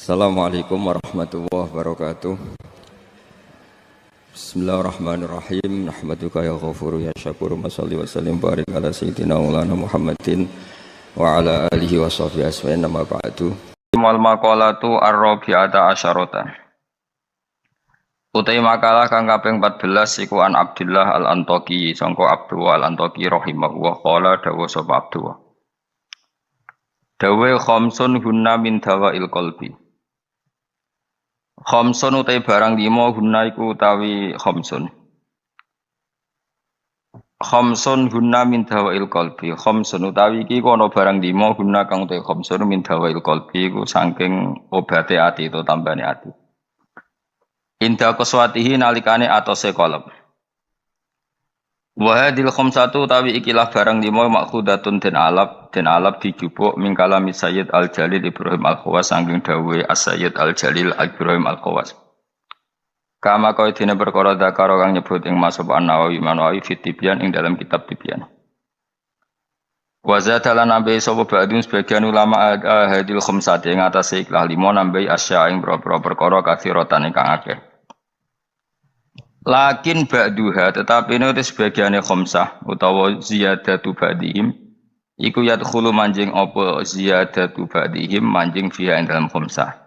Assalamualaikum warahmatullahi wabarakatuh. Bismillahirrahmanirrahim. Nahmaduka ya ghafuru ya syakuru. Mashalli wa sallim barik ala sayyidina maulana Muhammadin wa ala alihi wa sahbihi asma'in nama ba'du. Wal maqalatu ar-rabi'ata asyarata. Utai makalah kang kaping 14 iku an Abdullah al-Antaqi sangka Abdullah al-Antaqi rahimahullah qala dawa sapa Abdullah. Dawe khamsun hunna min dawail qalbi. Khamsun utai barang 5 hunna iku utawi khamsun. Khamsun hunna min dawail qalbi. Khamsun utawi iki ana barang 5 hunna kang utai khamsun min dawail qalbi iku saking obate ati itu tambane ati. Inda qaswatihi nalikane atose kolom. Wa hadil khamsatu utawi ikilah barang 5 makhudatun den alap dijupuk min kalami Sayyid Al-Jalil Ibrahim Al-Khawas saking dawuhe As-Sayyid Al-Jalil Ibrahim Al-Khawas. Kama kaya dene perkara dakar kang nyebut ing Masab An-Nawawi fit Tibyan ing dalam kitab Tibyan. Wa zatalan nabi sapa ba'dun sebagian ulama hadil khamsati ing atase ikilah 5 nambahi asya ing perkara kathiratan ingkang akeh. Lakin ba'duha tetapi ini sebagiannya khamsah utawa ziyadatu ba'dihim iku yadkhulu manjing apa ziyadatu ba'dihim manjing fiha dalam khamsah.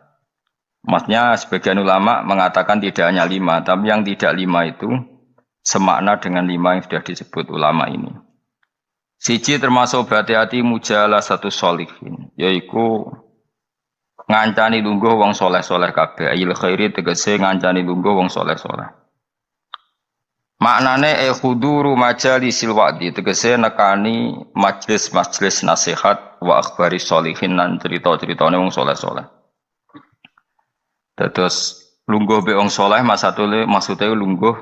Maksudnya sebagian ulama mengatakan tidak hanya 5 tapi yang tidak 5 itu semakna dengan 5 yang sudah disebut ulama ini. Siji termasuk hati-hati mujalah satu sholihin yaiku ngancani lungguh wong soleh-soleh kabeh ayil khairi tegese ngancani lungguh wong soleh-soleh. Maknane khuduru majalisil wa'di tegese nekani majlis-majlis nasihat wa akhbari sholihin lan cerita-ceritane wong saleh-saleh. Terus lungguh be wong saleh maksude lungguh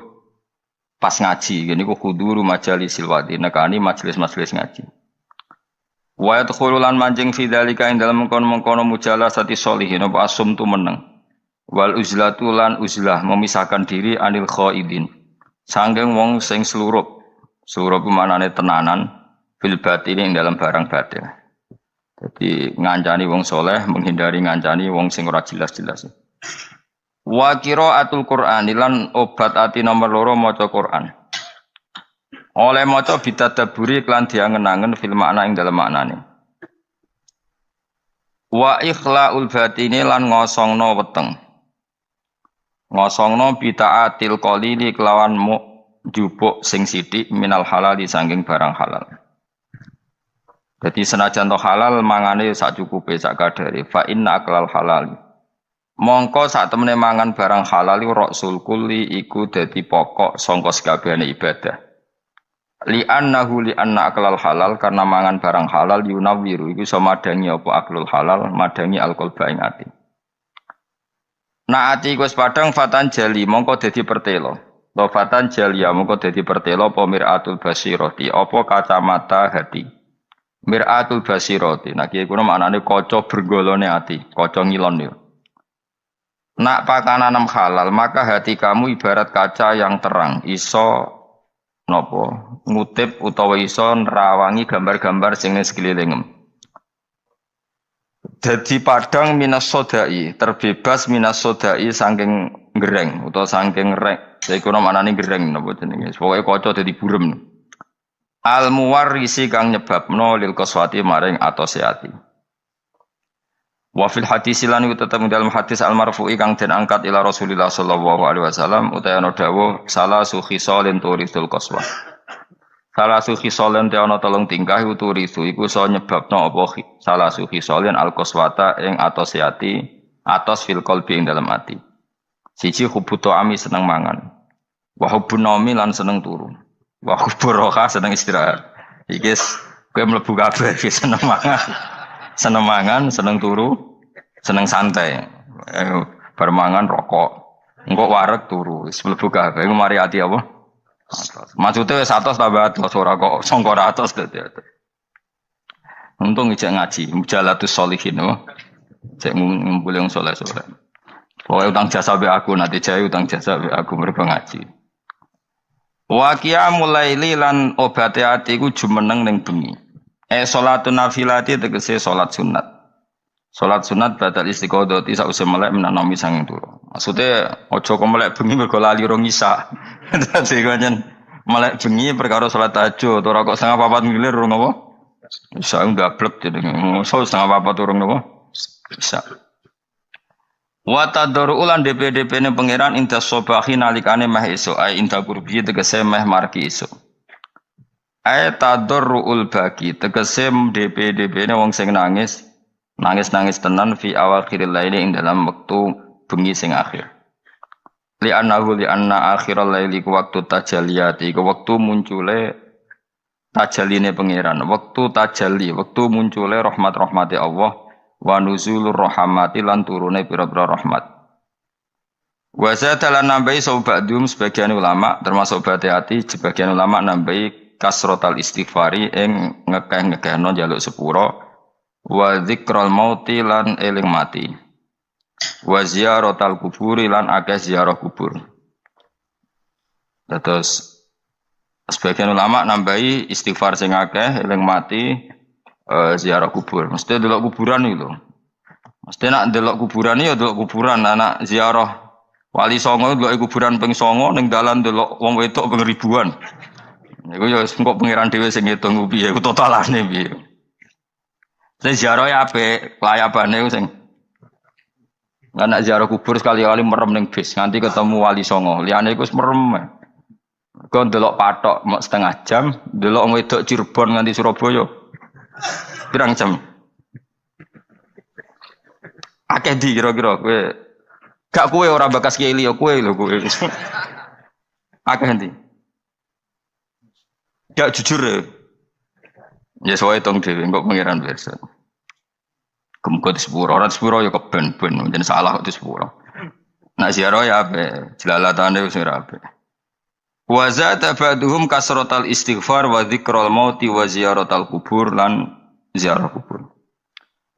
pas ngaji. Gini ku khuduru majalisil wa'di nekani majlis-majlis ngaji. Wa yadkhulu lan manjing fi dzalika ing dalem mengkono-mengkono mujalasati sholihin apa asum tu meneng. Wal uzlatu lan uzlah memisahkan diri anil khaidin. Sanggeng wong sing slurup manane tenanan fil batin ing dalam barang batil. Jadi ngancani wong soleh menghindari ngancani wong sing ora jelas-jelas. Wa qiraatul Qur'an lan obat ati nomor 2 maca Qur'an. Oleh maca bitadabburi lan diangen-angen fil makna ing dalam maknane. Wa ikhlaul batini lan ngosongno weteng. Ngosongno bitaatil qalili kelawan jupuk sing sithik minal halali sanging barang halal. Jadi senajan to halal mangane sak cukupe sak kadare fa inna aklal halal. Mongko sak temene mangan barang halal rasul kulli iku dadi pokok sangka sakabehane ibadah. Li anna aklal halal karena mangan barang halal yunawiru iku iso madangi apa aklul halal madangi alqalba ing ati. Nah ati wis padang fatan jali mongko dadi pertelo. Lo fatan jalia mongko dadi pertelo apa miratul basirati apa kacamata hati. Miratul basirati. Nah iki kuwi maknane kaca bergolone ati, kaca ngilon yo. Nak pakanan halal maka hati kamu ibarat kaca yang terang, iso napa ngutip utawa iso nerawangi gambar-gambar sing ning sekelilingem. Jadi padang minas sodai, terbebas minas sodai saking gereng atau saking rek. Saya kira maknane gereng napa jenenge. Pokoke kaca dadi burem. Al muwarrisi kang nyebabno lil qaswati maring atose ati. Wa fil hadis lan tetep dalam hadis al marfu'i kang den angkat ila Rasulillah sallallahu alaihi wasallam utawa ana dawuh salasu khisalin turisul qaswah. Salah suhi solen te ana tolong tingkah uturisu iku iso nyebabno apa salah suhi solen al-qaswata ing atose ati atos fil qalbi ing dalam ati. Siji hubutu ami seneng mangan. Wa hubun naumi lan seneng turu. Wa hubur roha seneng istirahat. Iki kowe mlebu kabeh seneng mangan. Seneng mangan, seneng turu, seneng santai. Bar mangan rokok. Engko wareg turu, wis mlebu kabeh. Iku mari ati apa? Maksudnya wis atos tambah atos ora kok sangka atos dadi. Untung ijek ngaji, mujalatus sholihin oh. Cek ngumpul yang saleh-saleh. Pokoke utang jasa be aku nanti jae utang jasa be aku mergo ngaji. Wa qiyamul laili lan obate ati ku jumeneng ning bengi. Salatun nafilati tegese salat sunat. Salat sunat badal istiqodoti sause melek menanami sanging turu. Maksudnya ojo kok melek bengi mergo lali rong isa. Dadi kanjen melek bengi perkara salat tahajud ora kok setengah papat ngilir rong apa? Isa ndablek jenenge. Mosok setengah papat urung napa? Bisa. Wa tadru ulan DPDP ne pangeran inta sobahi nalikane meh esuk ai inta kurbi tegese meh marki esuk. Ai tadruul bagi tegese DPDP ne wong sing nangis. Nangis-nangis tenan fi awal khiril laili ing dalam waktu bengi sing akhir. Li anna akhiral laili ku waktu tajalliyati ku waktu muncule tajalline pangeran, waktu tajalli, waktu muncule rahmat-rahmati Allah wa nuzulur rahmati lan turune pira-pira rahmat. Wa zatalan nambahi saubadum sebagian ulama termasuk Batiati sebagian ulama nambahi kasrotal istighfari ing ngekeh-ngekehno njaluk sepura wa dzikral mauti lan eling mati wa ziyaratal kuburi lan akeh ziarah kubur. Terus sebagian ulama nambahi istighfar sing akeh eling mati ziarah kubur. Mesti delok kuburan iki lho. Mesti nak delok kuburan ya delok kuburan anak ziarah Wali Songo delok kuburan ping 9 ning dalan delok wong wedok ping ribuan. Iku ya engko pangeran dhewe sing ngitung piye iku totalane piye. Saya ziarah ya apik, layabane ku sing. Anak ziarah kubur sekali-kali merem ning bis, nganti ketemu Wali Songo. Liyane iku wis merem. Kok ndelok patok mok setengah jam, ndelok wedok Cirebon nganti Surabaya. Pirang jam? Akeh di kira-kira kowe. Gak kowe ora bakas kiai liya kowe lho kowe. Akeh ndi? Gak jujur ya. Ya soalnya tong dewi, enggak pengiran biasa. Kemudian di sepuro ya keben-ben, jadi salah di sepuro. Nak ziarah ya apa? Jelalatan itu sih apa? Wa zata ba'duhum kasrotal istighfar wa dzikrul mauti wa ziyaratal kubur lan ziarah kubur.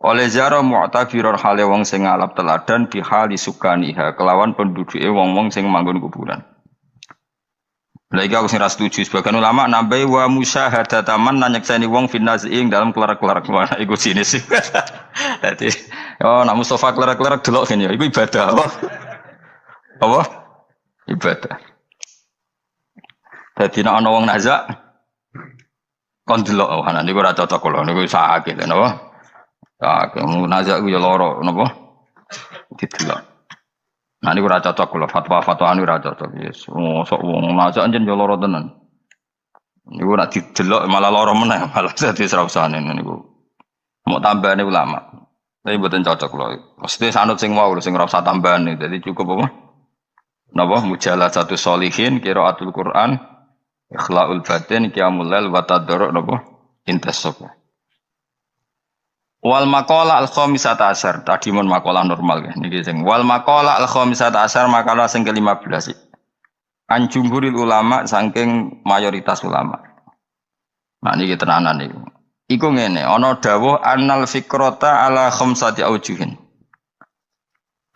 Oleh ziarah mu'tabirar hale wong sing ngalap teladan di hali sukaniha kelawan penduduke wong-wong sing manggon kuburan. Lagi aku sing ra setuju sebagian ulama nambahi wa musyahadataman nyekseni wong finazing dalam kelar-kelar mana iku sinis. Dadi nak Mustafa kelar-kelar delok kene iku ibadah apa? Apa? Ibadah. Dadi nek ana wong nazak kon delok ana niku ora cocok kula niku sakit napa? Tak nazak ku ya lara napa? Didelok. Nah ini ora cocok kula fatwa-fatwa anu ora cocok. Yes, sok wong nazak anjen yo lara tenan. Niku nek didelok malah lara meneh, malah dadi serausane niku. Mau tambahane ulama. Tapi mboten cocok lho. Mesti sanut sing wau sing ora usah tambahane. Jadi cukup apa? Napa mujaladzatus sholihin, qiraatul Quran, ikhlaul batin, qiyamul lail wa tadarruk napa? Intasab. Wal maqala al-khamisata asyar, tadi mun maqalah normal ya niki sing wal maqala al-khamisata asyar makalah sing ke-15. An jumhuril ulama saking mayoritas ulama. Nah niki tenanan niku. Iku ngene, ana dawuh annal fikrata ala khamsati aujuhin.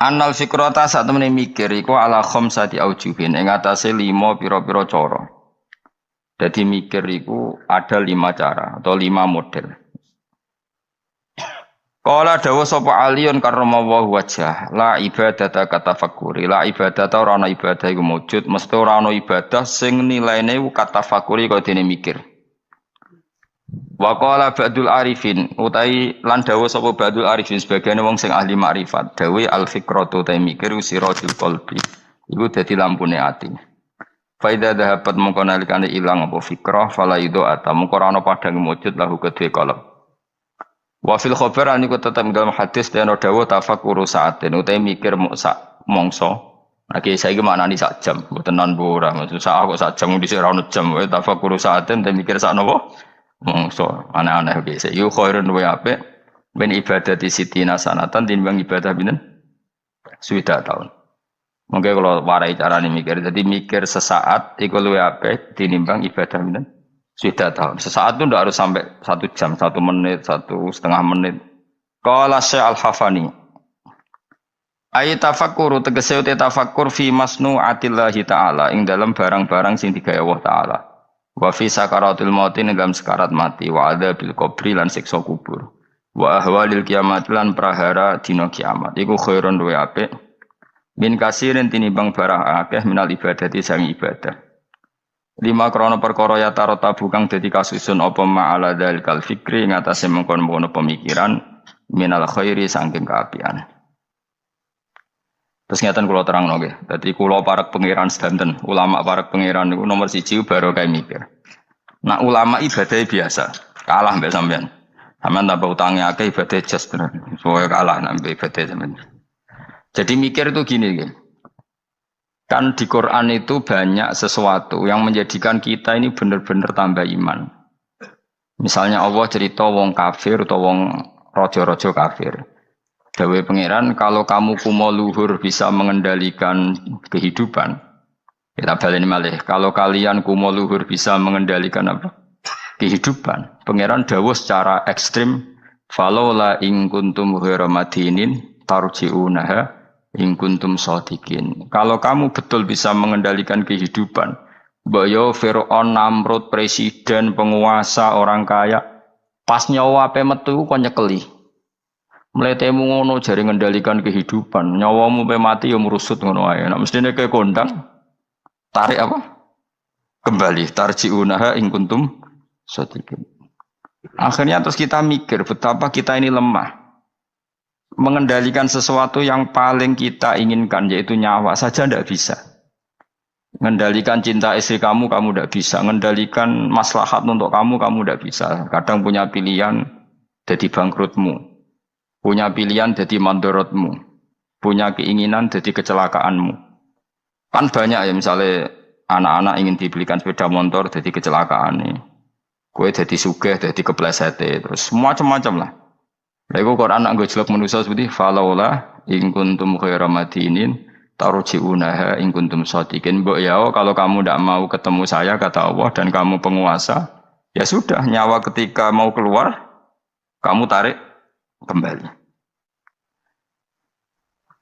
Annal fikrata sak temene mikir iku ala khamsati aujuhin ing atase 5 pira-pira cara. Dadi mikir iku ada 5 cara atau 5 model. Kala dawa sapa aliyun karramallahu wajah la ibadata katafakuri la ibadata ora ana ibadah iku wujud mesti ora ana ibadah sing nilaine katafakuri kaya dene mikir. Wa qala ba'dul arifin utai lan dawa sapa ba'dul arifin sebagian wong sing ahli makrifat dawe al fikratu ta mikir siratul qalbi iku dadi lampune ati. Fa idza dhahabat mongko nalikane ilang apa fikrah fala ido ata mongko ora ana padang wujud lahu kedue qalb. Wa fil khabar niku tetep dalam hadis dene dawuh tafakkur saatin utahe mikir sak mongso. Niki saiki maknani sak jam, mboten nan ora maksud sak kok sak jam dhisik ra ono jam wae tafakkur saatin te mikir sak napa? Mongso. Aneh-aneh iki. Yu khairun wa apik ben ibadati sitina sanatan tinimbang ibadah pinten? Sudah tahun. Mungkin kalau warai carane mikir jadi mikir sesaat iku luwih apik tinimbang ibadah pinten? Sudah tahun. Sesaat itu tidak harus sampai 1 jam, 1 menit, 1,5 menit. Qala Syekh Al-Hafani. Ai tafakkur tegese uti tafakkur fi masnu'atillahi ta'ala ing dalam barang-barang sing digawe Allah taala. Wa fi sakaratul maut ing dalam sekarat mati wa adzabil qabri lan siksa kubur. Wa ahwalil kiamat lan prahara dina kiamat. Iku khairun luwih apik. Min kasirin tinimbang barang akeh minal ibadati sang ibadah. Lima krono perkara ya tarota bukang dadi kasusun apa ma'ala dzalikal fikri ngatasé mengkon-mengkono pemikiran minal khairi saking kaapian. Terus ngeten kula terangno nggih. Dadi kula parek pangeran sedanten, ulama parek pangeran niku nomor 1 baru kae mikir. Nak ulama ibadah biasa, kalah mbek sampean. Sampean tambah utangnya akeh ibadah jas tenan. Soale kalah nak ibadah sampean. Jadi mikir itu gini nggih. Kan di Quran itu banyak sesuatu yang menjadikan kita ini benar-benar tambah iman. Misalnya Allah cerita wong kafir atau wong rojo-rojo kafir. Dawe pangeran, kalau kamu kumo luhur bisa mengendalikan kehidupan, kita balik malih. Kalau kalian kumo luhur bisa mengendalikan apa? Kehidupan. Pangeran dawuh secara ekstrim, falola ing kuntum ghairu madinin tarji'unaha ing kuntum shadiqin. Kalau kamu betul bisa mengendalikan kehidupan, Boyo Fir'aun, Namrud, presiden, penguasa, orang kaya, pas nyawa ape metu kok nyekeli. Mletemu ngono jare ngendalikan kehidupan. Nyawamu pe mati ya merusut ngono ae. Nek mestine kaya kondang tarik apa? Kembali tarjiunaha ing kuntum shadiqin. Akhirnya terus kita mikir betapa kita ini lemah. Mengendalikan sesuatu yang paling kita inginkan yaitu nyawa saja tidak bisa. Mengendalikan cinta istri kamu tidak bisa. Mengendalikan maslahat untuk kamu tidak bisa. Kadang punya pilihan jadi bangkrutmu. Punya pilihan jadi mandorotmu, punya keinginan jadi kecelakaanmu. Kan banyak ya misalnya anak-anak ingin dibelikan sepeda motor jadi kecelakaan nih. Kue jadi sugih, jadi keplesete, terus macam-macam lah. Lalu Quran anak gue jelek manusia seperti falaulah in kuntum khairu madinin tarji'unaha in kuntum shadiqin. Mbok ya kalau kamu tidak mau ketemu saya kata Allah dan kamu penguasa, ya sudah nyawa ketika mau keluar kamu tarik kembali.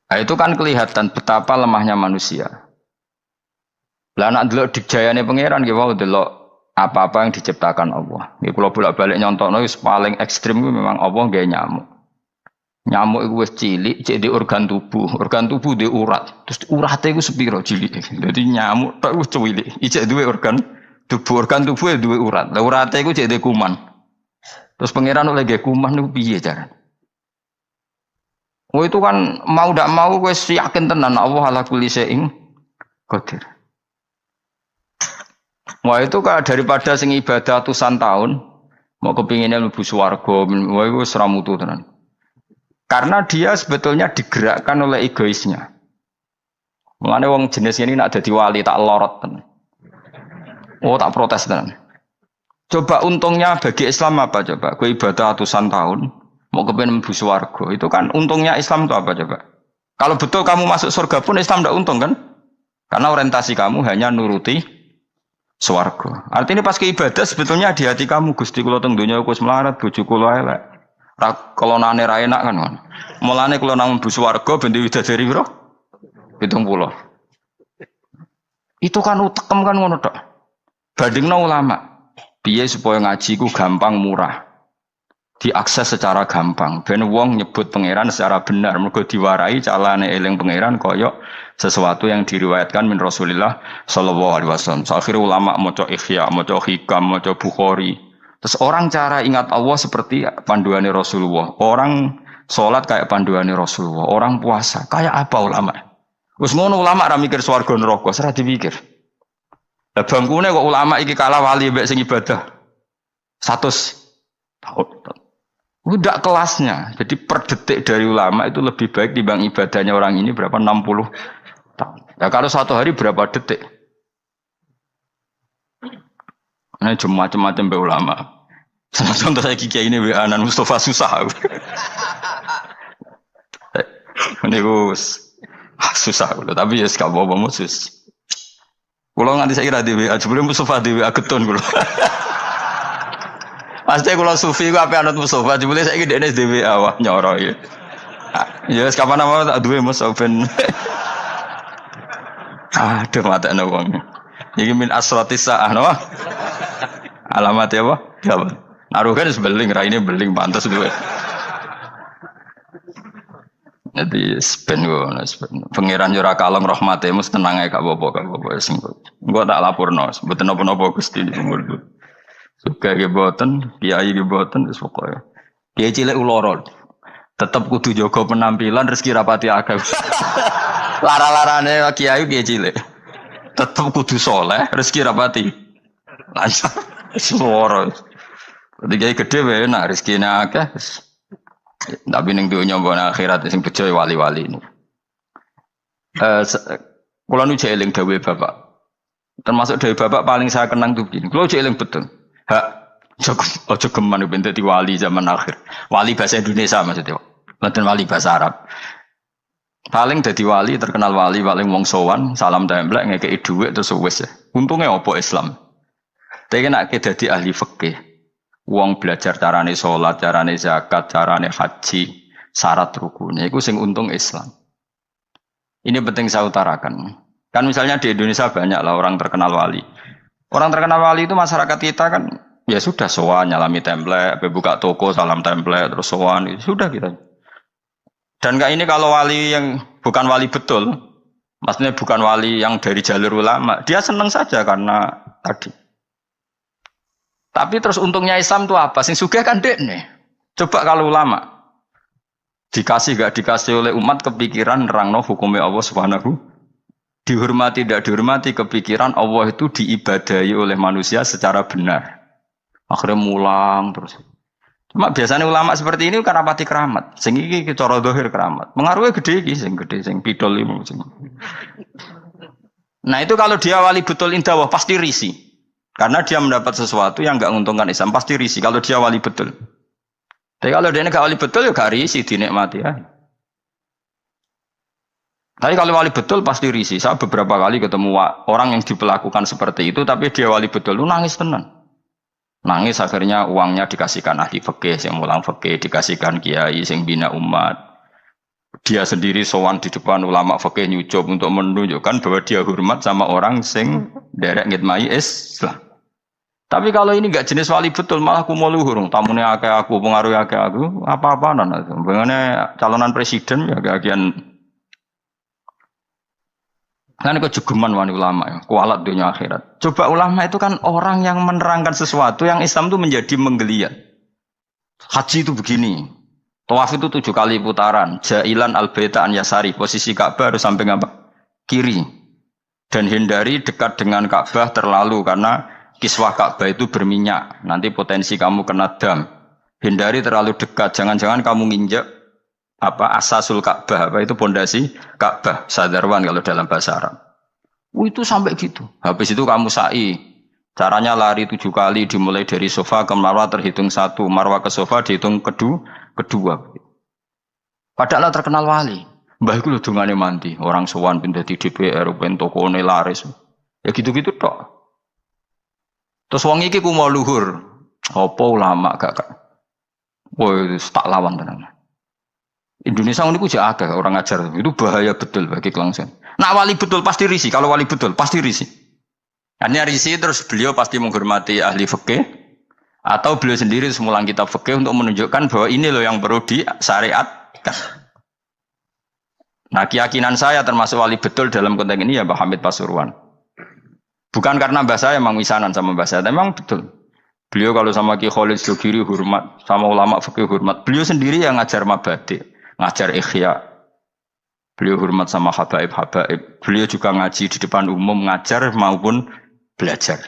Nah, itu kan kelihatan betapa lemahnya manusia. Lah nak delok dikjayane pangeran nggih wae delok apa-apa yang diciptakan Allah. Nggih kula bolak-balik nyontokno wis paling ekstrim kuwi memang Allah nggawe nyamuk. Nyamuk iku wis cilik, cek di organ tubuh di urat. Terus urate iku sepiro cilik. Dadi nyamuk tok wis cilik, ijek duwe organ tubuh e duwe urat. Lah urate iku cek di kuman. Terus pangeran oleh nggih kuman niku piye carane? Oh itu kan mau tidak mau wis yakin tenan Allah ala kulli syai'in qadir. Wah itu kan daripada sing ibadah ratusan tahun mau kepinginnya mlebu swarga, wah itu ora mutu tenan. Karena dia sebetulnya digerakkan oleh egoisnya. Mulane wong jenis ini nak dadi wali tak lorot tenan. Oh tak protes tenan. Coba untungnya bagi Islam apa coba? Kowe ibadah ratusan tahun mau kepengen mlebu swarga. Itu kan untungnya Islam itu apa coba? Kalau betul kamu masuk surga pun Islam tidak untung kan? Karena orientasi kamu hanya nuruti swarga. Artinya pas ke ibadah sebetulnya di hati kamu Gusti kula teng donya wis melarat, bojo kula elek. Kalau nane ra enak kan. Mulane kula nang mlebu swarga ben widadari piro? 70. Itu kan utekem kan ngono tok. Bandingno ulama. Piye supaya ngaji ku gampang murah. Diakses secara gampang. Ben wong nyebut pangeran secara benar. Mergo diwarai calane eling pangeran koyok sesuatu yang diriwayatkan min Rasulillah sallallahu alaihi wasallam. Akhirnya ulama maca Ihya, maca Hikam, maca Bukhari. Terus orang cara ingat Allah seperti panduannya Rasulullah. Orang sholat kayak panduannya Rasulullah. Orang puasa kayak apa ulama? Wis ngono ulama ra mikir swarga neraka, ora dipikir. Lah bangkune kok ulama iki kalah wali mbek sing ibadah 100 tahun. Udah kelasnya. Jadi per detik dari ulama itu lebih baik dibanding ibadahnya orang ini berapa 60 tahun. Ya kalau satu hari berapa detik? Ini cuma macam-macam be ulama. Sama contoh saya kiai ini Anan Mustafa susah. Ini susah tapi ya sekarang bawa musus. Kalau nganti saya kira di WA sebelum Mustafa di WA getun kalau. Pasti kalau sufi ku ape anut Mustafa jebule saiki dekne dhewe awah nyoro ya. Ya wis kapan apa tak duwe Mustafa ben. Aduh matekno wong. Iki min asratis saah no. Alamat ya apa? Ya apa? Naruh kan beling ra ini beling pantes duwe. Jadi sepen gue, pangeran jura kalong rahmate mus tenang aja kak bobo sing gue tak lapor nos, betul nopo gusti di umur itu. Suka geboten, kiai geboten, terus pokoknya. Kiai cilik ulorol, tetap kudu jogo penampilan, rezeki rapati agak. Lara-larane kiai cilik, tetap kudu soleh, rezeki rapati. Lancar, suara. Ketika gede benar rezekinya akeh. Tapi ning dunya mbon akhirat sing bejo wali-wali ini. Kula nu eling dawuhe Bapak. Termasuk dawuhe Bapak paling saya kenang tuh begini. Kula eling betul. Hak ojo geman ben dadi wali zaman akhir. Wali bahasa Indonesia maksudnya. Mboten wali bahasa Arab. Paling dadi wali, terkenal wali paling wong sowan, salam templek ngekeki dhuwit terus wis ya. Untunge apa Islam? Tapi nek dadi ahli fikih. Wong belajar carane sholat, carane zakat, carane haji, syarat rukunnya. Itu sing untung Islam. Ini penting saya utarakan. Kan misalnya di Indonesia banyak lah orang terkenal wali. Orang terkenal wali itu masyarakat kita kan ya sudah sowan nyalami template, buka toko salam template terus sowan sudah kita. Dan ini kalau wali yang bukan wali betul, maksudnya bukan wali yang dari jalur ulama, dia senang saja karena tadi. Tapi terus untungnya Islam itu apa? Sing sugih kan dekne. Coba kalau ulama dikasih gak dikasih oleh umat kepikiran nerangno hukumnya Allah Subhanahu, dihormati tidak dihormati kepikiran Allah itu diibadahi oleh manusia secara benar. Akhirnya mulang terus. Cuma biasanya ulama seperti ini kan rapati keramat. Sing iki cara zahir keramat. Pengaruhnya gede iki sing pidol iku sing. Nah, itu kalau dia wali betul indah pasti risih. Karena dia mendapat sesuatu yang enggak menguntungkan Islam, pasti risih kalau dia wali betul. Tapi kalau dia enggak wali betul ya enggak risih, dinikmati ya. Tapi kalau wali betul pasti risih. Saya beberapa kali ketemu orang yang diperlakukan seperti itu, tapi dia wali betul, lu nangis tenan. Nangis akhirnya uangnya dikasihkan ahli fikih, yang mulang fikih, dikasihkan kiai, yang bina umat. Dia sendiri sowan di depan ulama fikih nyucup untuk menunjukkan bahwa dia hormat sama orang sing derek ngitmai Islam. Tapi kalau ini enggak jenis wali betul, malah kumo luhur, tamunya akeh aku, pengaruhnya akeh aku, apa-apaan. Bagaimana calonan presiden ya kagian. Kan kejugeman wani ulama ya, kualat dunia akhirat. Coba ulama itu kan orang yang menerangkan sesuatu yang Islam itu menjadi menggeliat. Haji itu begini, tawaf itu 7 kali putaran, jailan al-baita an yasari, posisi Ka'bah harus sampai apa? Kiri. Dan hindari dekat dengan Ka'bah terlalu karena kiswah Ka'bah itu berminyak, nanti potensi kamu kena dam. Hindari terlalu dekat, jangan-jangan kamu nginjek asasul Ka'bah, itu pondasi Ka'bah, sadarwan kalau dalam bahasa Arab. Itu sampai gitu. Habis itu kamu sa'i. Caranya lari 7 kali, dimulai dari sofa ke marwah terhitung 1, marwah ke sofa dihitung kedua. Padahal terkenal wali. Mbah iku lho dongane mandi, orang sowan pindah di DPR, ben tokone laris. Ya gitu-gitu tok. Terus wong iki ku mau luhur. Apa ulama gak? Woi, tak lawan tenan. Indonesia ini ku jek akeh orang ngajar. Itu bahaya betul bagi kelangsungan. Nak wali betul pasti risih. Kalau wali betul pasti risih. Hanya risih terus beliau pasti menghormati ahli fikih atau beliau sendiri semulang kitab fikih untuk menunjukkan bahwa ini loh yang perlu disyariatkan. Nah, keyakinan saya termasuk wali betul dalam konteks ini ya Pak Hamid Pasuruan. Bukan karena mbah saya memang misanan sama mbah saya, memang betul. Beliau kalau sama Ki Khalid Jogiri hormat, sama ulama fikih hormat. Beliau sendiri yang ngajar mabadi, ngajar ikhya. Beliau hormat sama habaib-habaib. Beliau juga ngaji di depan umum, ngajar maupun belajar.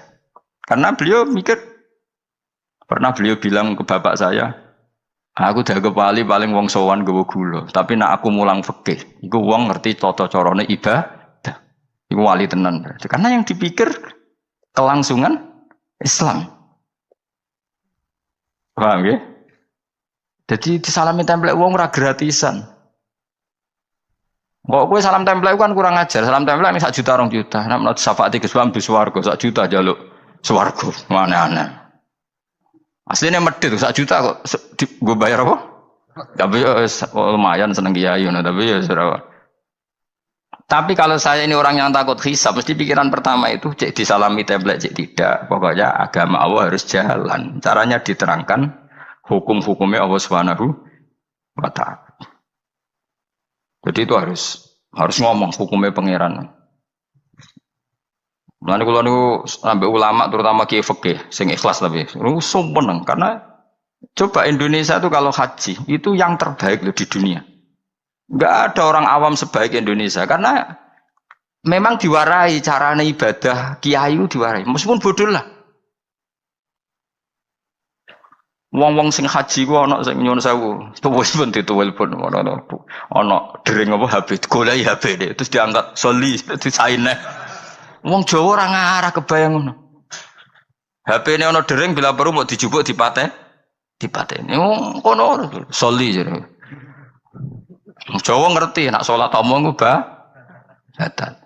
Karena beliau mikir, pernah beliau bilang ke bapak saya, aku dah kepali paling wong sowan gawa gula, tapi nak aku mulang fikih, iku wong ngerti tata carane ibadah. Iku wali tenan. Karena yang dipikir kelangsungan Islam. Paham ya? Jadi disalami template wong ora gratisan. Kok kowe salam template kan kurang ajar. Salam template nek 1 juta 2 juta. Nek menurut syafaat iki sebab swarga 1 juta njaluk swarga. Aneh-aneh. Asline medhit 1 juta kok gue bayar apa? Tapi lumayan seneng kiai tapi ya ora. Tapi kalau saya ini orang yang takut hisab, mesti pikiran pertama itu cek disalami template, cek tidak. Pokoknya agama Allah harus jalan. Caranya diterangkan hukum-hukumnya Allah Subhanahu wa ta'ala. Jadi itu harus ngomong hukumnya pangeran. Mulane kula niku sampai ulama terutama kiai fikih sing ikhlas tapi sumpah karena coba Indonesia itu kalau haji itu yang terbaik loh di dunia. Enggak ada orang awam sebaik Indonesia karena memang diwarai carane ibadah kiai diwarai meskipun bodoh lah. Wong-wong sing haji ku ana sing nyuwun sewu, wis pun dituwil-pun ana dering apa HP golek HP terus diangkat soli disaine. Wong Jawa ora ngarah kebayang ngono. HP-ne ana dering bila perlu mau dijupuk dipateni. Wong kono soli jare. Jawa ngerti nak salat omong ku batal.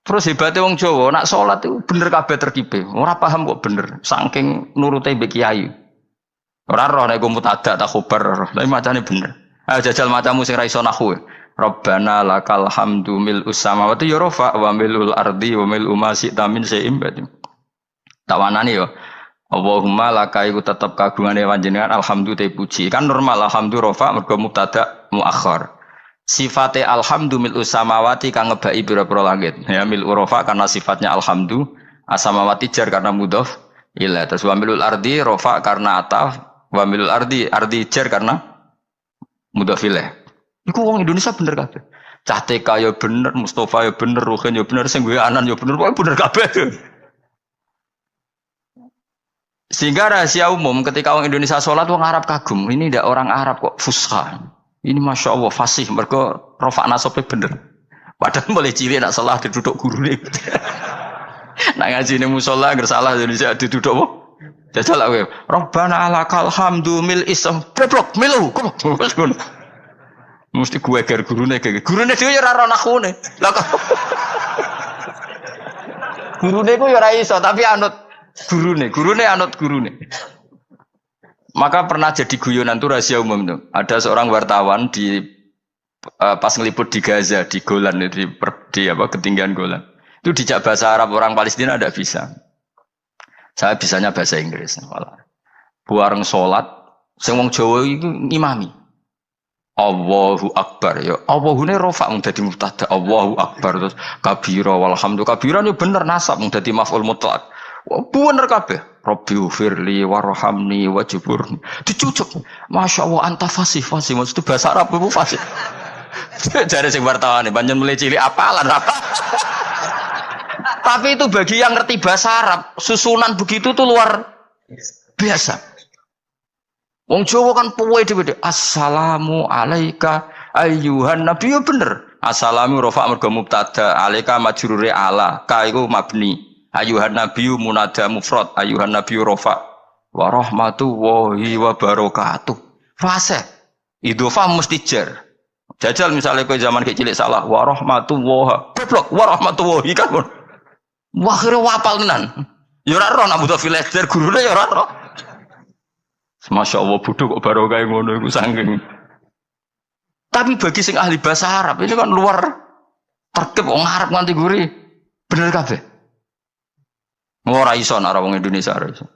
Terus hebatnya wong Jawa, nak sholat itu bener kabeh terkipe. Ora paham kok bener, saking nurute mbek kiai. Ora roh nek mutada tak khobar, tapi macane bener. Ayo jajal macamu sing ra iso nahwu. Rabbana lakal hamdu mil samawati ya rafa wa milul ardi wa mil ma syi'ta min syai'in ba'd. Tak wanani yo. Allahumma laka iku tetep kagungane panjenengan alhamdulillah puji. Kan normal alhamdu rafa mergo mubtada muakhir. Sifate alhamdu mil samawati kang ngebaki pira-pira langit. Ya mil rafa karena sifatnya alhamdu, asamawati jar karena mudhof ila. Terus wa milul ardi rafa karena ataf, wa milul ardi jar karena mudhof ilaih. Iku wong Indonesia bener kabeh. Cah TK ya bener, Mustafa ya bener, Ruhin ya bener, sing gue anan ya bener, pokoke bener kabeh. Sehingga rahasia umum ketika orang Indonesia sholat wong Arab kagum. Ini tidak orang Arab kok fusha. Ini masya Allah fasih. Mereka rofa nasabnya bener. Padahal boleh cilik nak salah diduduk guru nih. Nak ngaji nih musola gersalah Indonesia diduduk apa? Jajal lah gue. Rabbana alakal hamdu mil isam. Preblok milu. Mesti gue ger guru nih kayak. Guru nih dia rara naku nih. Guru nih gue yura iso tapi anut. Guru nih anut guru nih. Maka pernah jadi guyonan tuh rahasia umum tuh. Ada seorang wartawan di pas ngeliput di Gaza di Golan di ketinggian Golan. Itu dijak bahasa Arab orang Palestina tidak bisa. Saya bisanya bahasa Inggris. Buareng sholat, sing wong Jawa itu imami. Allahu Akbar ya. Allahune rofa mung dadi mubtada. Allahu Akbar terus kabira walhamdulillah. Kabira ini bener nasab mung dadi maf'ul mutlaq. Bener kabeh. Rabbi ufirli warhamni wajburni. Dicucuk. Masya Allah anta fasih. Maksud bahasa Arab itu fasih. Jare sing wartawan banyak mulai cilik apalan apa. Tapi itu bagi yang ngerti bahasa Arab, susunan begitu tuh luar biasa. Wong Jawa kan puwe dhewe. Assalamu alayka ayyuhan nabi ya bener. Assalamu rafa mergo mubtada, alayka majrure ala, ka iku mabni. Ayuhan nabiyyu munada mufrad, ayuhan nabiyyu rafa wa rahmatullahi wa barakatuh. Fase. Idhofah mesti jar. Jajal misalnya kowe zaman kecil salah wa rahmatullah. Goblok wa rahmatullahi kan. Wah kira wapal tenan. Ya ora roh nak butuh filter gurune ya ora roh. Masya Allah bodoh kok barokah ngono iku saking. Tapi bagi sing ahli bahasa Arab ini kan luar terkep wong Arab nganti guri. Bener kabeh. Ora iso nek wong Indonesia ora iso.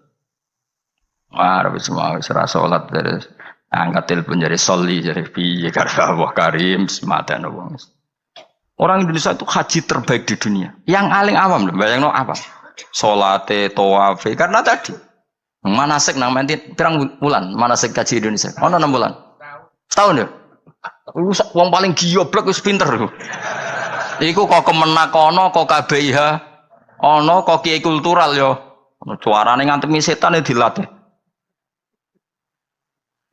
Arab semua wis ora salat terus angkat telepon jadi soli jadi piye karo Allah Karim sematan wong. Orang Indonesia itu haji terbaik di dunia. Yang paling awam lho, bayangno apa? Salate, tawafe karena tadi manasik nang menti pirang bulan manasik haji Indonesia. Ono 6 bulan. Setahun ya. Wong paling gioblok wis pinter. Iku kok kemenak kono kok KBIH ono kok kiai kultural yo. Suarane ngantemi setan e dilatih.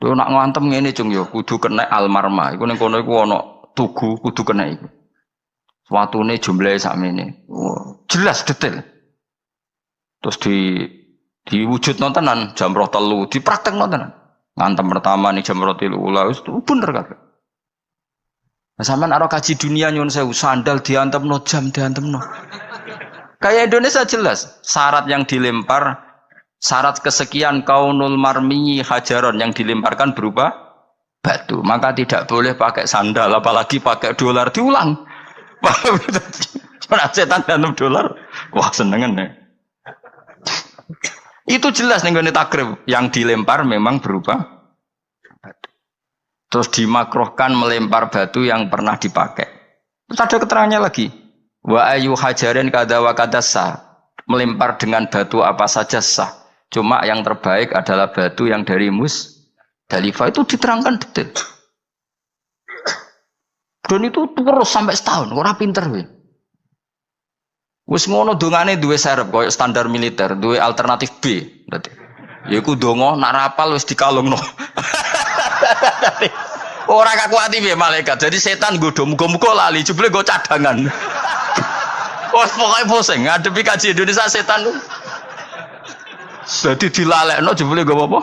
Lho nak ngantem ngene cung yo kudu kena almarma. Iku ning kono iku ono tugu kudu kena iku. Watune jumlahe sakmene. Jelas detail. Terus diwujud nontonan jam 3 dipraktek nontonan. Ngantem pertama nih jam 3 wis bener kabeh. Nah, sampean arep kaji dunia nyun sewu sandal diantemno jam diantemno. Kayak Indonesia jelas syarat yang dilempar syarat kesekian kaunul marmi hajaron yang dilemparkan berupa batu maka tidak boleh pakai sandal apalagi pakai dolar diulang. Mana setan dan dolar wah senengan ya. Itu jelas nih takrib yang dilempar memang berupa batu. Terus dimakruhkan melempar batu yang pernah dipakai. Terus ada keterangannya lagi. Wa ayu hajarin kada wa kada sah. Melempar dengan batu apa saja sah. Cuma yang terbaik adalah batu yang dari Musdalifah. Itu diterangkan detail. Dan itu terus sampai setahun. Orang pinter weh. Wis ngono dongane duwe serep koyo standar militer, duwe alternatif B. Dadi yaiku donga nak rapal wis dikalungno. Ora kakuati piye malaikat. Jadi setan nggodho muga-muga lali, jebule nggo cadangan. Wes pokoke pusing ngadepi kaji Indonesia setan. Dadi dilalekno jebule nggo apa?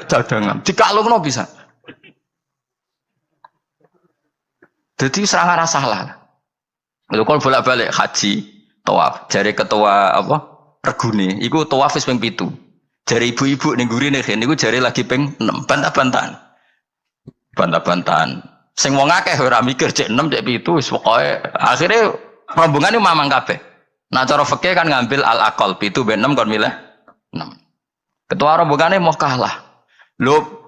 Cadangan. Dikalungno bisa. Dadi serangan salah. Lha kok bolak-balik haji tawaf, jari ketua apa? Regune, iku tawaf wis ping 7. Jari ibu-ibu ning gurine kene niku jari lagi ping 6, bantah-bantahan. Bantah-bantahan. Sing wong akeh ora mikir cek 6 cek 7 wis pokoke akhire rombongan iku mamang kabeh. Nah cara fikih kan ngambil al-aqal 7 ben 6 kon milih 6. Ketua rombongane mau kalah. Lho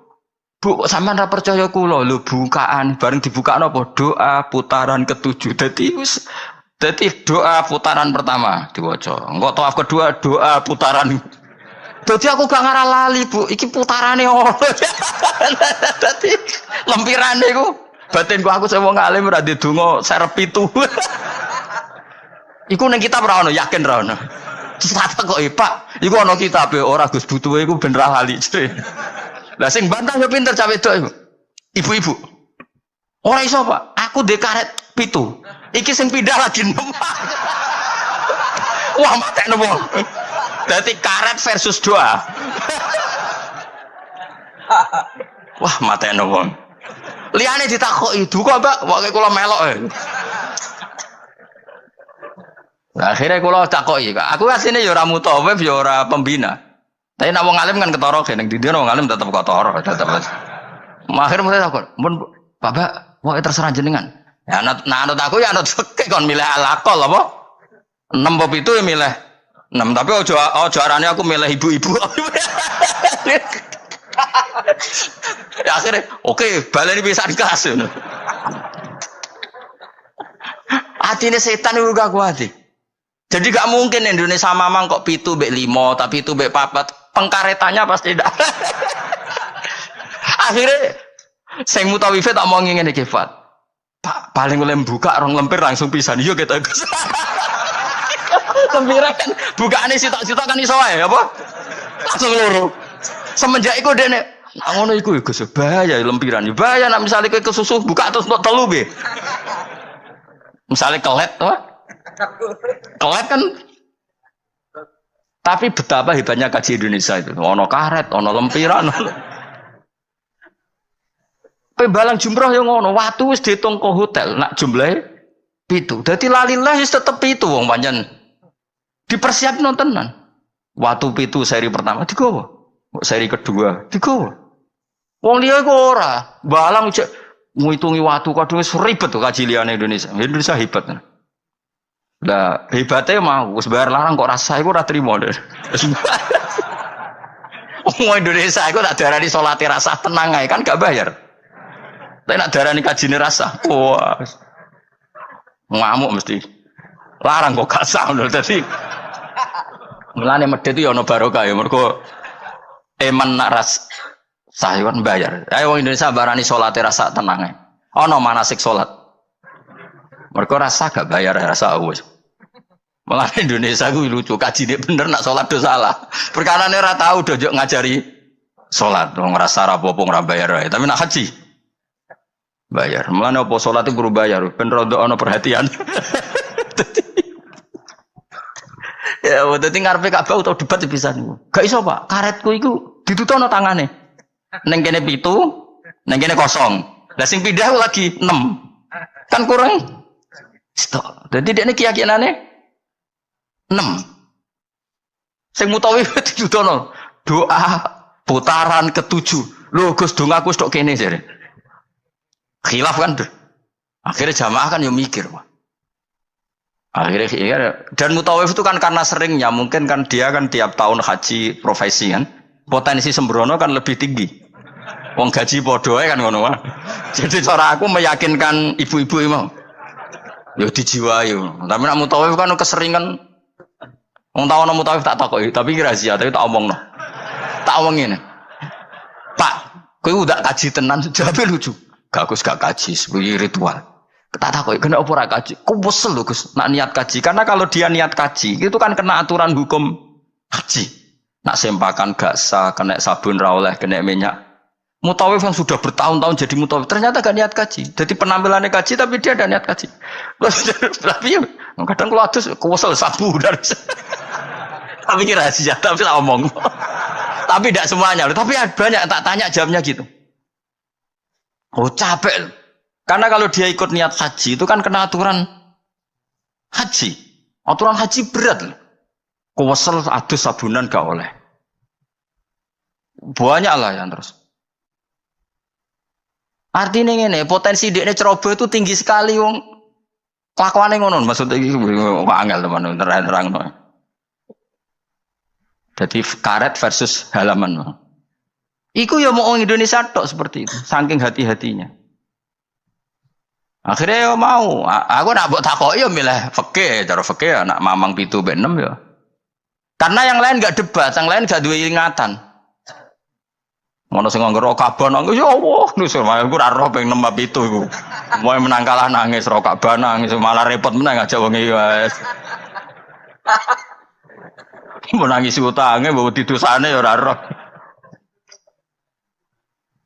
Bu, sampean ra percaya kula lho bukaan bareng dibukakno apa doa putaran ke-7. Dadi doa putaran pertama diwaca. Engko tawaf kedua doa putaran. Dadi aku gak ngarah lali, Bu. Iki putarane ono. Dadi lempirane iku batinku aku sing wong alim ora ndedonga serep 7. Iku ning kitab ora ono, yakin ora ono. Terus kata kok Pak, iku ono kitab ora Gus butuhe iku ben ra lali. Lah sing bantah yo pinter cawe wedok iku. Ibu-ibu. Ora iso, Pak. Aku ndek karet 7. Iki sing pindah lagi 6. Wah, matekno wong. Dadi karet versus doa. Wah, matekno wong. Liyane ditakoki, "Duka, Mbak, wae kula melok." Nah, akhirnya kula takoki, Kak. Aku asline ya ora mutawif, ya ora pembina. Tapi nak wong alim kan ketara kene ndi wong alim tetep ketara tetep. Akhir mulai takon, "Mun Bapak, wae terserah jenengan." Ya anut aku ya anut fikih kon milih al-aqal apa? 6 apa 7 ya milih 6, tapi ojo arane aku milih ibu-ibu. Ya akhirnya, oke, baleni pisan kas. Atine setan iku gak kuat. Jadi gak mungkin Indonesia mamang kok 7 mbek 5, tapi 7 mbek 4. Pengkaretannya pasti tidak. Akhirnya sing mutawife tak mau ngene iki, Fat. Pak, paling oleh buka rong lempir langsung pisan. Yo kita Gus. Lempire kan bukaane sitok-sitok kan iso wae apa? Langsung loro. Semenjak iku dene ngono iku Gus bahaya lempiran. Bahaya nek misale kowe kesusu buka terus untuk telu be. Misale kelet to. Kelet kan. Tapi betapa hebatnya kaji Indonesia itu. Ono karet, ono lempiran. Pembalang jumroh yang ngono, waktu wis diitung ke hotel, nak jumlahe 7. Dadi lalilah wis tetep 7 wong pancen. Dipersiap nontonan. Waktu 7 seri pertama digowo. Seri kedua digowo. Wong liya iku ora. Balang cek ngitungi waktu kadung wis ribet tuh kaji liyane Indonesia. Indonesia hebat. Lah hebatnya mau wis bayar larang kok rasa iku ora trimo deh. Wong Indonesia iku tak darani salate rasa tenang ae kan gak bayar. Tapi nak darani kajine rasa. Wah. Ngamuk mesti. Larang kok gak sah lho dadi. Mulane medhit yo ono barokah ya mergo eman nak ras sah kan bayar. Ayo wong Indonesia barani salate rasa tenang ae. Ono manasik salat. Mergo rasa gak bayar rasa wis. Malah Indonesia ku lucu kajine bener nak salat do salah. Perkarane ora tau do ngajari salat, wong rasa ra apa-apa ora bayar wae. Tapi nak haji bayar. Mulane apa salat itu kudu bayar, ben rondo ana perhatian. Ya, dadi ngarepe Ka'bah utawa debat pisan. Gak iso, Pak. Karetku iku ditutono tangane. Ning kene 7, ning kene kosong. Lah sing pindah lagi 6. Kan kurang. Stok. Dadi dekne keyakinane 6. Sing mutawi ditutono doa putaran ke-7. Lho Gus dongaku stok kene jare. Khilaf kan tuh. Akhirnya jamaah kan yang mikir, Pak. Akhirnya ya, dan mutawif itu kan karena seringnya mungkin kan dia kan tiap tahun haji profesi kan potensi sembrono kan lebih tinggi Wong gaji padha kan ngono wae. Jadi cara aku meyakinkan ibu-ibu mau. Ya dijiwai. Tapi nek mutawif kan keseringan wong tau ana mutawif tak takoki, tapi iki rahasia, tapi tak omongno. Tak omong ngene. Pak, kowe udah kaji tenan, jawabe lucu. Gak Gus gak kaji, sebagai ritual. Tak takoki kena apa ora kaji? Kok wesel lho Gus nak niat kaji. Karena kalau dia niat kaji, itu kan kena aturan hukum haji. Nak sempakan gak sah, kena sabun ra oleh, kena minyak. Mutawif yang sudah bertahun-tahun jadi mutawif, ternyata gak niat kaji. Jadi penampilannya kaji, tapi dia ada niat kaji. Tapi kadang kalau adus, kewesel sabu dari. Tapi kira rahasia, tapi tak omong. Tapi tidak semuanya, tapi banyak tak tanya jawabnya gitu. Oh capek. Karena kalau dia ikut niat haji itu kan kena aturan haji. Aturan haji berat. Kewesel adus sabunan gak oleh. Banyak lah yang terus. Artinya ini potensi dia ceroboh itu tinggi sekali wong. Kelakuannya ngono maksudnya iki angel teman terang no. Jadi karet versus halaman. Iku ya mau orang Indonesia tok seperti itu, saking hati-hatinya. Akhirnya ya mau, aku nak buat takoki ya milih fikih, cara fikih nak mamang 7 mbek 6 ya. Karena yang lain enggak debat, yang lain enggak duwe ingatan. Ngono sing nganggo Ka'bah nangis ya Allah, nusul aku ora roh ping 6 7 iku. Moe menang kalah nangis ro Ka'bah nangis malah repot menang aja wong iki wis. Mau nangis utange mbok didosane ya ora roh.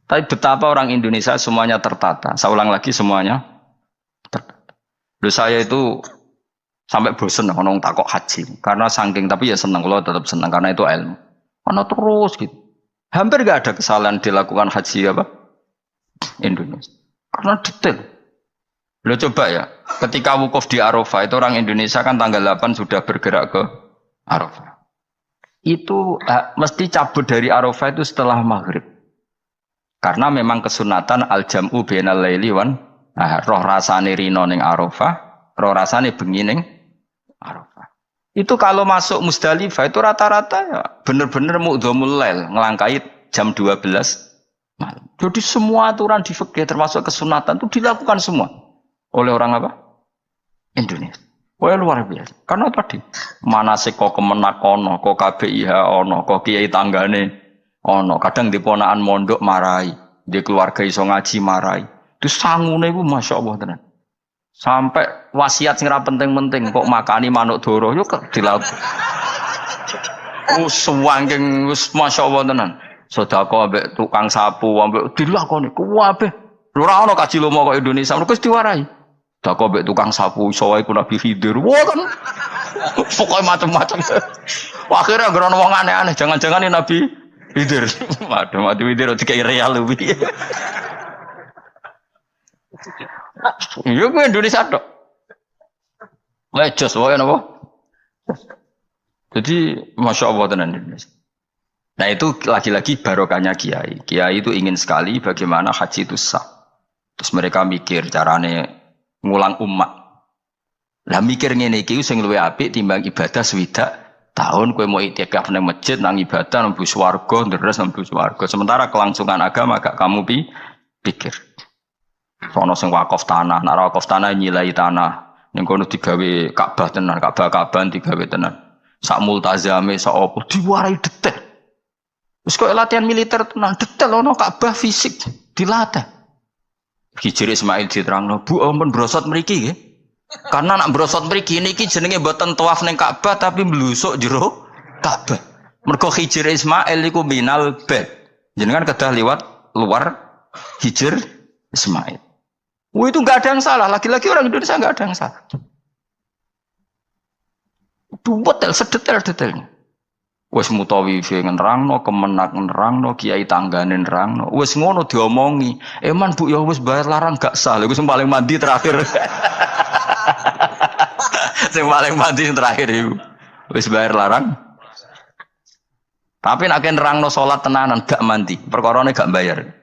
Tapi betapa orang Indonesia semuanya tertata. Saya ulang lagi semuanya tertata. Loh saya itu sampai bosen ngomong takok haji karena saking tapi ya senang kalau tetap senang karena itu ilmu. Karena terus gitu. Hampir gak ada kesalahan dilakukan haji apa? Indonesia. Karena detail. Lo coba ya, ketika wukuf di Arafah itu orang Indonesia kan tanggal 8 sudah bergerak ke Arafah. Itu mesti cabut dari Arafah itu setelah maghrib. Karena memang kesunatan al-jam'u bainal laili wan roh rasane rino ning Arafah, roh rasane bengi ning Arafah. Itu kalau masuk Musdalifah itu rata-rata ya bener-bener mu'dhamul lail, ngelangkai jam 12 malam. Jadi semua aturan di fikih termasuk kesunatan itu dilakukan semua oleh orang apa? Indonesia. Wah luar biasa. Karena tadi manasik kok kemenak ono, kok KBIH ono, kok kiai tanggane ono. Kadang di ponaan mondok marai, di keluarga iso ngaji marai. Itu sangune iku masyaallah tenan. Sampai wasiat sing ra penting-penting kok makani manuk doro yo dilakukan. Suwangking wis masyaallah tenan. Sedekah ambek tukang sapu ambek dilakoni kuwabe. Ora ono kaji lomo kok Indonesia wis diwarai. Sedekah ambek tukang sapu iso wae ku Nabi Khidir. Wah kan. Pokoke macam-macam. Akhirnya grono wong aneh-aneh, jangan-jangan ini Nabi Khidir. Waduh, Nabi Khidir dikai real luwi. Iya gue Indonesia dok. Lecos wae napa? Jadi masya Allah tenan Indonesia. Nah itu lagi-lagi barokahnya kiai. Kiai itu ingin sekali bagaimana haji itu sah. Terus mereka mikir carane ngulang umat. Lah mikir ngene iki sing luwih apik timbang ibadah swidak tahun kowe mau itikaf nang masjid nang ibadah nang swarga ndres nang swarga. Sementara kelangsungan agama gak kamu pikir. Sono sing wakaf tanah, nek wakaf tanah nyilai tanah. Ning kono digawe Ka'bah tenan, Ka'bah-Ka'bahan digawe tenan. Sak multazame sak opo diwarai detail. Wis kok latihan militer tenan, detail ono Ka'bah fisik dilatih. Hijri Ismail diterangno, Bu ampun brosot mriki nggih. Karena nak brosot mriki niki jenenge mboten tawaf ning Ka'bah tapi mblusuk jero Ka'bah. Mergo Hijri Ismail iku minal bait. Jenengan kedah liwat luar Hijr Ismail. Oh itu nggak ada yang salah, lagi-lagi orang Indonesia nggak ada yang salah. Detail, sedetail-detailnya. Wes mutawif ngerangno, kemenak ngerangno, kiai tanggane ngerangno. Wes ngono diomongi. Eman Bu ya wes bayar larang gak sah. Lha sing paling mandi terakhir. Sing paling mandi terakhir iku. Wes bayar larang. Tapi nek nerangno salat tenanan gak mandi, perkarane gak bayar.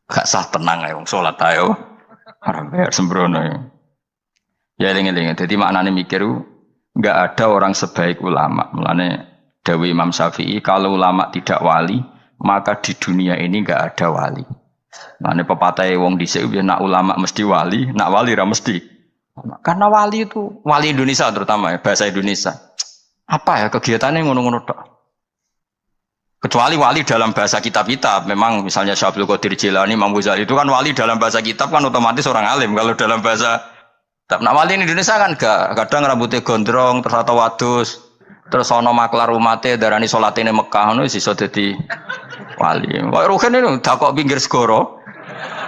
Gak sah tenang ae wong salat ae. Ora bayar sembrono ya. Ya eling-eling. Dadi maknane mikir enggak ada orang sebaik ulama. Mulane dawuh Imam Syafi'i kalau ulama tidak wali maka di dunia ini enggak ada wali. Nah, ini pepatah wong dhisik nak ulama mesti wali, nak wali ra mesti. Karena wali itu wali Indonesia terutama ya, bahasa Indonesia. Apa ya kegiatannya ngono-ngono tok. Kecuali wali dalam bahasa kitab-kitab, memang misalnya Syekh Abdul Qadir Jilani, Imam Ghazali itu kan wali dalam bahasa kitab kan otomatis orang alim. Kalau dalam bahasa nah wali in Indonesia kan gak, kadang rambutnya gondrong terus atau wadus, terus ono maklar umate darani salatine Mekah ngono iso dadi wali. Kok rugen itu dakok pinggir segoro.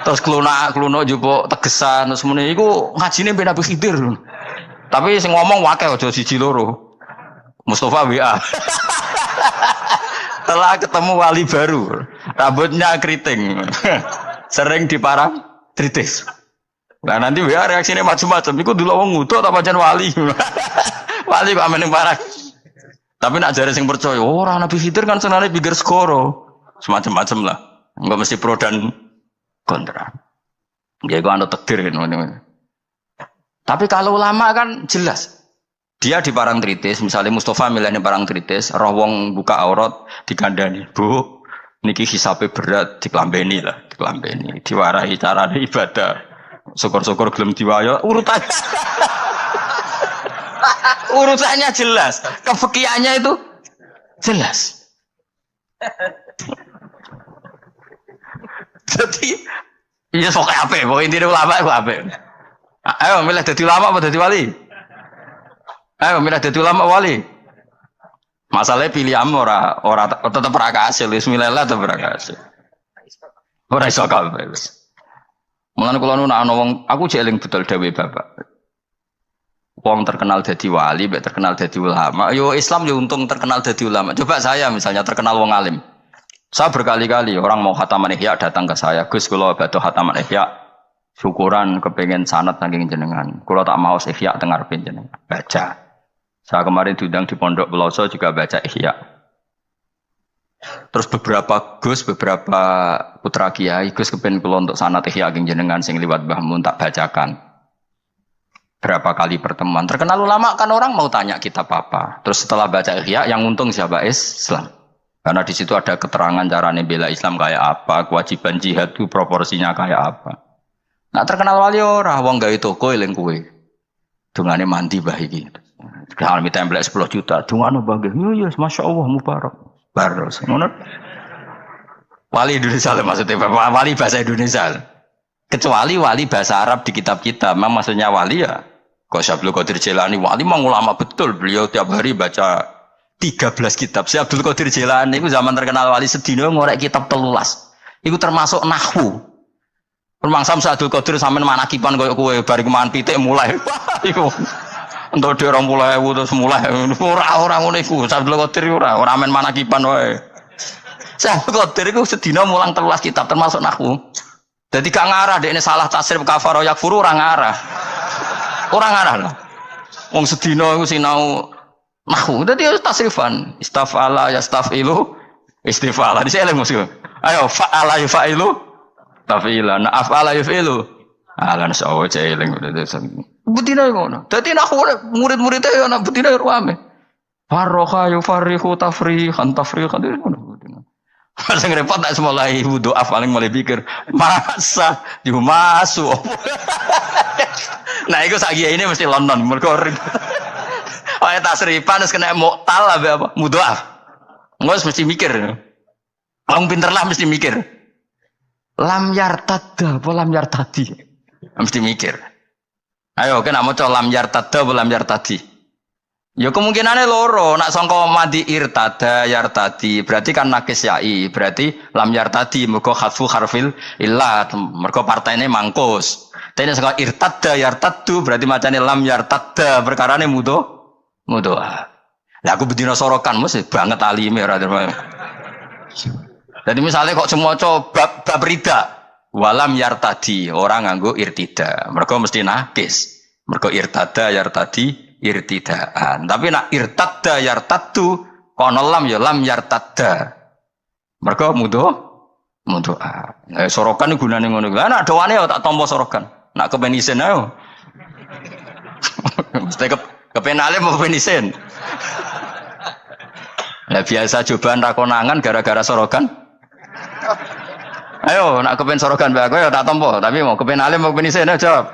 Terus kluno jupuk tegesan terus muni iku ngajine ben Nabi Khidir. Tapi sing ngomong wakil aja siji loro. Mustafa WA. Telah ketemu wali baru, rambutnya keriting, sering diparang tritis. Nah nanti WA reaksinya macam-macam. Iku dulu wong ngutuk apa jan wali. Wali kok ameneng parang. Tapi nak jare sing percaya, orang Nabi Khidir kan senane pinggir segoro. Semacam-macam lah. Enggak mesti pro dan kontra. Ya iku anu takdir kan. Tapi kalau ulama kan jelas. Dia di parang tritis, misalnya Mustafa milihnya parang tritis, roh wong buka aurat dikandani, Bu, niki hisabe berat diklambeni lah, diklambeni, diwarahi carane ibadah. Syukur-syukur gelem diwayo urutannya. Urutannya jelas, kefikihannya itu jelas. Jadi iya sok apa? Pokoknya intinya ulama itu apa? Ayo milih jadi ulama apa jadi wali? Ayo milih jadi ulama wali. Masalahnya pilih ora tetap rakasil, bismillah tetap rakasil. Ora iso kabeh wis. Mulane kula nu ana wong aku jeling betul dawuh Bapak. Wong terkenal jadi wali, mbek terkenal jadi ulama. Yo Islam yo untung terkenal jadi ulama. Coba saya misalnya terkenal wong alim. Saya berkali-kali orang mau khataman Ihya datang ke saya, Gus kula badhe khataman Ihya. Syukuran kepengen sanad saking jenengan. Kula tak mau Ihya teng ngarepe jenengan. Baca. Saya kemarin diundang di Pondok Peloso juga baca Ihya. Terus beberapa putra kiai Gus kepen kula untuk sanad Ihya saking jenengan sing liwat Mbah Mun tak bacakan. Berapa kali pertemuan. Terkenal ulama kan orang mau tanya kitab apa. Terus setelah baca Ihya yang untung siapa? Islam. Karena di situ ada keterangan carane bela Islam kayak apa, kewajiban jihad itu proporsinya kayak apa. Nah terkenal wali ora wong gawe toko eling kowe. Dungane mandi mbah iki. Kalau minta template 10 juta, dungane mbah nggih. Yes, masyaallah mubarak. Baros ngono. Wali Indonesia maksudnya wali bahasa Indonesia. Kecuali wali bahasa Arab di kitab-kitab, memang maksudnya wali ya. Kok Syekh Abdul Qadir Jilani wali mang ulama betul, beliau tiap hari baca 13 kitab. Syekh Abdul Qadir Jilani itu zaman terkenal wali sedina ngorek kitab 13. Iku termasuk nahwu. Rumang Sam Syekh Abdul Qadir sampean manakipan koyo kowe bar keman pitik mulai. Iku entuk dhek 20.000 terus mulai ora ngono iku. Syekh Abdul Qadir ora men manakipan wae. Syekh Abdul Qadir iku sedina mulang 13 kitab termasuk nahwu. Dadi gak ngarah dekne salah tasrif kafaro yakfuru ora ngarah. Ora ngarah lah. Wong sedina iku sinau nahwu dadi tasrifan istafala yastafilu istifala di sini musuh ayo fa'ala yufa'ilu tafila na af'ala yufilu ala nasawo celing betina ngono dadi nahwu murid-muridnya ya ana betina ruame farroha yufarihu tafrihan ngono betina sing repot tak semulai wudu paling mulai pikir masa dimasu nah iku sak ini mesti London mergo oh tasrifan terus kena muktal apa mudhaaf. Engko mesti mikir. Wong pinter lah mesti mikir. Lam yartadda apa lam yartadi. Mesti mikir. Ayo kena maca lam yartadda apa lam yartadi. Ya kemungkinannya loro, nak sangka mandi irtada yartadi, berarti kan nakis yai, berarti lam yartadi mergo khatfu harfil illah, mergo partainya mangkus. Tapi sangka irtada yartaddu berarti macane lam yartadda, perkarane mudoa. Lah aku bedino sorokan mesti banget alime ora terima. Jadi misalnya kok semua coba bab rida walam yartadi orang nganggo irtida. Mergo mesti nakis. Mergo irtada yartadi irtidaan. Tapi nak irtadda yartaddu kono lam ya lam yartadda. Mergo mudoa. Sorokan gunane ngono. Lah nak doane ya tak tampa sorokan. Nak kepen isen ayo. Mesti kepenale mau penisen. Nah biasa cobaan rakonangan gara-gara sorokan Ayo, nak kepen sorogan mbak aku ya tak tompo. Tapi mau kepen alim mau kepen isen jawab.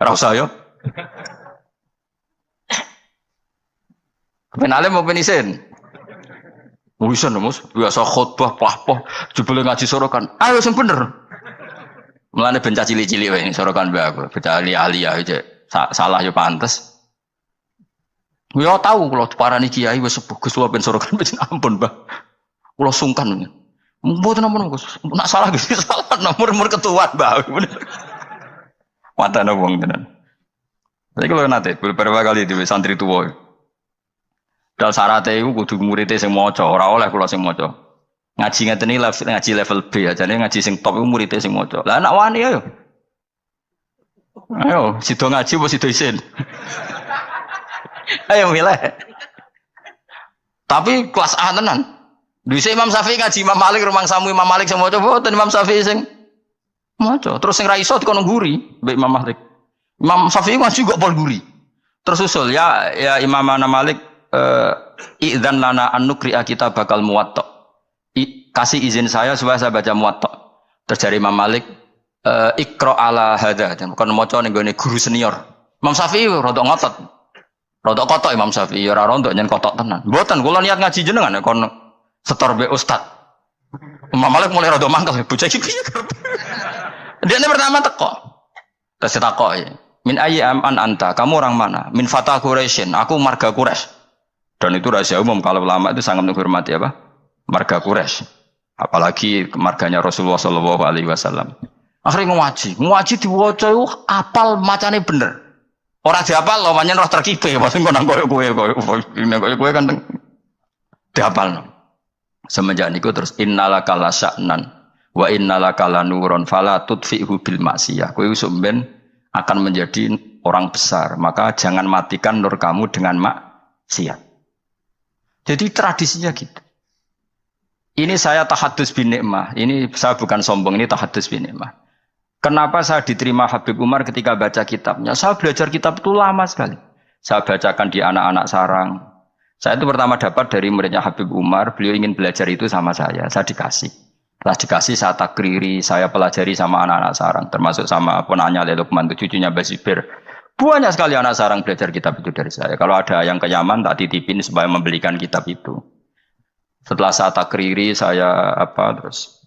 Rasa yo. Kepen alim mau kepen isen. Wisan Mus, biasa khutbah pah-pah, jebule ngaji sorokan. Ayo sing bener. Mulane ben cilik-cilik wae sorokan mbak aku. Bocah ahli aja. Salah yo pantes. Ya tahu kalau parani kiai wis sepuh Gus ben sorokan ben ampun, Mbah. Kula sungkan. Mboten napa Gus. Nak salah Gus salah nomor ketua, Mbah. Watane wong tenan. Saiki kula nate beberapa kali di santri tuwa. Dal syaraté iku kudu muridé sing maca, ora oleh kula sing maca. Ngaji ngeten iki ngaji level B aja, ngaji sing top iku muridé sing maca. Lah anak wani ayo. Ayo, sido ngaji apa sido isin? Ayo milih. Tapi kelas A tenan. Dhisik Imam Syafi'i ngaji Imam Malik rumang samu Imam Malik sing maca boten Imam Syafi'i sing maca. Terus sing ra iso dikono nguri mbek Imam Malik. Imam Syafi'i ngaji kok pol nguri. Terus usul ya Imam Malik idzan lana an nukri'a kita bakal muwatta. Kasih izin saya supaya saya baca muwatta. Terus dari Imam Malik ikra ala hadza. Bukan maca ning gone guru senior. Imam Syafi'i rada ngotot. Rada kotok Imam Syafi'i ora rondo nyen kotok tenan. Mboten kula niat ngaji jenengan kon setor be ustaz. Imam Malik mulai rada mangkel bocah iki piye karepe. Dia pertama teko. Terus takoki, "Min ayyi an anta? Kamu orang mana?" "Min Fatah Quraisyin." Aku marga Quraisy. Dan itu rahasia umum kalau ulama itu sangat menghormati apa? Marga Quraisy. Apalagi marganya Rasulullah sallallahu alaihi wasallam. Akhirnya ngaji diwaca itu apal macane bener. Ora dihafal lho pancen roh terkipe, maksud nang koyo kan dihafal. Semenjak niku terus innalaka lasya'nan wa innalaka lanurun fala tudfi'hu bil maksiyah. Kowe sumben akan menjadi orang besar, maka jangan matikan nur kamu dengan maksiat. Jadi tradisinya gitu. Ini saya tahadus bin nikmah. Ini saya bukan sombong, ini tahadus bin nikmah. Kenapa saya diterima Habib Umar ketika baca kitabnya? Saya belajar kitab itu lama sekali. Saya bacakan di anak-anak sarang. Saya itu pertama dapat dari muridnya Habib Umar. Beliau ingin belajar itu sama saya dikasih. Setelah dikasih saya takriri, saya pelajari sama anak-anak sarang. Termasuk sama ponanya Lukman, cucunya Basibir. Banyak sekali anak sarang belajar kitab itu dari saya. Kalau ada yang ke Yaman, tak titipin supaya membelikan kitab itu. Setelah saya takriri, terus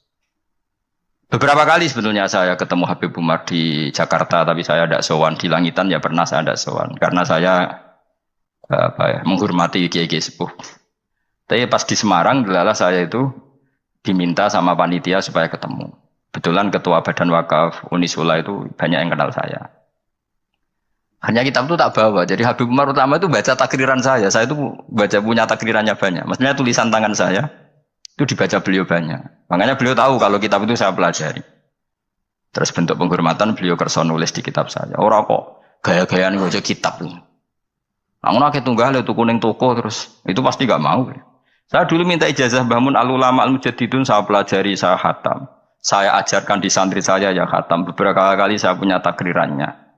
beberapa kali sebetulnya saya ketemu Habib Umar di Jakarta, tapi saya tidak sowan. Di Langitan ya pernah saya tidak sowan, karena saya menghormati kiai-kiai sepuh. Tapi pas di Semarang, adalah saya itu diminta sama panitia supaya ketemu. Kebetulan ketua Badan Wakaf Unisula itu banyak yang kenal saya. Hanya kitab itu tak bawa. Jadi Habib Umar utama itu baca takriran saya. Saya itu punya takrirannya banyak. Maksudnya tulisan tangan saya itu dibaca beliau banyak. Makanya beliau tahu kalau kitab itu saya pelajari. Terus bentuk penghormatan beliau kersa nulis di kitab saya. Orang kok gaya-gayaan baca kitab itu. Aku nak tunggal itu kuning toko terus itu pasti gak mau. Saya dulu minta ijazah bangun al-ulama al-mujaddidun, saya pelajari, saya khatam. Saya ajarkan di santri saya ya khatam. Beberapa kali saya punya takrirannya.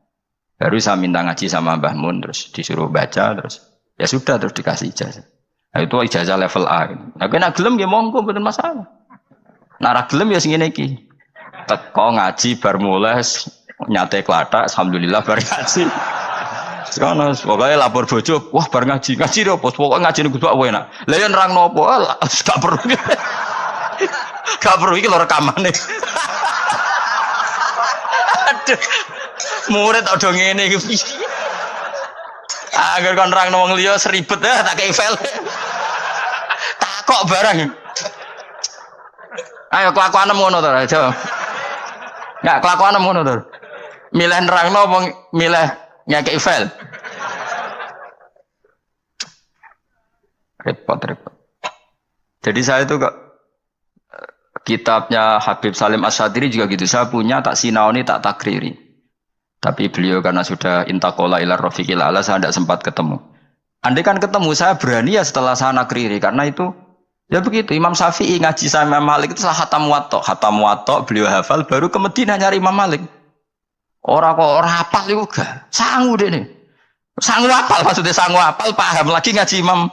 Baru saya minta ngaji sama Mbah Mun, terus disuruh baca, terus ya sudah, terus dikasih ijazah. Nah, itu ijazah level A. Nah, kena gelem ya monggo, betul masalah. Nara gelem ya sing ngene iki. Teko ngaji bar mulai nyate klathak, alhamdulillah bar ngaji. Sekarang pokoknya lapor bojo, wah bar ngaji lho, pokoknya ngaji niku wae enak. Lah yen nerang nopo, gak perlu. Gak perlu iki lho rekamane. Aduh. Murid ada ngene iki. Agar kon nerangno wong liya seribet tak kei file. Takok barang. Ayo kelakuan ngono to, aja. Enggak kelakuan ngono to. Milih nerangno apa milih nyakei file. Repot. Jadi saya itu kok kitabnya Habib Salim Asyadiri juga gitu. Saya punya tak sinaoni tak takriri. Tapi beliau karena sudah intakola ilar rofiqil ala, saya tidak sempat ketemu. Andai kan ketemu, saya berani ya setelah saya nakriri. Karena itu, ya begitu. Imam Syafi'i ngaji sama Imam Malik itu salah khatam watok. Beliau hafal, baru ke Medina nyari Imam Malik. Orang hafal juga. Sanggup deh nih. Sanggup hafal, maksudnya sanggup hafal, paham lagi ngaji Imam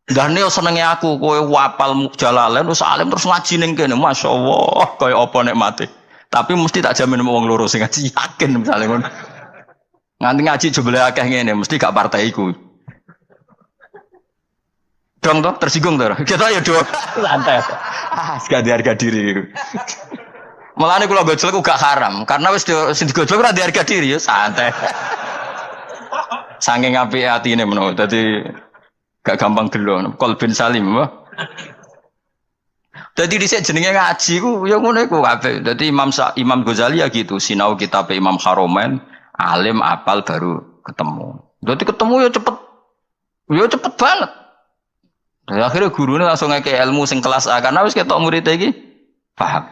Dan nih senengnya aku, kowe wapal Jalalain, terus alim terus ngaji ning kene, masya Allah, kaya apa nek mati. Tapi mesti tak jamin wong loro sing ngaji yakin misalnya ngono. Nganti ngaji jebule akeh ngene, mesti gak partai iku. Dong toh, tersinggung toh. Kita ya dong. Santai. Sekali harga diri. Mulane kula gojlok gak haram, karena wis sing digojlok ora harga diri ya santai. Saking apike atine menawa. Dadi gak gampang gelo, qalbin salim apa? Dadi dhisik jenenge ngaji ku ya ngono iku kabeh. Dadi Imam Ghazali ya gitu, sinau kitab Imam Haromen, alim apal baru ketemu. Dadi ketemu ya cepet. Ya cepet banget. Dan akhirnya gurunya langsung ngeke ilmu sing kelas A karena wis ketok murid iki paham.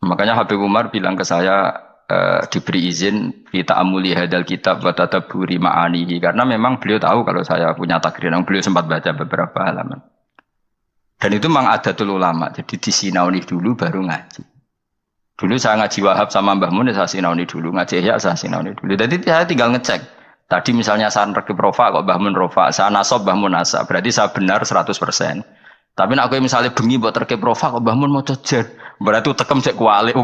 Makanya Habib Umar bilang ke saya diberi izin kita amuli hadal kitab wa tadabburi ma'anihi karena memang beliau tahu kalau saya punya takrir, beliau sempat baca beberapa halaman. Dan itu memang adatul ulama, jadi disinauni dulu baru ngaji. Dulu saya ngaji Wahab sama Mbah Mun saya sinauni dulu, ngaji Ihya saya sinauni dulu. Jadi saya tinggal ngecek. Tadi misalnya saya rekib rofa kok Mbah Mun rofa, saya nasab Mbah Mun nasab, berarti saya benar 100%. Tapi nak aku misalnya bengi buat rekib rofa kok Mbah Mun mau cejer, berarti tekem cek kuali.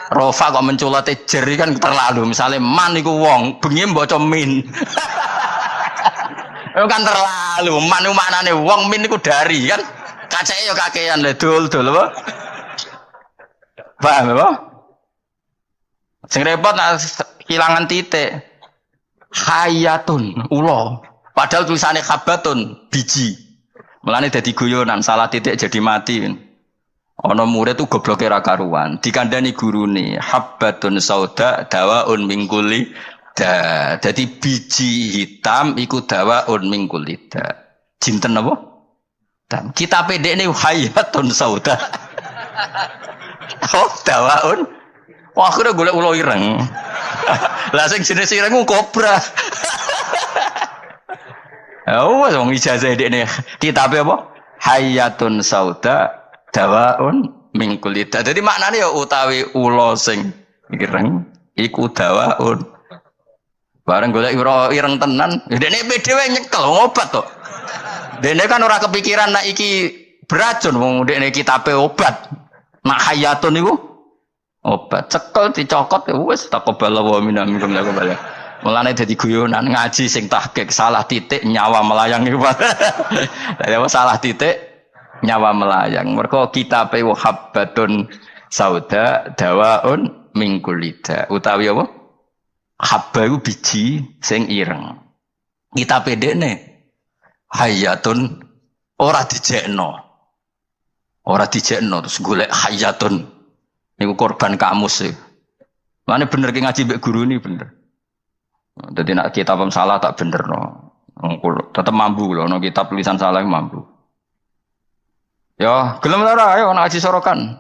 Rofa kok menculat jer kan terlalu. Misalnya man iku wong, bengi mbok min. Itu kan terlalu. Man iku maknane wong, min iku dari kan. Kaceke yo kakean le dul apa? Paham apa? Sing repot nak kehilangan titik. Hayatun ulo padahal tulisannya khabatun biji melane dadi guyonan salah titik jadi mati ana murid tuh gobloke ra karuan dikandani gurune habbatun sauda dawaun mingkuli dadi biji hitam iku dawaun mingkuli jinten apa tam kita pedekne hayatun sauda oh dawaun wah akhirnya golek ulo ireng. Lah sing jenis ireng kobra. Oh, wong ijazah dekne kitabe apa? Hayatun sauda dawaun min kulita. Dadi maknane ya utawi ulo sing ireng iku dawaun. Bareng golek ireng tenan, dekne dhewe nyekel ngobat to. Dekne kan ora kepikiran nek iki beracun wong dekne kitabe obat. Nak hayatun niku obat cekel dicokot ya wis taqabbala wa minna minkum ya kembali. Mulane dadi guyonan ngaji sing tahqiq salah titik nyawa melayang iku. Dadi salah titik nyawa melayang. Mergo kitabe habbatun sauda dawaun min kulida. Utawi apa? Habba iku biji sing ireng. Kitabe dekne hayatun ora dijekno. Ora dijekno terus golek hayatun. Niku korban kamus sih. Mana bener ki ngaji mbek guru ini bener. Jadi nak kitab salah tak bener no. Tetap mampu loh. No kitab tulisan salah mampu. Ya gelem ora ayo nak ngaji sorokan.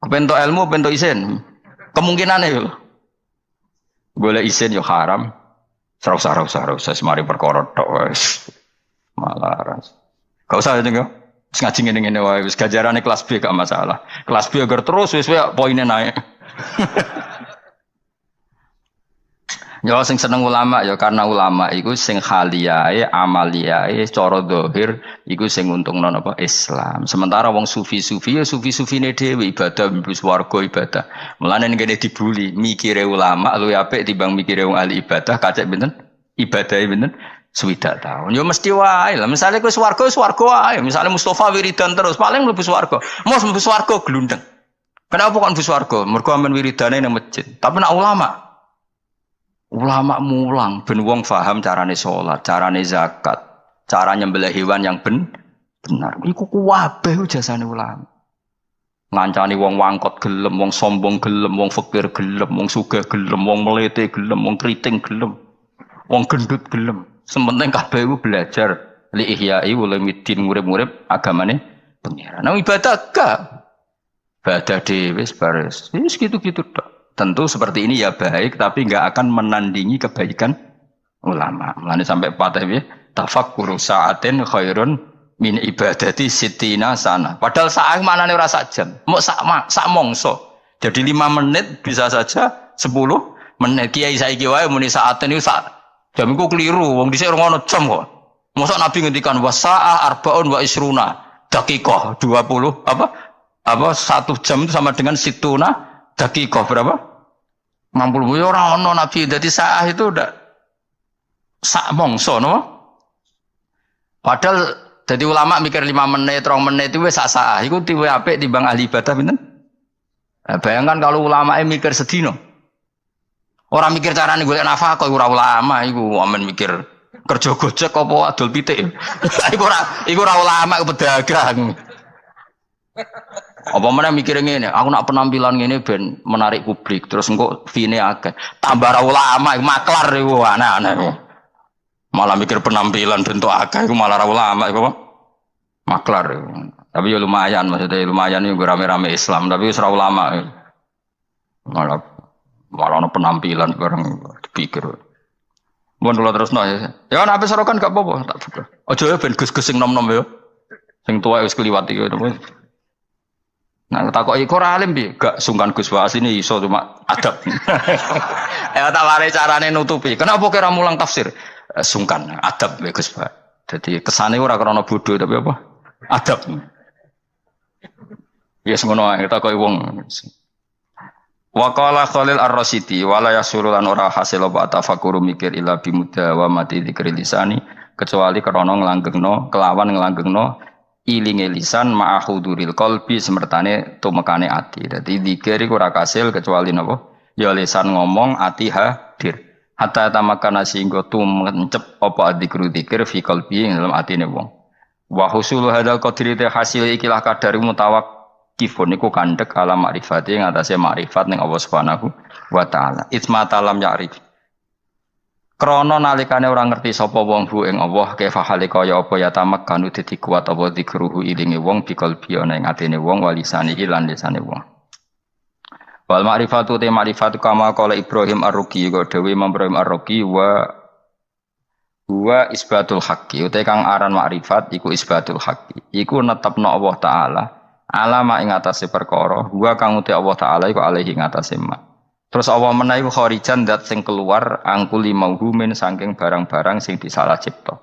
Kepentok ilmu, pentok isin. Kemungkinane yo. Boleh isin yo haram. Sarau semari perkara tok wis. Malah ras. Gak usah jeneng yo. Wis ngaji ngene-ngene wae wis gajarane kelas B gak masalah. Kelas B agar terus wis poinnya naik. Ya sing seneng ulama ya karena ulama iku sing khaliyae amaliyae cara zahir iku sing untungno napa Islam. Sementara wong sufi-sufi ya sufi-sufine dhewe ibadah mbus warga ibadah. Mulane ngene dibuli mikire ulama luwih apik timbang mikire wong ahli ibadah kacek benten ibadahe benten swidak tahun. Ya mesti wae lah. Misale kowe swarga wae. Misale Mustafa wiridan terus paling mlebu swarga. Mos mlebu swarga glundeng. Kenapa kok mlebu swarga? Mergo amen wiridane nang masjid. Tapi nek ulama mulang ben wong paham carane salat, carane zakat, cara nyembelih hewan yang benar. Iku kuwabeh jasane ulama. Ngancani wong wangkot gelem, wong sombong gelem, wong fakir gelem, wong sugih gelem, wong melete gelem, wong kriting gelem, wong gendut gelem. Sementing kabeh iku belajar li ihya'i ulumuddin ngurip-ngurip agamane pengiran. Nah ibadah gak. Ibadah dhewe baris. Wis gitu-gitu tok. Tentu seperti ini ya baik tapi enggak akan menandingi kebaikan ulama. Mulane sampai patah ya tafakkuru sa'atin khairun min ibadati sittina sana. Padahal saat manane ora sak jam. Mok sak mongso. Jadi 5 menit bisa saja 10 menit. Kiai saiki wae muni saaten iku sak Jam iku keliru, wong dhisik ora ono jam kok. Mosok Nabi ngendikan wasa'a arbaun wa isruna daqiqah 20 apa 1 jam itu sama dengan situna daqiqah berapa? 60 ya ora ono Nabi. Dadi saah itu udah sak mongso no. Padahal jadi ulama mikir 5 menit, 2 menit itu wis sak saah. Iku tiwe apik timbang ahli ibadah pinten? Nah, bayangkan kalau ulama mikir sedino. Orang mikir carane golek nafkah kok ora ulama iku amen mikir kerja gojek apa adol pitik. iku ora ulama iku pedagang. Apa meneh mikir ngene, aku nak penampilan ngene ben menarik publik terus engko fee-ne akeh. Tambah ra ulama iku maklar iku aneh-aneh. Malah mikir penampilan bentuk akeh iku malah ra ulama iku apa? Maklar. Tapi ya lumayan maksudnya lumayan iku rame-rame Islam tapi wis ra ulama. Malah ono penampilan bareng dipikir. Mun kula terusno ya. Ya ana ape sorokan gak apa-apa, tak buka. Aja ya ben gus-gus sing nom-nom ya. Sing tuwa wis kliwat iki. Nah, takoki kok ora alim piye? Gak sungkan Gus Waas ini iso cuma adab. Ya tak ware carane nutupi. Kenapa kira mulang tafsir? Sungkan adab ya Gus Waas. Jadi kesane ora krana bodoh tapi apa? Adab. Ya semono ae takoki wong. Wa qala Khalil Ar-Rasyidi wala yasuru lan ora hasil apa tafakkur mikir ila bimuda wa mati dzikri lisani kecuali krana nglanggengno kelawan nglanggengno ilinge lisan ma'ahuduril qalbi semertane tumekane ati. Dadi zikir iku ora kasil kecuali napa? Ya lisan ngomong ati hadir. Hatta tamakana singgo tumencep apa dzikru dzikir fi qalbi ing dalam atine wong. Wa husulu hadzal qadri hasil ikilah kadar mutawakkifun iku kandhek ala makrifati ing atase makrifat ning Allah Subhanahu wa taala. Itsma talam ya'rif. Krana nalikane ora ngerti sapa wong bu ing Allah kaifa hale kaya apa ya tamak kanu dadi kuat apa dikruhu ilinge wong biqalbi ana ing atine wong walisane lan lisane wong. Wal ma'rifatu te ma'rifatu kama qala Ibrahim Ar-Ruqi kok dawuh Imam Ibrahim Ar-Ruqi wa isbatul haqqi uta kang aran ma'rifat iku isbatul haqqi iku netepno Allah taala alama ing atase perkara wa kang uta Allah taala iku alaihi ing atase ma. Terus Allah menawi kharijan dat sing keluar angkuli mauhumin saking barang-barang sing disalah cipta.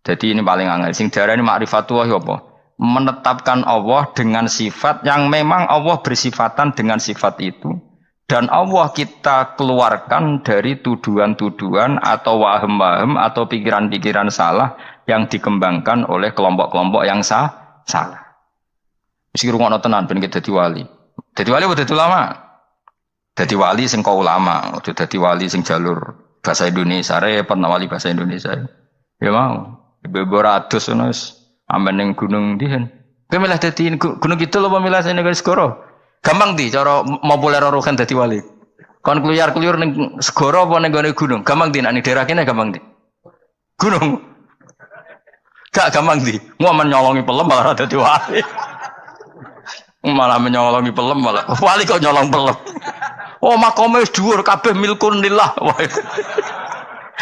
Jadi ini paling angel sing darani ma'rifatullah apa? Menetapkan Allah dengan sifat yang memang Allah bersifatan dengan sifat itu dan Allah kita keluarkan dari tuduhan-tuduhan atau waham-waham atau pikiran-pikiran salah yang dikembangkan oleh kelompok-kelompok yang salah. Mesti rungokno tenan ben dadi wali. Dadi wali apa dadi ulama? Dadi wali sing kau ulama, udah dadi wali sing jalur bahasa Indonesia, repot wali bahasa Indonesia. Ya mau, beberapa ratus nus, amben ning gunung dihen. Kowe milih dadi gunung kidul apa milih sing negara segoro? Gampang di, cara populer rokan dadi wali. Kon kluyar-kluyur ning segoro apa ning gunung? Gampang di, nek ning daerah kene gampang di. Gunung. Gak gampang di, mau menyolongi pelem malah dadi wali. Malah menyolongi pelem malah wali kok nyolong pelem. Oh makome wis dhuwur kabeh milkun lillah.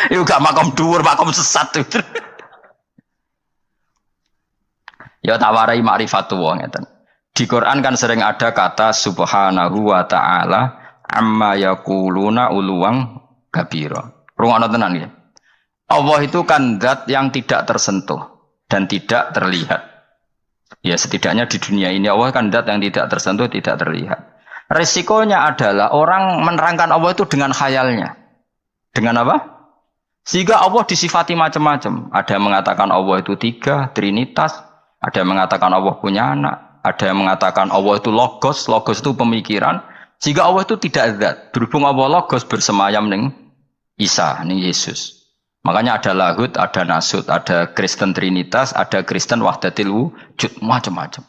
Iku gak makom dhuwur, makom sesat. Ya tawarai ma'rifatu wong ngeten. Di Quran kan sering ada kata subhanahu wa ta'ala amma yaquluna uluwang kabira. Rungokno tenan ya. Allah itu kan zat yang tidak tersentuh dan tidak terlihat. Ya setidaknya di dunia ini Allah kan zat yang tidak tersentuh, tidak terlihat. Resikonya adalah orang menerangkan Allah itu dengan khayalnya. Dengan apa? Sehingga Allah disifati macam-macam. Ada yang mengatakan Allah itu 3, Trinitas. Ada yang mengatakan Allah punya anak. Ada yang mengatakan Allah itu logos. Logos itu pemikiran. Sehingga Allah itu tidak zat. Berhubung Allah logos bersemayam ning Isa, ning Yesus. Makanya ada lahut, ada nasut, ada Kristen Trinitas, ada Kristen Wahdatil Wujud, macam-macam.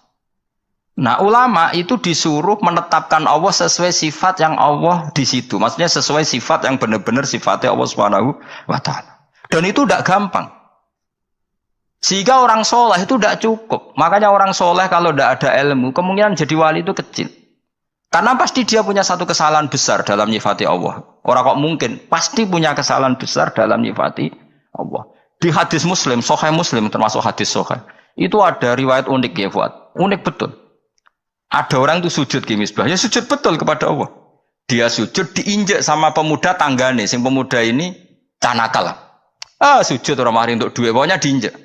Nah ulama itu disuruh menetapkan Allah sesuai sifat yang Allah di situ. Maksudnya sesuai sifat yang benar-benar sifatnya Allah Subhanahu wa ta'ala. Dan itu tidak gampang. Sehingga orang soleh itu tidak cukup. Makanya orang soleh kalau tidak ada ilmu, kemungkinan jadi wali itu kecil. Karena pasti dia punya satu kesalahan besar dalam nyifati Allah. Orang kok mungkin pasti punya kesalahan besar dalam nyifati Allah. Di hadis Muslim, Sahih Muslim termasuk hadis Sahih, itu ada riwayat unik ya Fuad. Unik betul. Ada orang itu sujud ke misbah, ya sujud betul kepada Allah. Dia sujud diinjak sama pemuda tanggane, sing pemuda ini Canakal. Sujud orang mari untuk duit, pokoknya diinjek.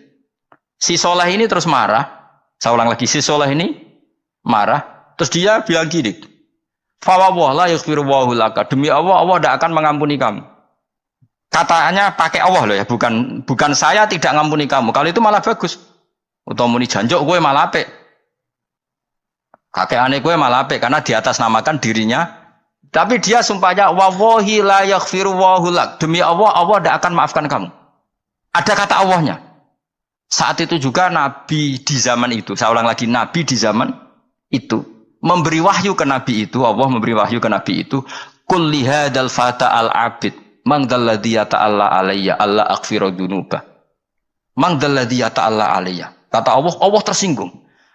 Si soleh ini terus marah. Saya ulang lagi, si soleh ini marah. Terus dia bilang gini, fawwah la yaghfiru wallahu laka. Demi Allah, Allah tidak akan mengampuni kamu. Katanya pakai Allah loh ya, bukan saya tidak ngampuni kamu. Kalau itu malah bagus. Utawa muni janjuk gue malah apik. Kakek aneh gue malah apik karena di atas namakan dirinya. Tapi dia sumpahnya wallahi la yaghfiru wallahu lak. Demi Allah, Allah tidak akan maafkan kamu. Ada kata Allahnya. Saat itu juga Nabi di zaman itu, saya ulang lagi, Nabi di zaman itu memberi wahyu ke Nabi itu, Allah memberi wahyu ke Nabi itu, qul li hadzal fata al abid man dzalladzi yata'alla alayya alla aghfiru dzunuba. Man dzalladzi yata'alla alayya. Kata Allah, Allah tersinggung.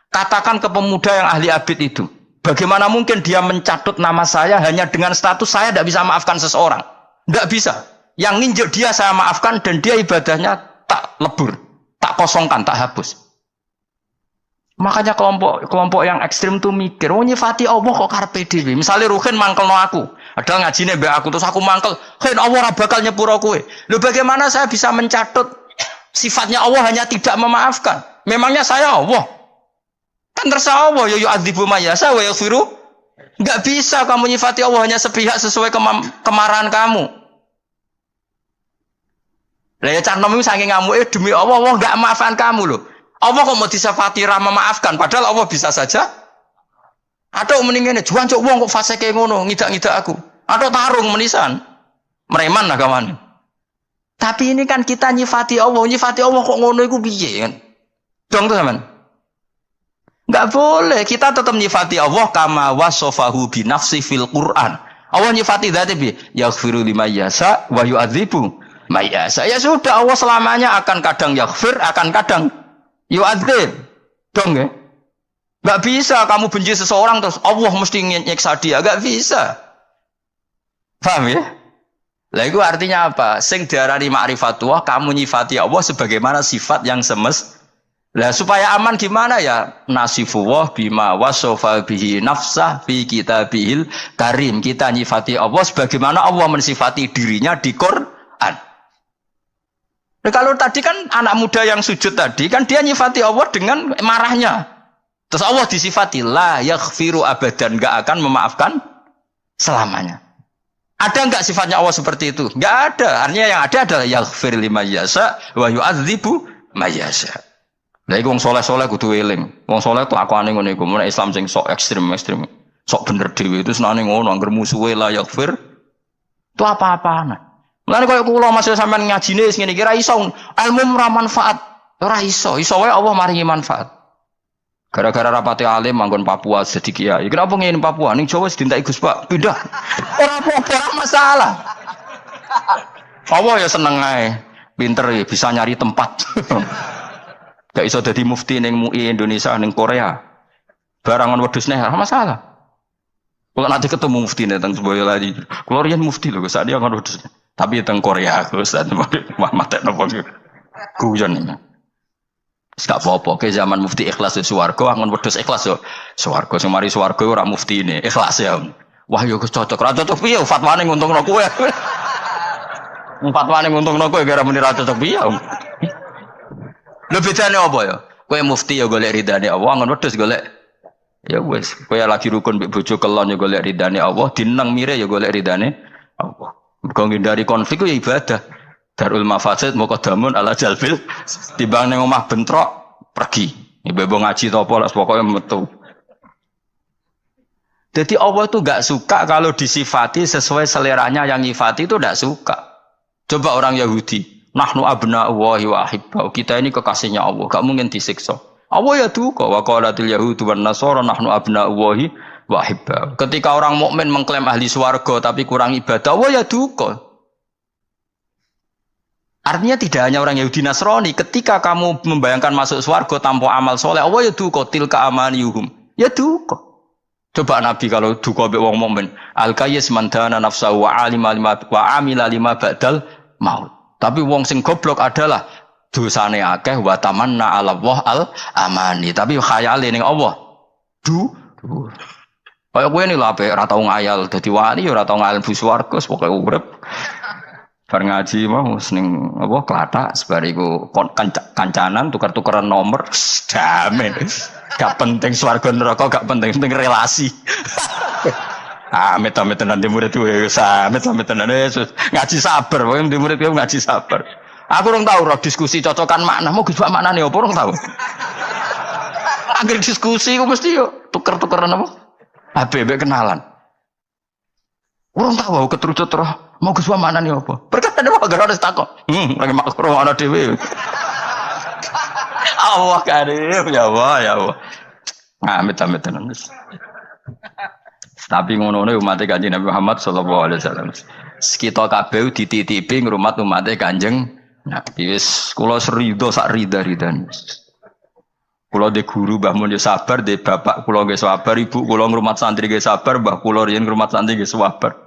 Katakan ke pemuda yang ahli abid itu, bagaimana mungkin dia mencatut nama saya hanya dengan status saya tidak bisa maafkan seseorang? Tidak bisa. Yang nginjek dia saya maafkan dan dia ibadahnya tak lebur, tak kosongkan, tak hapus. Makanya kelompok yang ekstrim tuh mikir, oh nyifati Allah kok karpe dhewe. Misalnya Ruhin mangkelno aku, ada ngajine mbek aku terus aku mangkel, "Hen Allah ora bakal nyepuro kowe." Lho bagaimana saya bisa mencatut sifatnya Allah hanya tidak memaafkan? Memangnya saya Allah? Kan terserah Allah, ya yu'adzibu may yasha wa yaghfiru. Enggak bisa kamu nyifati Allah hanya sepihak sesuai kemarahan kamu. Lah ya cah nom iki saking ngamuke demi Allah, Allah enggak maafkan kamu loh. Allah kok mau disifati ra memaafkan padahal Allah bisa saja. Atau mendingane juan cok wong kok fase kayak ngono, ngidak-ngidak aku. Atau tarung menisan. Mereman lah kawan. Tapi ini kan kita nyifati Allah kok ngono iku piye kan? Dong tuh teman. Enggak boleh, kita tetap nyifati Allah kama wasofahu bi nafsi fil Quran. Allah nyifati dzatnya bi yaghfiru liman yasha wa yu'adzibu may yasha. Ya sudah, Allah selamanya akan kadang yaghfir, akan kadang yu'adzib. Dong ya? Enggak bisa kamu benci seseorang terus Allah mesti nyiksa dia, enggak bisa. Paham ya? Lah itu artinya apa? Sing diarani ma'rifatullah, kamu nyifati Allah sebagaimana sifat yang semestinya. Lah supaya aman gimana ya? Nasifullah bima wasofa bihi nafsah fi kitabihil karim. Kita nyifati Allah sebagaimana Allah mensifati dirinya di Quran. Nah, kalau tadi kan anak muda yang sujud tadi kan dia nyifati Allah dengan marahnya. Terus Allah disifati la yaghfiru abadan, enggak akan memaafkan selamanya. Ada enggak sifatnya Allah seperti itu? Enggak ada. Artinya yang ada adalah yaghfir liman yasha wa yu'adzibu may yasha. Lah iku wong saleh-saleh kudu eling. Wong saleh tuh akwane ngene iku, mun Islam sing sok ekstrem. Sok bener dhewe itu senane ngono, anggere musuhe la yaghfir. Itu apa-apaan. Mulane koyo kula masih sampean ngajine sing ngene iki ra iso, ilmu ora manfaat. Ora iso, iso wae Allah maringi manfaat. Gara-gara rapati alim manggon Papua jadi kiai. Kenapa ngene Papua? Ning Jawa sedintai Gus Pak, pindah. Ora apa-apa masalah. Allah ya seneng ae. Pinter ya bisa nyari tempat. Gak iso dadi mufti ning MUI Indonesia ning Korea. Barangan wedhus neh ora masalah. Kalau nanti ketemu mufti nih teng Boyolali. Kulo riyen mufti lho Gus, dia kan wedhus. Tapi teng Korea Gus, mate napa iki. Guyon iki. Wis gak apa-apa ke zaman mufti ikhlas swarga, angon wedhus ikhlas yo swarga. Sing mari swarga ora mufti ini, ikhlas ya. Wah yo Gus cocok. Ra cocok piye fatwane nguntungno kowe. Fatwane nguntungno kowe gara muni ra cocok piye. Lho bedane apa ya? Kowe mufti ya golek ridane Allah, ngon wedhus golek ya wis. Kowe lagi rukun mbek bojo kelon ya golek ridane Allah, dineng mire ya golek ridane Allah. Mergo ngindari konflik ya ibadah. Darul mafasid muqaddamun ala jalbil. Timbang ning omah bentrok pergi. Ibu ngaji to apa pokoke metu. Jadi Allah tuh gak suka kalau disifati sesuai seleranya yang nyifati itu gak suka. Coba orang Yahudi. Nahnu abna'ullahi wa ahibba'u. Kita ini kekasihnya Allah, gak mungkin disiksa. Allah ya duka wa qalatil yahudu wan nasara nahnu abna'ullahi wa ahibba'u. Ketika orang mukmin mengklaim ahli swarga tapi kurang ibadah, Allah ya duka. Artinya tidak hanya orang Yahudi Nasrani, ketika kamu membayangkan masuk swarga tanpa amal soleh, Allah ya duka tilka amaniyuhum. Ya duka. Coba Nabi kalau duka mbek wong mukmin, al-qayyis man dana nafsahu wa amila lima ba'dal maut. Tapi wong sing goblok adalah dosane akeh wa tamanna 'ala Allah al-amani. Tapi khayale ning Allah. Kaya kowe ni lho apik ora tau ngayal dadi wali ora tau ngayal bu swarga pokoke urip. Bar ngaji mau seneng apa klathak sebariku kancanan tukar-tukaran nomor damen. Gak penting swarga neraka, gak penting relasi. Amit-amit tenan di murid gue, amit-amit tenan ngaji sabar, pokoknya di murid gue ngaji sabar. Aku orang tahu roh diskusi cocokan makna, mau gus makna nih, apa orang tahu? Akhir diskusi gue mesti yo tuker-tukeran apa? HBB kenalan. Orang tahu aku keterucut roh, mau gus makna nih apa? Berkata ada apa? Gara ada takut. Lagi makro ada dewi. Allah karim, ya Allah, ya Allah. Amit-amit tenan. Tapi ngono-ngono umat Kanjeng Nabi Muhammad sallallahu alaihi wasallam. Kita kabeh dititipi ngrumat umat Kanjeng Nabi. Wis kula serido sak rida-ridan. Kula de guru Mbah Mun yo sabar, de bapak kula nggih sabar, ibu kula ngrumat santri nggih sabar, mbah kula riyen ngrumat santri nggih sabar.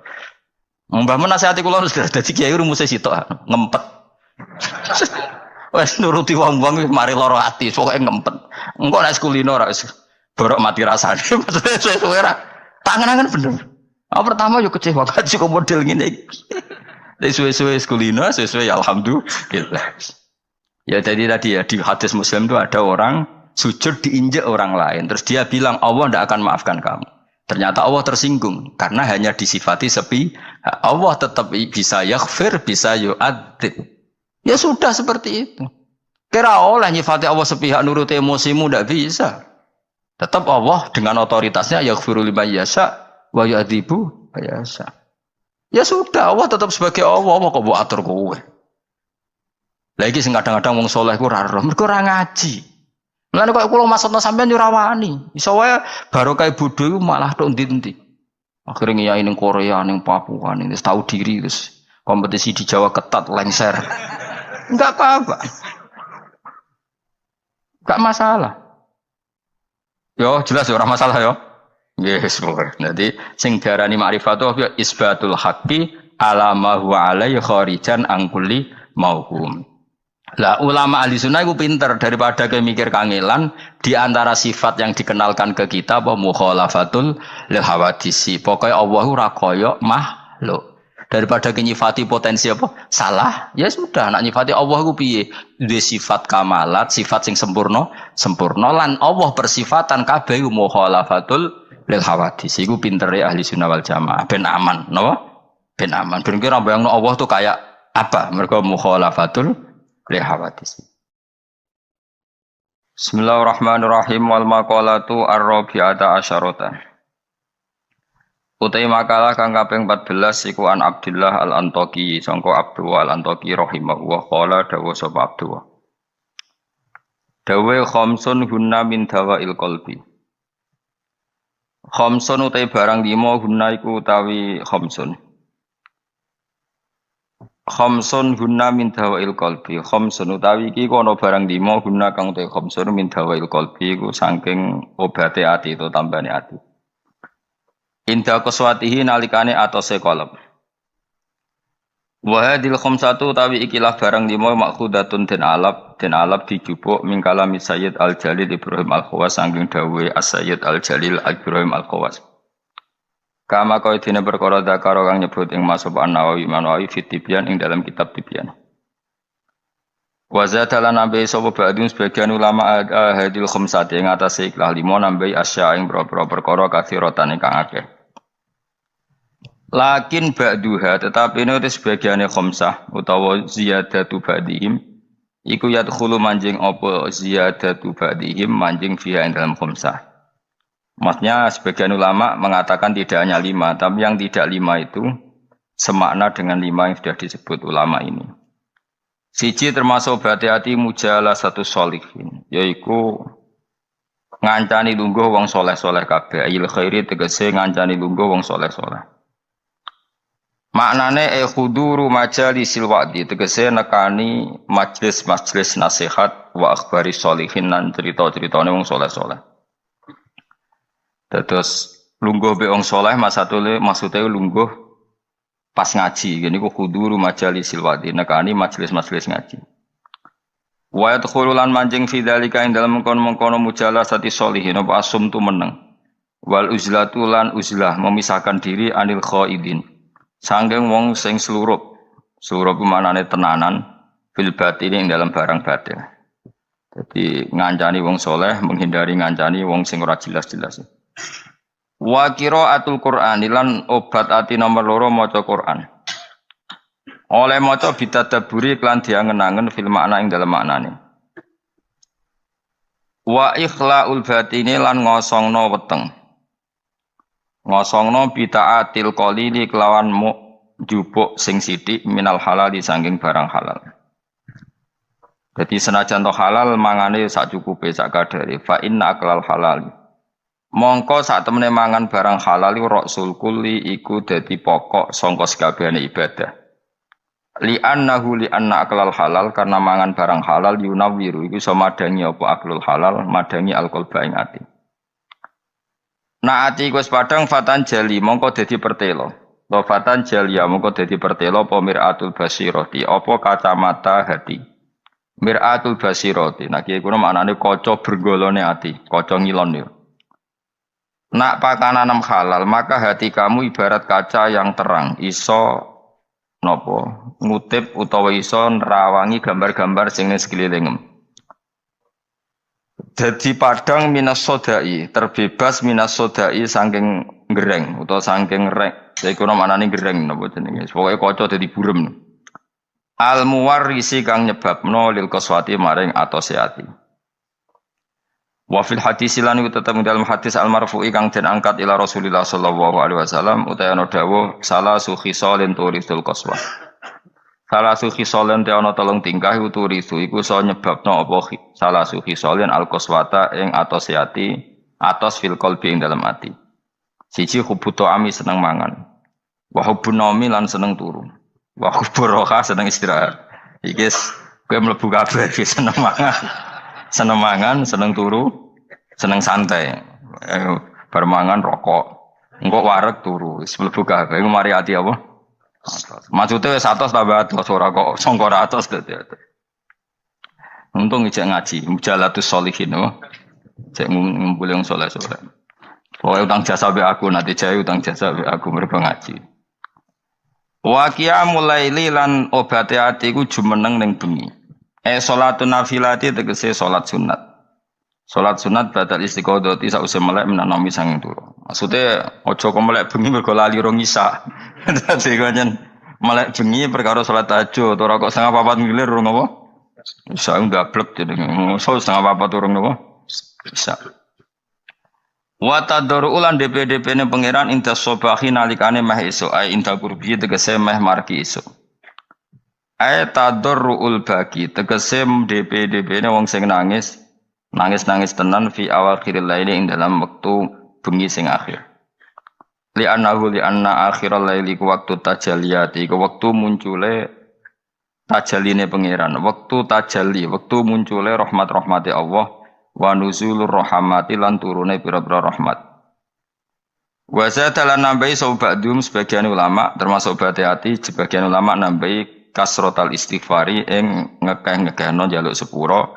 Mbah Mun nasihati kula wis dadi kiai rumuse sitok ngempet. Wis nuruti wong-wong wis mari lara ati, pokoke ngempet. Engko nek kulino ora wis borok mati rasane. Maksudnya suwe-suwe ra tangan-tangan bener. Pertama yo kecewa kan kok model ngene iki. Tapi suwe-suwe kulino, suwe-suwe ya alhamdulillah. Ya jadi tadi ya di hadis Muslim itu ada orang sujud diinjak orang lain. Terus dia bilang Allah tidak akan maafkan kamu. Ternyata Allah tersinggung karena hanya disifati sepi. Allah tetap bisa yaghfir, bisa yu'adzib. Ya sudah seperti itu. Kira oleh nyifati Allah sepihak nuruti emosimu tidak bisa. Tetap Allah dengan otoritasnya yaghfiru liman yasha wa yu'adzibu yasha. Ya sudah Allah tetap sebagai Allah kok mbok atur kowe. Lagi sing kadang-kadang wong saleh ku ora roh, mergo ora ngaji. Mulane kok kula maksudna sampean yo ora wani. Iso wae barokah bodho iku malah tok ndi-ndi. Akhire ngiyai ning Korea, ning Papua, ning tahu diri terus kompetisi di Jawa ketat lengser. Enggak apa-apa. Enggak masalah. Yo jelas ya ora masalah yo. Yes, boleh. Jadi sing diarani ma'rifatu ya isbatul haqqi ala ma huwa alaihi kharijan an kulli mauhum. Lah ulama ahli sunnah itu pinter daripada ke mikir kangelan di antara sifat yang dikenalkan ke kita apa mukhalafatul lil hawadisi. Pokoknya Allah ora kaya makhluk. Daripada nyifati potensi apa? Salah. Ya sudah, nak nyifati Allah ku piye? Duwe sifat kamalat, sifat sing sempurna, lan Allah persifatan kabeh mukhalafatul lil hawadis. Iku pintere ahli sunnah wal jamaah. Ben aman, napa? Ben aman. Ben kira bayangno Allah tuh kayak apa? Mergo mukhalafatul lil hawadis. Bismillahirrahmanirrahim wal maqalatu ar-rabi'ata asyarata. Utai makalah kang kaping 14 iku an Abdullah al-Antaqi sangka Abdullah al-Antaqi rahimahullah qala dawa sapa Abdullah. Dawe khamsun hunna min dawail qalbi. Khamsun utai barang 5 hunna iku utawi khamsun. Khamsun hunna min dawail qalbi. Khamsun utawi iki kono barang 5 hunna kang utai khamsun min dawail qalbi iku saking obate ati itu tambane ati. Inda qaswatihi nalikane atose kolom. Wa hadil khamsatu utawi ikilah barang 5 makhudatun den alap dijupuk min kalami Sayyid Al-Jalil Ibrahim Al-Khawas saking dawuhe As-Sayyid Al-Jalil Ibrahim Al-Khawas. Kama kaya dene perkara zakaro kang nyebut ing Masab An-Nawawi fit Tibyan ing dalam kitab Tibyan. Wa zatalan nambe sapa ba'dun sebagian ulama hadil khamsati ing atase ikilah 5 nambe asya ing perkara kathiratan ingkang akeh. Lakin ba'duha tetapi ini sebagiannya khamsah utawa ziyadatu ba'dihim iku yadkhulu manjing apa ziyadatu ba'dihim manjing fiha dalam khamsah. Maksudnya sebagian ulama mengatakan tidak hanya 5 tapi yang tidak 5 itu semakna dengan 5 yang sudah disebut ulama ini. Siji termasuk berhati-hati mujalah satu sholihin yaiku ngancani lungguh wong soleh-soleh kabeh ayil khairi tegese ngancani lungguh wong soleh-soleh. Maknane khuduru majalisil wa'di tegese nekani majlis-majlis nasihat wa akhbari sholihin lan cerita-ceritane wong soleh-soleh. Terus lungguh be wong soleh maksudnya lungguh pas ngaji. Gini ku khuduru majalisil wa'di nekani majlis-majlis ngaji. Wa yadkhululan manjing fi dzalika ing dalem mengkono-mengkono mujalasati sholihin apa asum tu meneng. Wal uzlatu lan uzlah memisahkan diri anil khaidin. Sangking wong sing selurup Surup manane tenanan fil batini ing dalam barang batin. Jadi ngancani wong soleh, menghindari ngancani wong sing ora jelas-jelas. Wa qiraatul Qur'an lan obat ati nomor loro maca Qur'an. Oleh maca bitadabburi klan diangen-angen fil makna ing dalam maknane. Wa ikhlaul batini lan ngosongno weteng. Ngosongno bitaatil qalili kelawan jupuk sing sithik minal halal disangking barang halal. Jadi senajan to halal mangane sak cukupe sak kadare fa inna aklal halal. Mongko sak temene mangan barang halal iku rasul kulli iku dadi pokok sangka sakabehane ibadah. Li anna aklal halal karena mangan barang halal yunawiru iku iso madangi apa aklul halal madangi alqalba ing ati. Nah ati iku wis padhang fatan jali mongko dadi pertelo. Lofatan jalia mongko dadi pertelo apa miratul basirati apa kacamata hati. Miratul basirati. Nah kiye kuwi maknane kaca bergolone ati, kaca ngilon yo. Nak pakanan halal maka hati kamu ibarat kaca yang terang, iso nopo ngutip utawa iso nerawangi gambar-gambar sing ning sekelilingem. Jadi padang minas sodai, terbebas minas sodai saking gereng utawa saking rek. Saya kurang manane gereng napa jenenge. Pokoke kaca dadi burem. Al muwarrisi kang nyebabno lil qaswati maring atose ati. Wa fil hadis lan iku tetep dalam hadis al marfu'i kang den angkat ila Rasulillah sallallahu alaihi wasallam utawa ana dawuh salah suhi salin turisul qaswah. Salah suhi salin te ana tolong tingkah iku turisu iku iso nyebabno apa salah suhi salin al qaswata ing atose ati atos fil qalbi ing dalam ati. Siji hubuto ami seneng mangan. Wa hubun naumi lan seneng turu. Wa hubur roha seneng istirahat. Iki kowe mlebu kabeh seneng mangan. Seneng mangan, seneng turu, seneng santai. Bar mangan rokok. Engko wareg turu, wis mlebu kabeh. Iku mari ati apa? Maksude wis atos tambah atos ora kok sangka atos dadi. Untung ijek ngaji, mujalatus sholihin apa? Cek ngumpul yang soleh-soleh. Pokoke utang jasa be aku nanti jaya utang jasa be aku mergo ngaji. Wa qiyamul laili lan obate ati ku jumeneng ning bengi. Salatun nafilati tegese salat sunat. Salat sunat badal istiqodoti sause melek menanomi sanging turu. Maksude aja kok melek bengi mergo lali rong isa. Dadi kanjen melek bengi perkara salat tahajud ora kok setengah papat ngilir rong apa? Isa ndablek jenenge. Mosok setengah papat urung napa? Bisa. Wa tadru ulan DPDP ne pangeran inta sobahi nalikane meh esuk ai inta kurbi tegese meh marki esuk. Ai tadruul bagi tegese DPDP ne wong sing nangis tenan fi awal khiril laili ing dalam wektu bengi sing akhir. Li anna akhiral laili ku waktu tajalliyati ku wektu muncule tajalline pangeran, wektu tajalli, wektu muncule rahmat-rahmati Allah. Wa nuzulur rahmati lan turune pira-pira rahmat. Wa zatalan nambahi saubadum sebagian ulama termasuk Batiati sebagian ulama nambahi kasrotal istighfari ing ngekeh-ngekehno njaluk sepura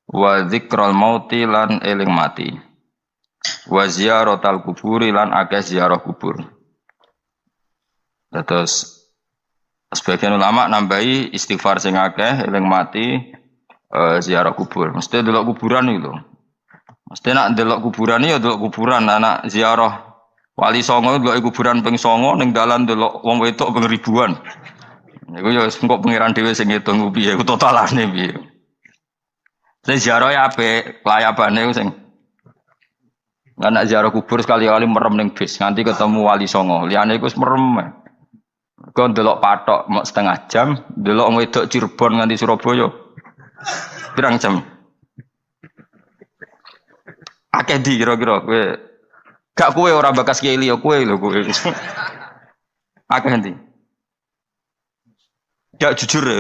wa dzikrul mauti lan eling mati. Wa ziyaratal kuburi lan akeh ziarah kubur. Terus sebagian ulama nambahi istighfar sing akeh eling mati ziarah kubur. Mesti delok kuburan iki lho. Mesti nak delok kuburan ya delok kuburan anak ziarah Wali Songo delok kuburan ping 9 ning dalan delok wong wedok ping ribuan. Iku ya engko pangeran dhewe sing ngitung piye ku totalane piye. Sing ziarah ya apik, layabane ku sing anak ziarah kubur sekali-kali merem ning bis nganti ketemu Wali Songo. Liyane iku wis merem. Kok delok patok mok setengah jam, delok wong wedok Cirebon nganti Surabaya. Pirang jam? Akeh di kira-kira kowe. Gak kowe ora bakas kiai liya kowe lho kowe. Akeh ndi? Gak jujur ya.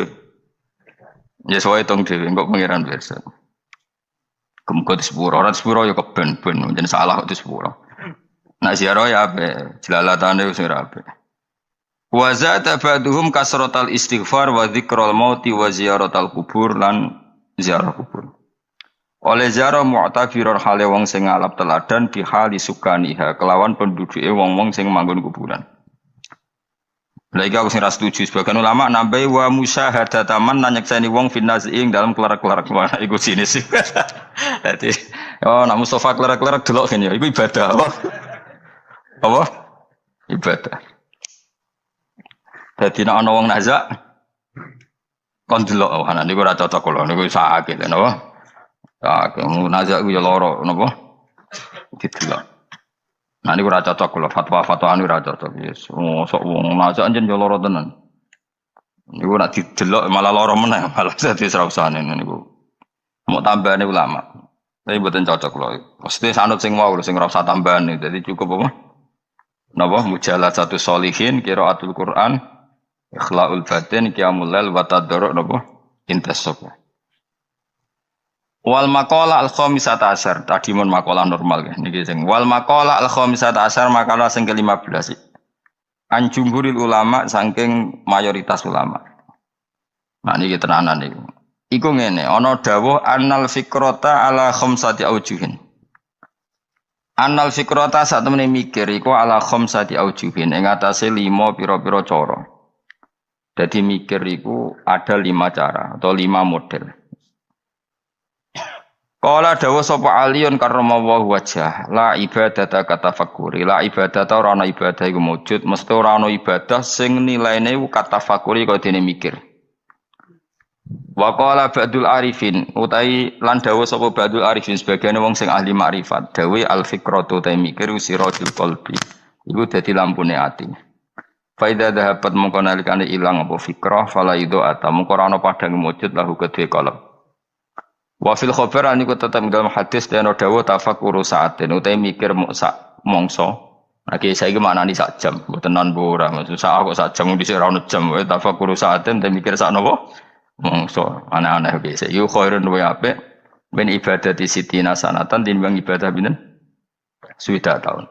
Ya soe tong dhewe kok pangeran biasa. Kemko di sepuro, ora sepuro ya keben-ben jen salah kok di sepuro. Nak ziarah ya ape, jelalatane wis ora ape. Wa zata ba'duhum kasratal istighfar wa dzikrul mauti wa ziyaratal kubur lan ziarah kubur. Oleh ziarah mu'tabirar hale wong sing ngalap teladan di hali sukaniha kelawan penduduke wong-wong sing manggon kuburan. Lha iki aku sing ra setuju sebagian ulama nambahi wa musyahadataman nanyekseni wong finazing dalam kelar-kelar wah iku sinis. Dadi nak Mustafa kelar-kelar delok kene iku ibadah apa? Apa? Ibadah. Dadi nek ana wong nazak kon delok oh ana niku ora cocok kula niku sakit napa? Sakit nazak ku ya lara napa? Didelok. Nah niku ora cocok kula fatwa-fatwa anu ora cocok. Yes, sok wong nazak anjen ya lara tenan. Niku nek didelok malah lara meneh malah dadi srausane niku. Mau tambahane ulama. Tapi mboten cocok kula. Mesti sanut sing wau sing ora usah tambahane. Dadi cukup apa? Napa mujaladatu sholihin qiraatul Quran ikhlaul batin qiyamul lail wa tadarruk napa intasab. Wal maqala al khamisata asyar tadi mun maqala normal niki sing wal maqala al khamisata asyar makalah sing ke-15. An jumhuril ulama saking mayoritas ulama. Nah niki tenanan niku. Iku ngene ana dawuh annal fikrata ala khamsati aujuhin. Annal fikrata sak temene mikir iku ala khamsati aujuhin ing atase 5 pira-pira cara. Jadi mikir iku ada 5 cara atau 5 model. Qala dawa sapa aliyun karramallahu wajhah la ibadata katafakuri la ibadata ora ana ibadah iku wujud mesti ora ana ibadah sing nilaine katafakuri kaya dene mikir. Wa qala ba'dul arifin utai lan dawa sapa ba'dul arifin sebagian wong sing ahli makrifat dawe al fikratu ta mikir usirajul qalbi iku dadi lampune ati. Faida dhahabat mongko nalikane ilang apa fikrah fala ido ata mongko ora ana padang wujud lahu kedue qalb. Wa fil khabar aniku tetep dalam hadis dene dawuh tafakkur saatin utahe mikir sak mongso. Lagi saiki maknani sak jam, mboten nan ora maksud sak kok sak jam dhisik ora ono jam wae tafakkur saatin te mikir sak napa? Mongso. Aneh-aneh biasa. Yu khairun wa apik ben ibadati sitina sanatan tinimbang ibadah pinten? Sudah tahun.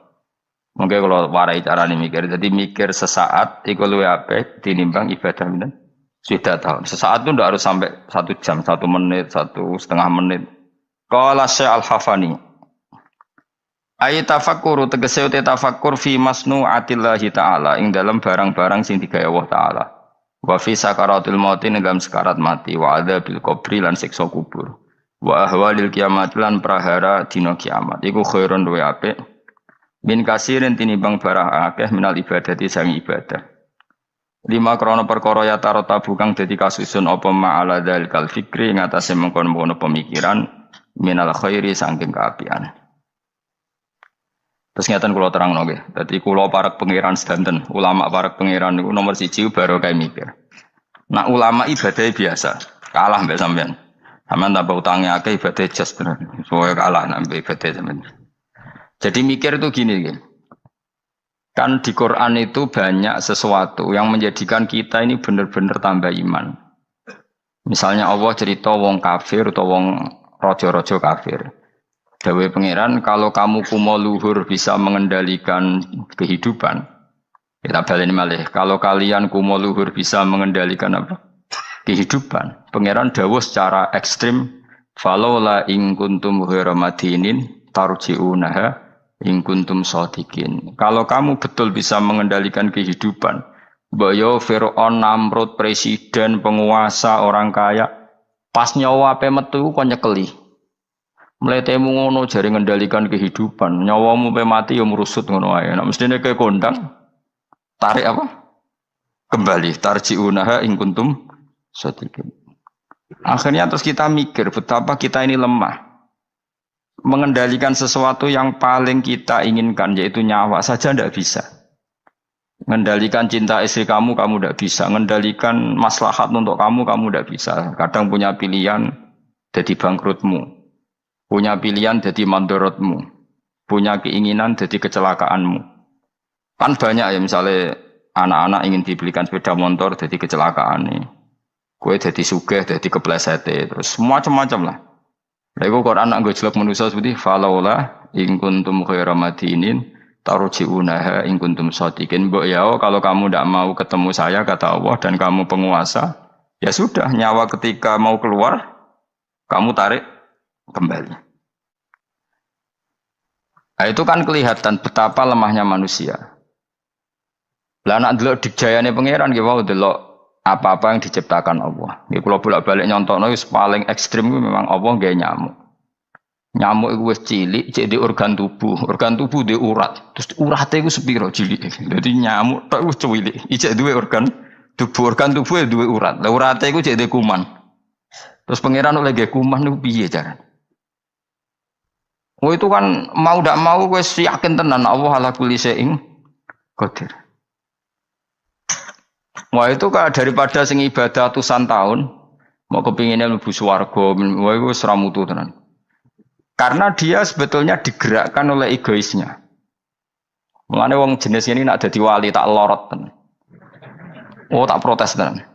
Mungkin kalau warai carane mikir, jadi mikir sesaat iku luwih apik tinimbang ibadah pinten? Sudah tahun. Sesaat itu tidak harus sampai 1 jam, 1 menit, 1,5 menit. Qala Syekh Al-Hafani. Ayat tafakkur tegese uti tafakkur fi masnu'atillahi ta'ala ing dalam barang-barang sing digawe Allah taala. Wa fi sakaratul maut ing dalam sekarat mati wa adzabil qabri lan siksa kubur. Wa ahwalil kiamat lan prahara dina kiamat. Iku khairun luwih apik min kasirin tinimbang barang akeh minal ibadati sang ibadah. 5 krana perkara ya tarota bukang dadi kasusun apa ma'ala dzalikal fikri ngatasé mengkon-mengkon pemikiran minal khairi saking kaapian. Terus ngeten kula terangno nggih. Dadi kula parek pangeran sedanten, ulama parek pangeran niku nomor 1 baru kae mikir. Nak ulama ibadah biasa, kalah mbek sampean. Sampeyan tambah utange akeh ibadah jas tenan. Soale kalah nak ibadah sampean. Jadi mikir itu gini nggih. Kan di Quran itu banyak sesuatu yang menjadikan kita ini benar-benar tambah iman. Misalnya Allah cerita wong kafir atau wong rojo-rojo kafir. Dawe pangeran kalau kamu kumo luhur bisa mengendalikan kehidupan. Kita baleni malih. Kalau kalian kumo luhur bisa mengendalikan apa? Kehidupan. Pangeran dawuh secara ekstrim. Falaula in kuntum ghairu madinin tarji'unaha in kuntum shadiqin. Kalau kamu betul bisa mengendalikan kehidupan, Boyo Fir'aun, Namrud, presiden, penguasa, orang kaya, pas nyawa ape metu kon nyekeli. Mletemu ngono jare mengendalikan kehidupan, nyawamu pe mati yo merusut ngono ae. Nek mestine ke kondang tarik apa? Kembali tarjiunaha in kuntum shadiqin. Akhirnya terus kita mikir betapa kita ini lemah. Mengendalikan sesuatu yang paling kita inginkan yaitu nyawa saja tidak bisa. Mengendalikan cinta istri kamu tidak bisa. Mengendalikan maslahat untuk kamu tidak bisa. Kadang punya pilihan jadi bangkrutmu. Punya pilihan jadi mandorotmu. Punya keinginan jadi kecelakaanmu. Kan banyak ya misalnya anak-anak ingin dibelikan sepeda motor jadi kecelakaan nih. Kue jadi sugih jadi kepleset terus macam-macam lah. Lego Quran nak gue jelek manusia seperti falaula in kuntum khairu madinin tarji'unaha in kuntum shadiqin. Mbok ya kalau kamu tidak mau ketemu saya kata Allah dan kamu penguasa, ya sudah nyawa ketika mau keluar kamu tarik kembali. Nah, itu kan kelihatan betapa lemahnya manusia. Lah nak delok dijayane pangeran nggih wau delok apa-apa yang diciptakan Allah. Nggih kula bolak-balik nyontokno wis paling ekstrim kuwi memang Allah nggawe nyamuk. Nyamuk iku wis cilik, cek di organ tubuh. Organ tubuh di urat. Terus urate iku sepiro cilik. Dadi nyamuk tok wis cilik. Ijek duwe organ tubuh. Organ tubuh duwe urat. Lah urate iku cek di kuman. Terus pangeran oleh gawe kuman niku piye carane? Oh itu kan mau ndak mau wis yakin tenan Allah ala kulli syai'in qadir. Wah itu kan daripada sing ibadah ratusan tahun mau kepinginnya mlebu swarga, wah itu wis ra mutu tenan. Karena dia sebetulnya digerakkan oleh egoisnya. Mulane wong jenis ini nak dadi wali tak lorot tenan. Oh tak protes tenan.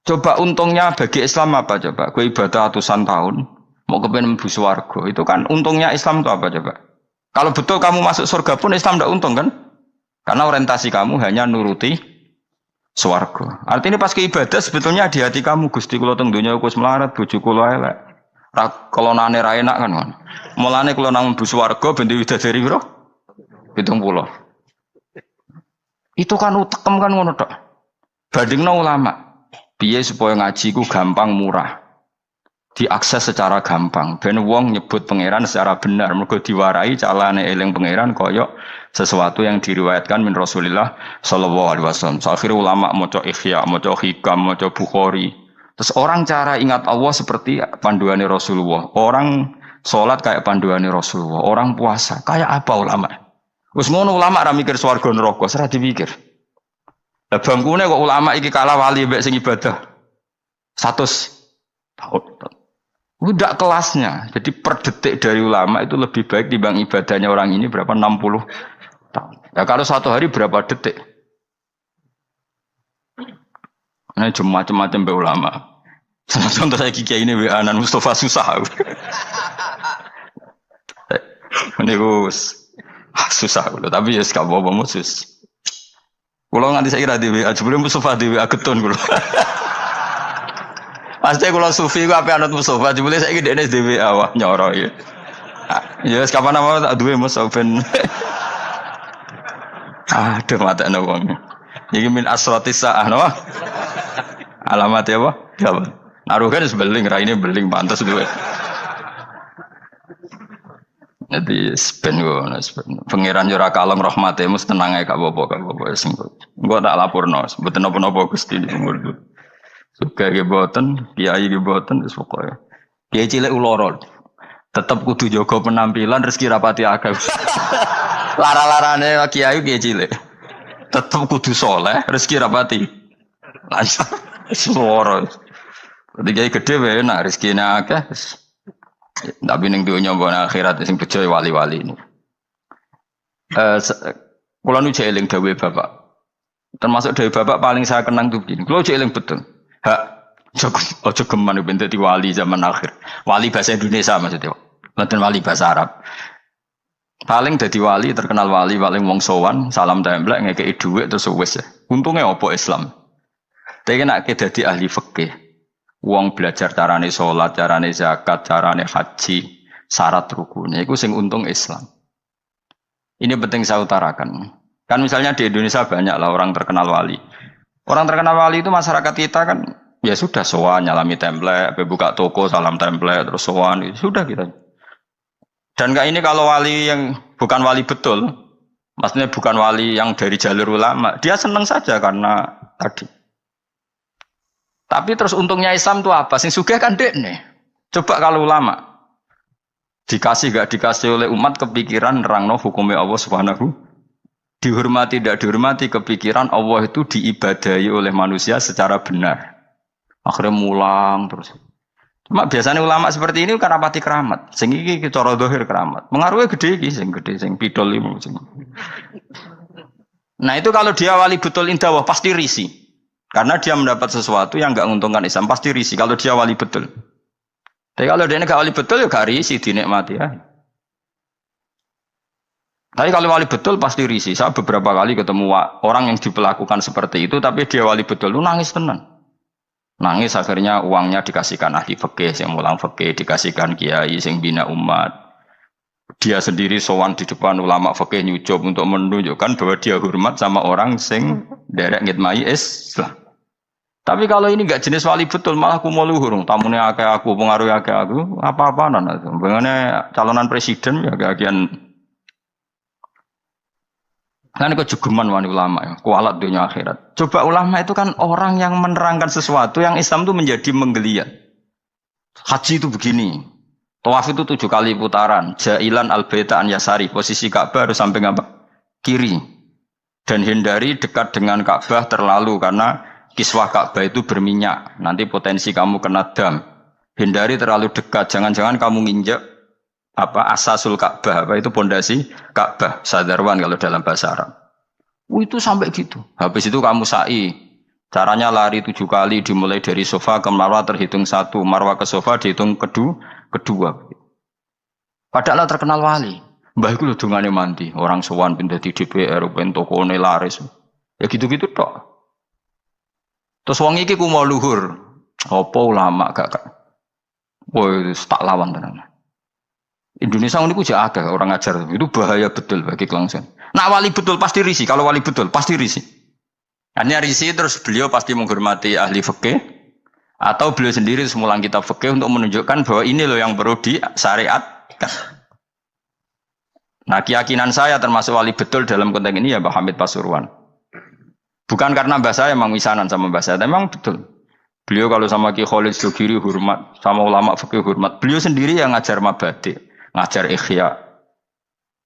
Coba untungnya bagi Islam apa coba? Gue ibadah ratusan tahun mau kepengen mlebu swarga. Itu kan untungnya Islam itu apa coba? Kalau betul kamu masuk surga pun Islam ndak untung kan? Karena orientasi kamu hanya nuruti swarga. Artinya pas ke ibadah sebetulnya di hati kamu Gusti kula teng donya wis melarat, bojo kula elek. Kelonane ra enak kan. Mulane kula nang mlebu swarga ben widadari piro? 70. Itu kan utekem kan ngono tok. Bandingno ulama. Piye supaya ngaji ku gampang murah. Diakses secara gampang. Ben wong nyebut pangeran secara benar. Mergo diwarai calane eling pangeran koyok sesuatu yang diriwayatkan min Rasulillah sallallahu alaihi wasallam. Akhirnya ulama maca Ihya, maca Hikam, maca Bukhari. Terus orang cara ingat Allah seperti panduannya Rasulullah. Orang sholat kayak panduannya Rasulullah. Orang puasa kayak apa ulama? Wis ngono ulama ra mikir swarga neraka, ora dipikir. Lah bangkune kok ulama iki kalah wali mbek sing ibadah 100 tahun. Udah kelasnya. Jadi per detik dari ulama itu lebih baik dibanding ibadahnya orang ini berapa 60 tahun. Ya kalau satu hari berapa detik? Ini cuma macam-macam be ulama. Salah contoh saya kiai ini Anan Mustafa susah. Ini susah loh. Tapi ya sekarang bawa musus. Kalau nganti saya kira di WA, sebelum Mustafa di WA ketun kalau. Pasti kalau sufi aku apa anut Mustafa, sebelum saya kira di WA wah nyoro ya. Ya kapan nama tak dua Mustafa. Aduh mata nawang. Ini min asrotis sah, no? Alamat ya apa? Ya apa? Naruhkan sebeling, ini beling pantas dua. Jadi sepen pangeran jura kalem rahmate mus tenang ae gak apa-apa sing engko tak lapurno mboten napa-napa Gusti umur itu. Suka ge boten, kiai ge boten wis pokoke. Kiai cilik uloro. Tetep kudu jaga penampilan rezeki rapati akeh. Lara-larane kiai cilik. Tetep kudu saleh, rezeki rapati. Lancar. Suara. Ketika gede wae enak rezekine akeh. Tapi ning dunya mbok akhirat sing bejo wali-wali ini. Kula nu eling dawuhe Bapak. Termasuk dawuhe Bapak paling saya kenang tuh begini. Kula eling betul. Hak ojo geman ben dadi wali zaman akhir. Wali bahasa Indonesia maksudnya. Bukan wali bahasa Arab. Paling dadi wali, terkenal wali paling wong sowan, salam templek ngekeki dhuwit terus wis. Untunge apa Islam? Tapi nek dadi ahli fikih. Wong belajar carane sholat, carane zakat, carane haji, syarat rukunnya. Itu sing untung Islam. Ini penting saya utarakan. Kan misalnya di Indonesia banyak lah orang terkenal wali. Orang terkenal wali itu masyarakat kita kan ya sudah sowan nyalami template, buka toko salam template terus sowan sudah kita. Dan ini kalau wali yang bukan wali betul, maksudnya bukan wali yang dari jalur ulama, dia senang saja karena tadi. Tapi terus untungnya Islam itu apa? Sing sugih kan dekne. Coba kalau ulama dikasih gak dikasih oleh umat kepikiran nerangno hukumnya Allah Subhanahu, dihormati tidak dihormati kepikiran Allah itu diibadahi oleh manusia secara benar. Akhirnya mulang terus. Cuma biasanya ulama seperti ini kan rapati keramat. Sing iki cara zahir keramat. Mengaruhnya gede iki sing gede sing pidol iki. Nah itu kalau dia wali betul indah pasti risih. Karena dia mendapat sesuatu yang enggak menguntungkan Islam, pasti risih kalau dia wali betul. Tapi kalau dia enggak wali betul ya gak risih, dinikmati ya. Tapi kalau wali betul pasti risih. Saya beberapa kali ketemu orang yang diperlakukan seperti itu, tapi dia wali betul, lu nangis tenan. Nangis akhirnya uangnya dikasihkan ahli fikih, yang mulang fikih, dikasihkan kiai, yang bina umat. Dia sendiri sowan di depan ulama fikih nyucup untuk menunjukkan bahwa dia hormat sama orang sing derek ngitmai Islam. Tapi kalau ini enggak jenis wali betul, malah aku mau luhur, tamune akeh aku, pengaruh akeh aku, apa-apaan itu. Bagaimana calonan presiden ya kagian. Kan kejugeman wani ulama ya, kualat dunia akhirat. Coba ulama itu kan orang yang menerangkan sesuatu yang Islam itu menjadi menggeliat. Haji itu begini. Tawaf itu 7 kali putaran. Jailan al-baita an yasari. Posisi Ka'bah harus sampai apa? Kiri. Dan hindari dekat dengan Ka'bah terlalu karena kiswah Ka'bah itu berminyak. Nanti potensi kamu kena dam. Hindari terlalu dekat. Jangan-jangan kamu nginjek asasul Ka'bah. Apa itu pondasi Ka'bah. Sadarwan kalau dalam bahasa Arab. Itu sampai gitu. Habis itu kamu sa'i. Caranya lari 7 kali dimulai dari sofa ke marwah terhitung 1. Marwah ke sofa dihitung kedua. Padahal terkenal wali. Mbah iku lho dongane mandi, orang sowan pindah di DPR, ben tokone laris. Ya gitu-gitu tok. Terus wong iki ku mau luhur. Apa ulama gak. Woi, tak lawan tenan. Indonesia ini ku jak akeh orang ngajar. Itu bahaya betul bagi kelangsungan. Nak wali betul pasti risi, kalau wali betul pasti risi. Hanya risi terus beliau pasti menghormati ahli fikih. Atau beliau sendiri semulang kitab fikih untuk menunjukkan bahwa ini loh yang perlu disyariatkan. Nah keyakinan saya termasuk wali betul dalam konteks ini ya Mbah Hamid Pasuruan. Bukan karena mbah saya memang misanan sama mbah saya, tapi memang betul. Beliau kalau sama Ki Khalid Jogiri hormat, sama ulama fikih hormat. Beliau sendiri yang ngajar mabadi, ngajar ikhya.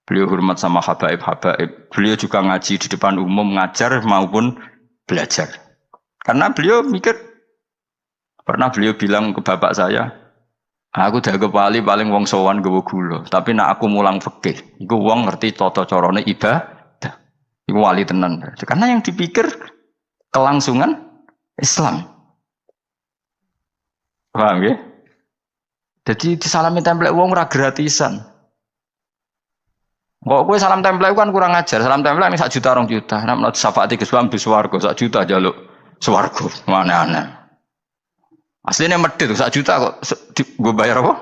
Beliau hormat sama habaib-habaib. Beliau juga ngaji di depan umum, ngajar maupun belajar. Karena beliau mikir, pernah beliau bilang ke bapak saya, aku dah kepali paling wong sowan gawa gula, tapi nak aku mulang fikih, iku wong ngerti tata carane ibadah. Iku wali tenan. Karena yang dipikir kelangsungan Islam. Paham ya? Jadi disalami template wong ora gratisan. Kok kowe salam template kan kurang ajar. Salam template mek 1 juta 2 juta. Nek menurut syafaat iki Islam di swarga 1 juta njaluk swarga. Mana-ana. Aslinya medit 1 juta kok gue bayar apa?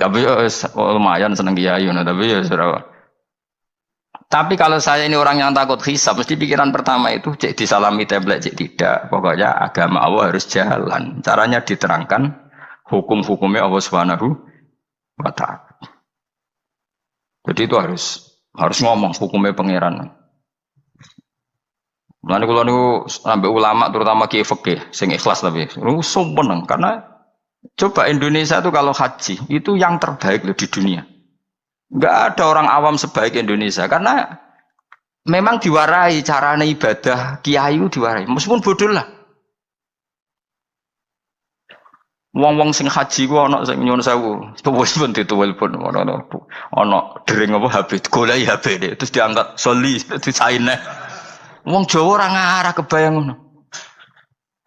Tapi lumayan seneng kiai tapi ya saudara. Tapi kalau saya ini orang yang takut hisab, mesti pikiran pertama itu cek disalami template cek tidak. Pokoknya agama Allah harus jalan. Caranya diterangkan hukum-hukumnya Allah Subhanahu wa ta'ala. Jadi itu harus ngomong hukumnya pangeran. Mulane kula niku sampai ulama terutama kiai fikih sing ikhlas tapi sumpah karena coba Indonesia itu kalau haji itu yang terbaik loh di dunia. Enggak ada orang awam sebaik Indonesia karena memang diwarai carane ibadah kiai diwarai meskipun bodoh lah. Wong-wong sing haji ku ana sing nyuwun sewu, wis pun dituwelpun ana dering apa habis golek HP terus diangkat soli disaine. Wong Jawa ora ngarah kebayang ngono.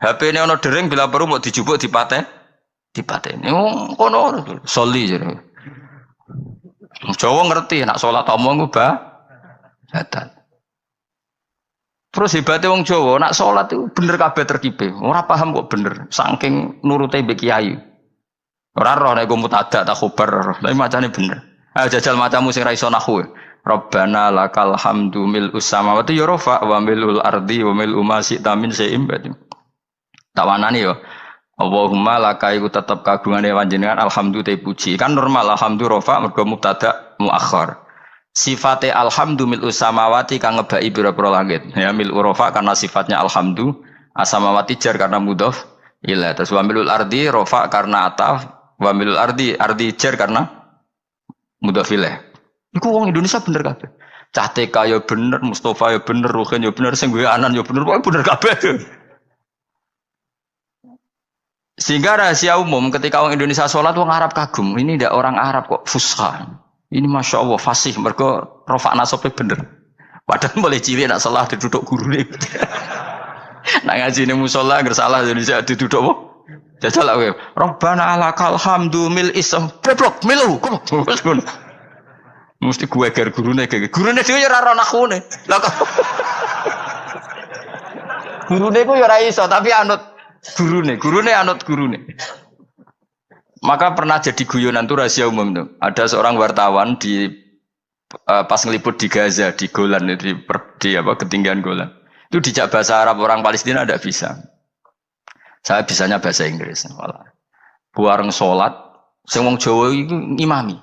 HP-ne ana dering bila perlu mau dijupuk dipateni. Wong kono soli jare. Jawa ngerti nak salat omong ku badan. Terus hebatnya wong Jawa nak salat itu bener kabeh terkipe. Ora paham kok bener saking nurute mbek kiai. Ora roh nek mutada tak khobar, tapi macane bener. Ayo jajal macamu sing ra iso nahwu. Rabbana lakal hamdu mil'us samawati ya rafa wa mil'ul ardi wa mil'u ma syi'ta min syai'in ba'd. Tak wanani yo. Allahumma laka iku tetep kagungane panjenengan alhamdu te puji. Kan normal alhamdu rafa mergo mubtada muakhir. Sifate alhamdu mil'us samawati kang ngebaki pira-pira langit. Ya mil'u rafa karena sifatnya alhamdu, asamawati jar karena mudhof ila. Terus wa mil'ul ardi rafa karena ataf, wa mil'ul ardi jar karena mudhof ilaih. Iku wong Indonesia bener kabeh. Cah TK ya bener, Mustafa ya bener, Ruhin ya bener, sing gue anan ya bener, pokoke bener kabeh. Sehingga rahasia umum ketika orang Indonesia sholat wong Arab kagum. Ini ndak orang Arab kok fusha. Ini masya Allah fasih mergo rofa nasobe bener. Padahal boleh cilik nak salah diduduk gurune. Nak ngaji ning musala agar salah Indonesia diduduk apa? Jajal lah kowe. Rabbana lakal hamdu mil ism. Beblok milu. Mesti gue ger gurune dhewe ya ora ana nakhune. Lah kok gurune ku ya ora iso tapi anut gurune anut gurune. Maka pernah jadi guyonan tuh rahasia umum tuh. Ada seorang wartawan di pas ngeliput di Gaza, di Golan di apa ketinggian Golan. Itu dijak bahasa Arab orang Palestina tidak bisa. Saya bisanya bahasa Inggris. Malah. Buareng sholat, sing wong Jawa itu imami.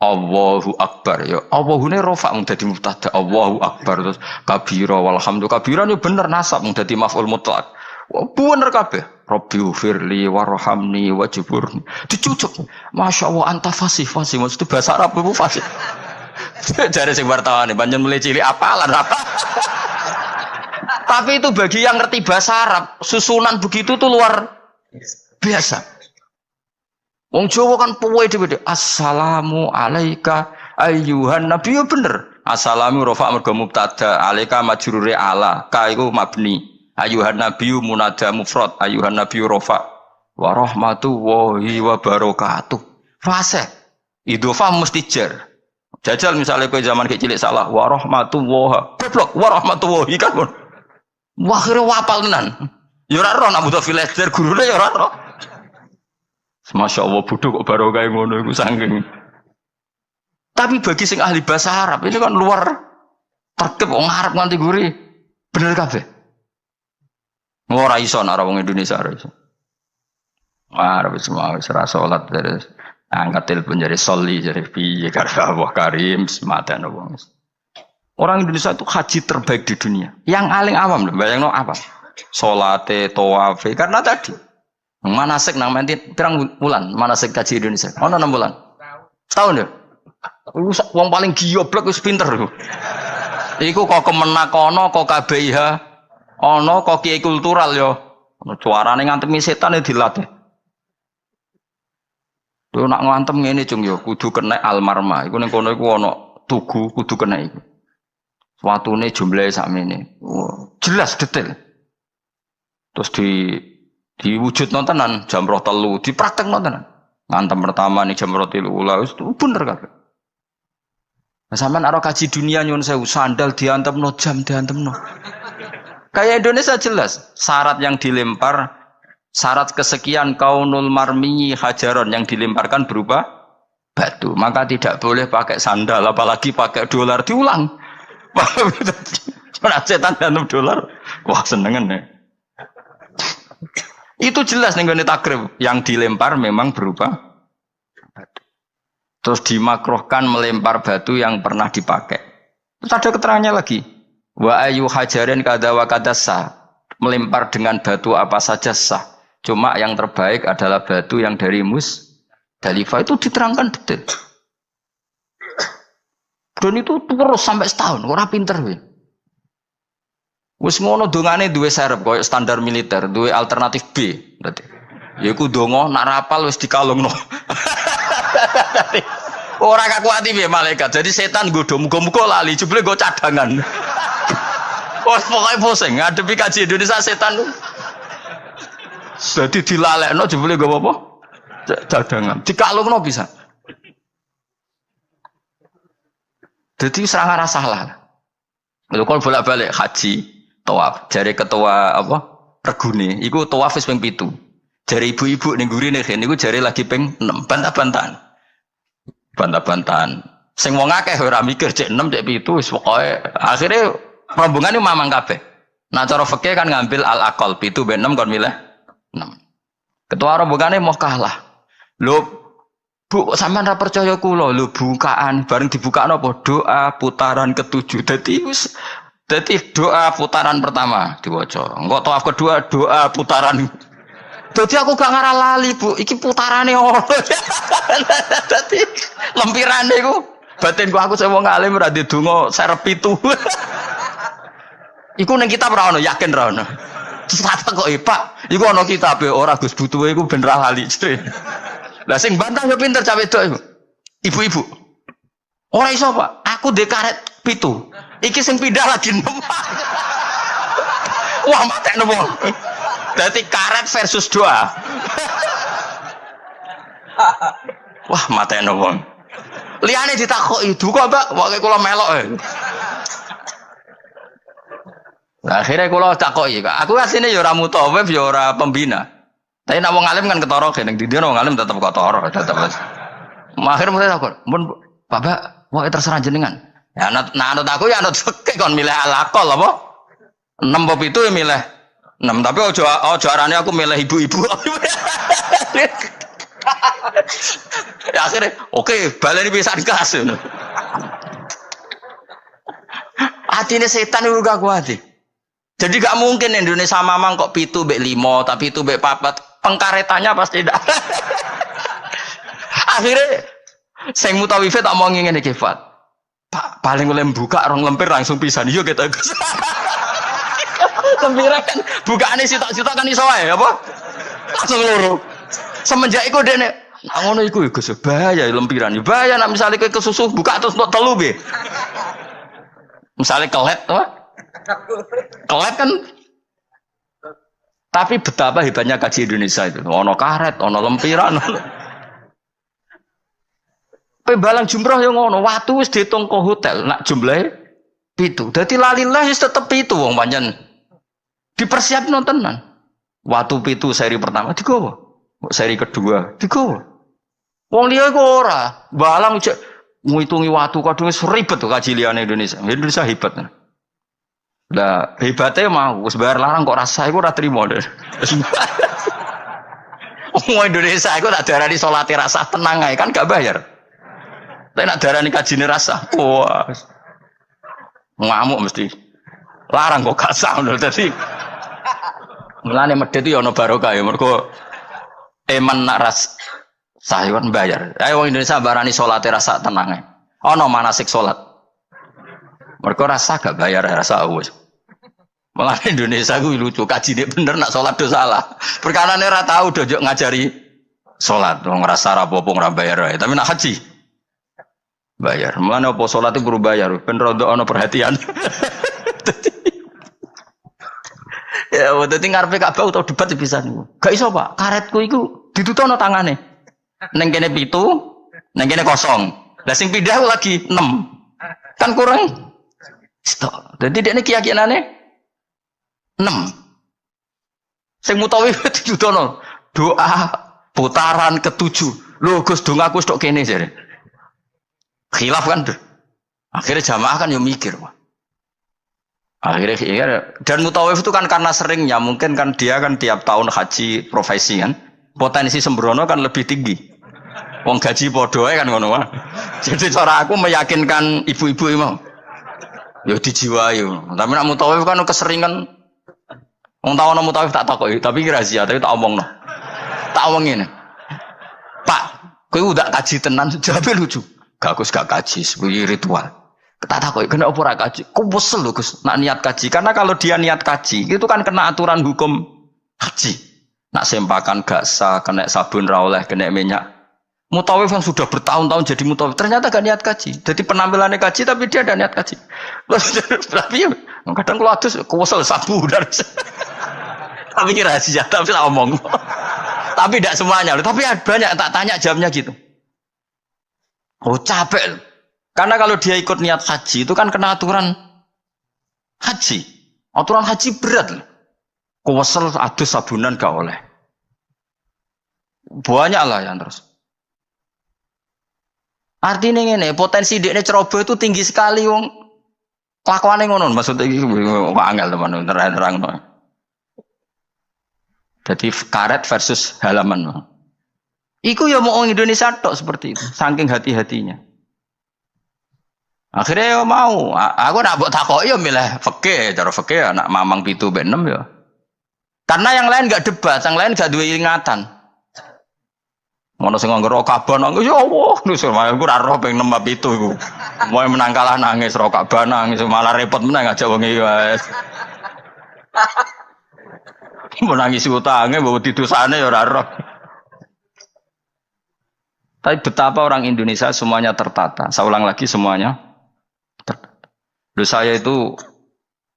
Allahu Akbar ya. Allahune rofa mung dadi mubtada. Allahu Akbar terus kabira walhamdulillah. Kabira ini bener nasab mung dadi maf'ul mutlaq. Wah, bener kabeh. Rabbi ufirli warhamni wajburni. Dicucuk. Masya Allah anta fasih. Maksud bahasa Arab itu fasih. Jare sing wartawan banyak mulai cilik apalan apa. Tapi itu bagi yang ngerti bahasa Arab, susunan begitu tuh luar biasa. Wong Jawa kan puwe dhewe. Assalamu alayka ayyuhan nabi ya bener. Assalamu rafa' mergo mubtada, alayka majrure ala, ka iku mabni. Ayuhan nabiyyu munada mufrad, ayuhan nabiyyu rafa wa rahmatullahi wa barakatuh. Fase. Idhofah mesti jar. Jajal misalnya kowe zaman kecil salah wa rahmatullah. Goblok wa rahmatullahi kan. Wah akhire wapal tenan. Ya ora ro nak butuh filaster gurune ya ora ro. Masya Allah bodoh kok barokah ngono iku saking. Tapi bagi sing ahli bahasa Arab ini kan luar tertib wong Arab nganti guri. Bener kabeh. Ora iso nek wong Indonesia ora iso. Arab semua wis ora salat terus angkat telepon jadi soli jadi piye karo Allah Karim sematan wong. Orang Indonesia itu haji terbaik di dunia. Yang paling awam lho, bayangno apa? Salate, tawafe karena tadi manasik nang menti pirang bulan manasik haji Indonesia. Ono 6 bulan. Setahun ya. Wong paling gioblok wis pinter lho. Iku kok kemenak ana kok KBIH ana kok kiai kultural ya. Suarane ngantemi setan ya dilatih. Lho nak ngantem ngene cung ya kudu kena almarma. Iku ning kono iku ana tugu kudu kena iku. Watune jumlahe sakmene. Jelas detail. Terus diwujud nontonan jam 3 dipraktek nontonan. Ngantem pertama nih jam 3 ula wis bener kabeh. Nah, sampean aro kaji dunia nyun sewu sandal diantemno jam diantemno. Kayak Indonesia jelas syarat yang dilempar syarat kesekian kaunul marmi hajaron yang dilemparkan berupa batu. Maka tidak boleh pakai sandal apalagi pakai dolar diulang. Mana setan dalam dolar. Wah senengan ya. Itu jelas nih gini takrib yang dilempar memang berupa batu. Terus dimakruhkan melempar batu yang pernah dipakai. Terus ada keterangannya lagi. Wa ayu hajarin kada wa kada sah. Melempar dengan batu apa saja sah. Cuma yang terbaik adalah batu yang dari Musdalifah. Itu diterangkan detail. Dan itu terus sampai setahun. Orang pinter weh. Wis ngono dongane duwe serep koyo standar militer, duwe alternatif B. Berarti yaiku donga nak rapal wis dikalungno. Ora kakuati piye malaikat. Jadi setan nggodho muga-muga lali, jebule nggo cadangan. Wes pokoke pusing ngadepi kaji Indonesia setan. Dadi dilalekno jebule nggo apa? Cadangan. Dikalungno bisa. Jadi serangan rasa salah. Lha kok bolak-balik haji tawaf, jari ketua apa? Regune, iku tawaf wis ping 7. Jari ibu-ibu ning gurine kene iku jari lagi ping 6, bantah-bantahan. Bantah-bantahan. Sing wong akeh ora mikir cek 6 cek 7 wis pokoke akhire rombongan iki mamang kabeh. Nah cara fikih kan ngambil al-aqal 7 ben 6 kon milih 6. Ketua rombongane mau kalah. Lho Bu, sampean ra percaya kula lho bukaan bareng dibukakno apa doa putaran ke-7. Dadi doa putaran pertama diwaca. Engko tawaf kedua doa putaran. Dadi aku gak ngarah lali, Bu. Iki putarane ono. Dadi lempirane iku batinku aku sing wong alim ora ndedonga serep 7. Iku ning kitab ora ono, yakin ora ono. Terus kata kok Pak, iku ono kitab ora Gus butuhe iku ben ra lali. Lah sing bantah yo pinter cawe wedok iku. Ibu-ibu. Ora iso, Pak. Aku ndek karet 7. Iki sing pindah lagi 6. Wah, matekno wong. Dadi karet versus doa. Wah, matekno wong. Liyane ditakoki, "Duka, Mbak, wae kula melok." Nah, akhirnya kula takoki, Kak. Aku asline ya ora mutawif, ya ora pembina. Tapi nak wong alim kan ketara kene ndi wong alim tetep ketara tetep. Akhir mulai takon, "Mun Bapak, mau terserah jenengan." Ya anut aku ya anut fikih kon milih alaqol apa? 6 apa itu ya milih 6, tapi ojo arane aku milih ibu-ibu. Ya akhirnya, oke, baleni pisan kelas. Atine setan itu gak kuat. Jadi gak mungkin Indonesia mamang kok 7 mbek 5, tapi 7 mbek 4. Pengkaretannya pasti tidak. Akhirnya sing mutawife tak mau ngene iki, Fat. Pak, paling oleh buka rong lempir langsung pisan. Yo kita Gus. Lempiran kan bukaane sitok-sitok kan iso wae apa? Langsung loro. Semenjak iku dene ngono iku ya Gus, bahaya lempiran. Bahaya nek misale kowe kesusu buka terus untuk telu piye? Misale kelet apa? Kelet kan. Tapi betapa hebatnya kaji Indonesia itu. Ono karet, ono lempiran. Pembalang jumroh yang ngono, watu wis diitung ke hotel, nak jumlahe 7. Dadi lalilah wis tetep 7 wong pancen. Dipersiap nontonan. Watu 7 seri pertama digowo. Seri kedua digowo. Wong liya iku ora, balang cek ngitungi watu kadung wis ribet tuh kaji liyane Indonesia. Indonesia hebat. Lah hebatnya mau wis bayar larang kok rasa iku ora trimo. Wong Indonesia iku tak darani salate rasa tenang ae kan gak bayar. Tapi nak darani kajine rasa, wah, ngamuk mesti. Larang kok gak sah lho. Dadi mulane medhit yo ono barokah ya mergo eman nak ras sah yo bayar. Ayo wong Indonesia barani salate rasa tenang ae. Ono manasik salat. Mergo rasa gak bayar rasa wis. Mulane Indonesia ku lucu, kajine bener nak salat do salah. Perkarane ora tau do ngajari salat, wong rasa ra apa-apa ora bayar ae. Tapi nak haji bayar. Mulane apa salat itu guru bayar, ben rondo ana perhatian. Ya, dadi ngarepe Ka'bah utawa debat pisan niku. Gak iso, Pak. Karetku iku ditutono tangane. Ning kene 7, ning kene 0. Lah sing pindah lagi 6. Kan kurang. Stok. Dadi dekne keyakinane 6. Sing mutawi ditutono doa putaran ke-7. Lho Gus dongaku stok kene jare. Khilaf kan tuh. Akhirnya jamaah kan yang mikir. Akhirnya dan mutawif itu kan karena seringnya mungkin kan dia kan tiap tahun haji profesi kan. Potensi sembrono kan lebih tinggi. Wong gaji podo kan ngono wae. Jadi cara aku meyakinkan ibu-ibu mau. Ya dijiwai. Tapi nak mutawif kan keseringan. Wong tau ana mutawif tak takoki, tapi iki rahasia, tapi tak omongno. Tak omongin. Pak, kowe udah kaji tenan, jawabe lucu. Gak Gus gak kaji, sebagai ritual. Tak kok kena apa ora kaji? Kok wesel lho Gus nak niat kaji. Karena kalau dia niat kaji, itu kan kena aturan hukum haji. Nak sempakan gak sah, kena sabun ra oleh, kena minyak. Mutawif yang sudah bertahun-tahun jadi mutawif, ternyata gak niat kaji. Jadi penampilannya kaji tapi dia ada niat kaji. Tapi ya, kadang kalau adus kuwesel sabu dan tapi kira rahasia, tapi tak omong. Tapi tidak semuanya, tapi banyak tak tanya jamnya gitu. Oh capek. Karena kalau dia ikut niat haji itu kan kena aturan haji. Aturan haji berat. Kuwesel adus sabunan gak oleh. Banyak lah yang terus. Artinya ini potensi dia ceroboh itu tinggi sekali wong. Kelakuannya ngono maksudnya iki angel teman terang. Jadi karet versus halaman. Iku ya mau orang Indonesia tok seperti itu, saking hati-hatinya. Akhirnya ya mau, aku nak buat takoki ya milih fikih, cara fikih anak mamang 7 mbek 6 ya. Karena yang lain enggak debat, yang lain enggak duwe ingatan. Ngono sing nganggo kaban nangis ya Allah, nusul aku ora roh ping 6 mbek 7 iku. Moe menang kalah nangis ro kaban nangis malah repot menang ngajak wong iki wis. Menangis utange mbok didosane ya ora roh. Tapi betapa orang Indonesia semuanya tertata. Saya ulang lagi semuanya tertata. Loh saya itu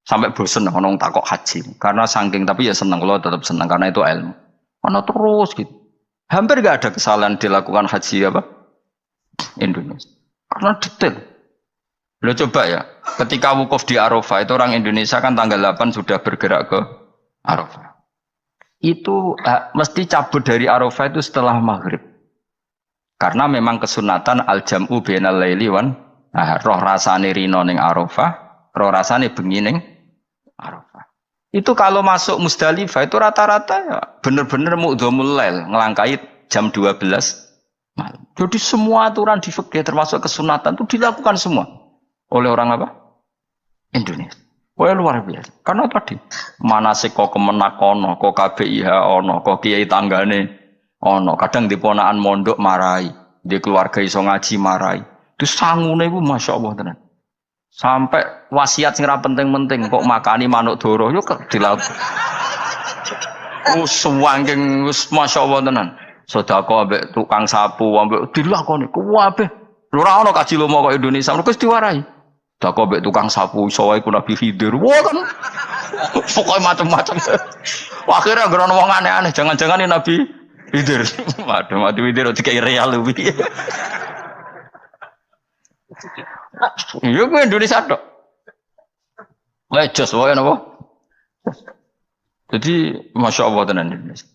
sampai bosen ngomong takok haji. Karena saking tapi ya senang, kalau tetap senang karena itu ilmu. Karena terus gitu. Hampir gak ada kesalahan dilakukan haji apa? Indonesia. Karena detail. Lo coba ya, ketika wukuf di Arafah itu orang Indonesia kan tanggal 8 sudah bergerak ke Arafah. itu mesti cabut dari Arafah itu setelah maghrib. Karena memang kesunatan al-jam'u bainal laili wan roh rasane rino ning Arafah, roh rasane bengi ning Arafah. Itu kalau masuk Musdalifah itu rata-rata ya bener-bener mu'dhamul lail, ngelangkai jam 12 malam. Jadi semua aturan di fikih termasuk kesunatan itu dilakukan semua oleh orang apa? Indonesia. Wah luar biasa. Karena tadi manasik kok kemenak ono, kok KBIH ono, kok kiai tanggane ono. Kadang di ponaan mondok marai, di keluarga iso ngaji marai. Itu sangune iku masyaallah tenan. Sampai wasiat sing ra penting-penting kok makani manuk doro yo dilakukan. Suwangking wis masyaallah tenan. Sedekah ambek tukang sapu ambek dilakoni kuwabe. Ora ono kaji lomo kok Indonesia wis diwarai. Sedekah ambek tukang sapu iso wae ku Nabi Khidir. Wah kan. Pokoke macam-macam. Akhirnya grono wong aneh-aneh, jangan-jangan ini Nabi Khidir. Waduh, Nabi Khidir dikai real luwi. Iya gue Indonesia tok. Lecos wae napa? Jadi Masya Allah tenan Indonesia.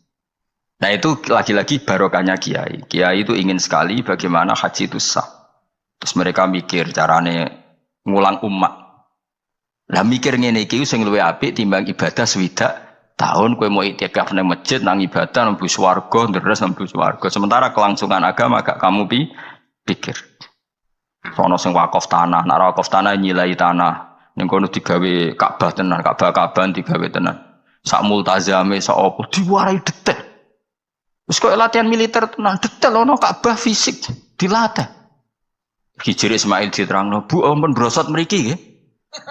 Nah itu lagi-lagi barokahnya kiai. Kiai itu ingin sekali bagaimana haji itu sah. Terus mereka mikir carane ngulang umat. Lah mikir ngene iki sing luwih apik timbang ibadah swidak tahun kowe mau itikaf nang masjid nang ibadah nang swarga ndres nang swarga. Sementara kelangsungan agama gak kamu pikir. Sono sing wakaf tanah, nek wakaf tanah nyilai tanah. Ning kono digawe Ka'bah tenan, Ka'bah-Ka'bahan digawe tenan. Sak multazame sak opo diwarai detail. Wis koyo latihan militer tenan, detail ono Ka'bah fisik dilatih. Hijri Ismail diterangno, Bu ampun brosot mriki nggih.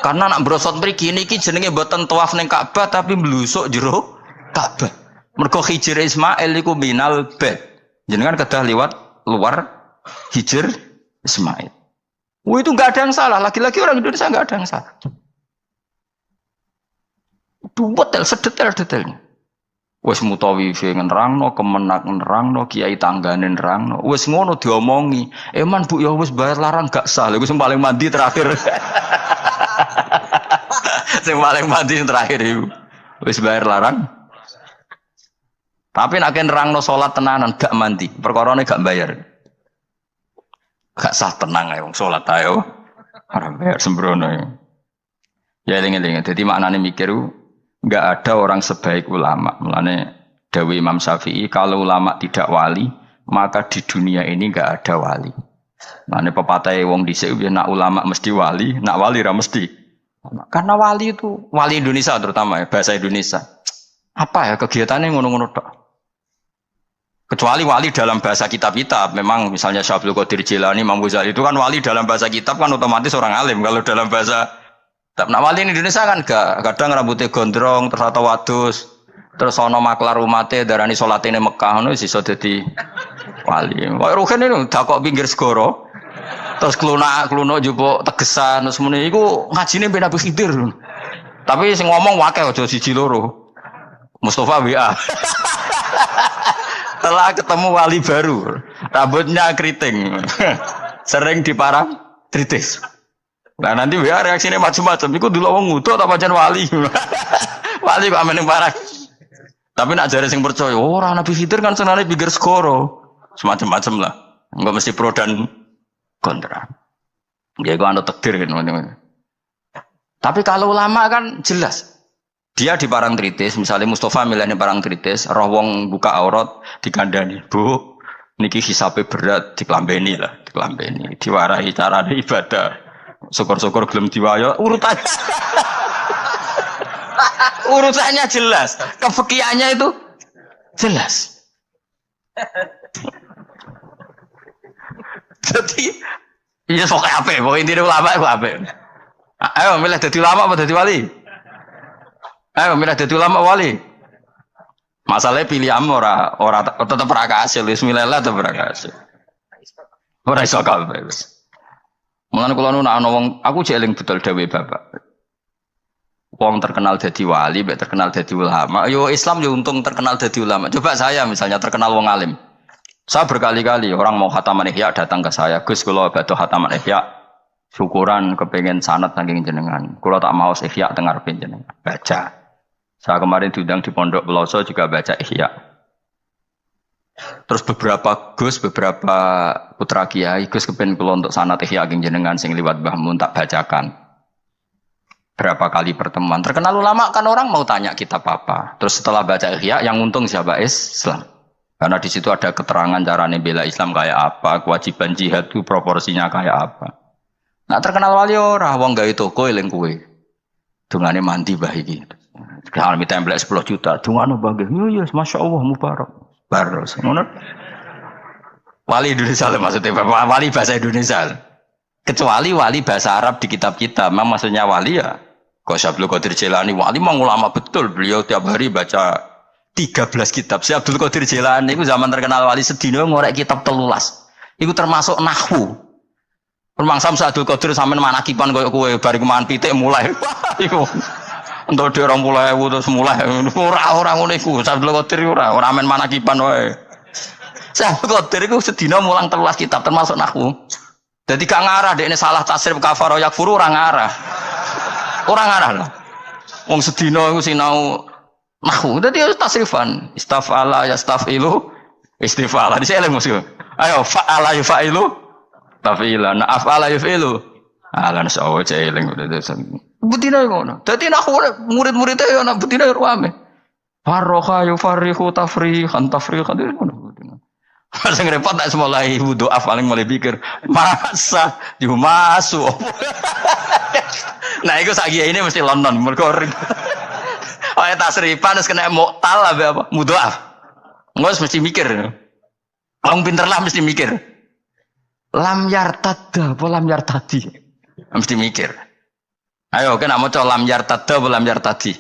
Karena nak brosot mriki niki jenenge mboten tawaf ning Ka'bah tapi mlusuk jero Ka'bah. Mergo Hijri Ismail iku minal bait. Jenengan kedah liwat luar Hijr Ismail. Oh itu nggak ada yang salah, lagi-lagi orang Indonesia nggak ada yang salah. Detail, sedetail-detailnya. Wes mutawifi ngerangno, kemenak ngerangno, kiai tanggane ngerangno. Wes ngono diomongi. Eman Bu ya wes bayar larang gak sah. Lha sing paling mandi terakhir. Sing paling mandi terakhir iku. Wes bayar larang. Tapi nek nerangno salat tenanan gak mandi, perkarane gak bayar. Gak sah tenang ae wong salat ae. Ora bayar sembrono. Ya eling-eling. Dadi maknane mikir enggak ada orang sebaik ulama. Mulane dawuh Imam Syafi'i kalau ulama tidak wali, maka di dunia ini enggak ada wali. Mulane pepatah wong dhisik piye nak ulama mesti wali, nak wali ra mesti. Karena wali itu wali Indonesia terutama ya, bahasa Indonesia. Apa ya kegiatannya ngono-ngono tok. Kecuali wali dalam bahasa kitab-kitab, memang misalnya Syaikhul Qadir Jilani, Imam Ghazali itu kan wali dalam bahasa kitab kan otomatis orang alim. Kalau dalam bahasa kitab, nah wali Indonesia kan gak, kadang rambutnya gondrong, terus atau wadus, terus ono maklar umatnya darani sholatine Mekah, no iso dadi wali. Wah Ruhin ini dakok pinggir segoro, terus kluno jupuk tegesan, terus muni, iku ngajine ben Nabi Khidir. Tapi sing ngomong wakil aja siji loro, Mustafa WA. Setelah ketemu wali baru, rambutnya keriting, sering diparang tritis. Nah nanti biar reaksinya macam-macam. Iku dulu wong ngutuk apa jan wali, wali kok amen parang. Tapi nak jare sing percaya, orang Nabi Khidir kan senane pikir skoro, semacam-macam lah. Enggak mesti pro dan kontra. Ya gua anu takdir kan. Tapi kalau ulama kan jelas. Dia di parang tritis, misalnya Mustafa milihnya parang tritis, roh wong buka aurat dikandani, Bu, niki hisabe berat diklambeni lah, diklambeni, diwarai cara ibadah, syukur-syukur gelem diwayo, urutannya jelas, kefikihannya itu jelas. Jadi, ya pokoknya apa? Pokoknya intinya ulama itu apa? Ayo milih jadi ulama apa jadi wali? Ayo milih jadi ulama wali. Masalahnya pilih ora tetap rakasil, bismillah tetap rakasil. Ora iso kabeh wis. Mulane kula nu ana wong aku jeling betul dawuh Bapak. Wong terkenal jadi wali, mbek terkenal jadi ulama. Yo Islam yo untung terkenal jadi ulama. Coba saya misalnya terkenal wong alim. Saya berkali-kali orang mau khataman Ihya datang ke saya, Gus kula badhe khataman Ihya. Syukuran kepengen sanad saking jenengan. Kula tak mau Ihya teng ngarepe jenengan. Baca. Saya kemarin diundang di Pondok Pelosok juga baca Ihya. Terus beberapa putra kiai Gus kepen kula untuk sanad Ihya jenengan sing liwat Mbah Mun tak bacakan. Berapa kali pertemuan. Terkenal ulama kan orang mau tanya kitab apa. Terus setelah baca Ihya yang untung siapa? Islam. Karena di situ ada keterangan caranya bela Islam kayak apa, kewajiban jihad itu proporsinya kayak apa. Nah terkenal wali ora wong gawe toko eling kuwe. Dungane mandi bah iki. Kalau minta template 10 juta, dungane bangga. Yo masyaallah mubarak. Baros ngono. Wali Indonesia maksudnya wali bahasa Indonesia. Kecuali wali bahasa Arab di kitab-kitab. Memang maksudnya wali ya. Kok Abdul Qadir Jilani wali mang ulama betul. Beliau tiap hari baca 13 kitab. Si Abdul Qadir Jilani itu zaman terkenal wali sedina ngorek kitab 13. Iku termasuk nahwu. Rumang Samsa Abdul Qadir sampean manakipan koyo kowe bari keman pitik mulai. Iku untuk dia 20.000 terus mulai ora ngono iku. Abdul Qadir ora men manakipan wae. Si Abdul Qadir iku sedina mulang 13 kitab termasuk nahwu. Jadi gak ngarah dekne salah tasrif kafaro yakfuru ora ngarah. Ora ngarah lho. Wong sedina iku sinau nahwu. Dadi tasrifan istafala yastafilu istifala. Dise eleng mesti. Ayo fa'ala yufa'ilu tafila. Na af'ala yufilu. Alan sawo celing udah betina ngono. Dadi nahwu murid-murid e ana betina ruame. Farroha yufarihu tafrihan ngono. Sing repot tak semulai wudu paling mulai pikir masa dimasu. Nah, iku sak ini mesti London mergo oleh tasrifan wis kena muktal apa mudhaaf. Engko mesti mikir. Wong pinter lah mesti mikir. Lam yartadda apa lam yartadi. Mesti mikir. Ayo kena maca lam yartadda apa lam yartadi.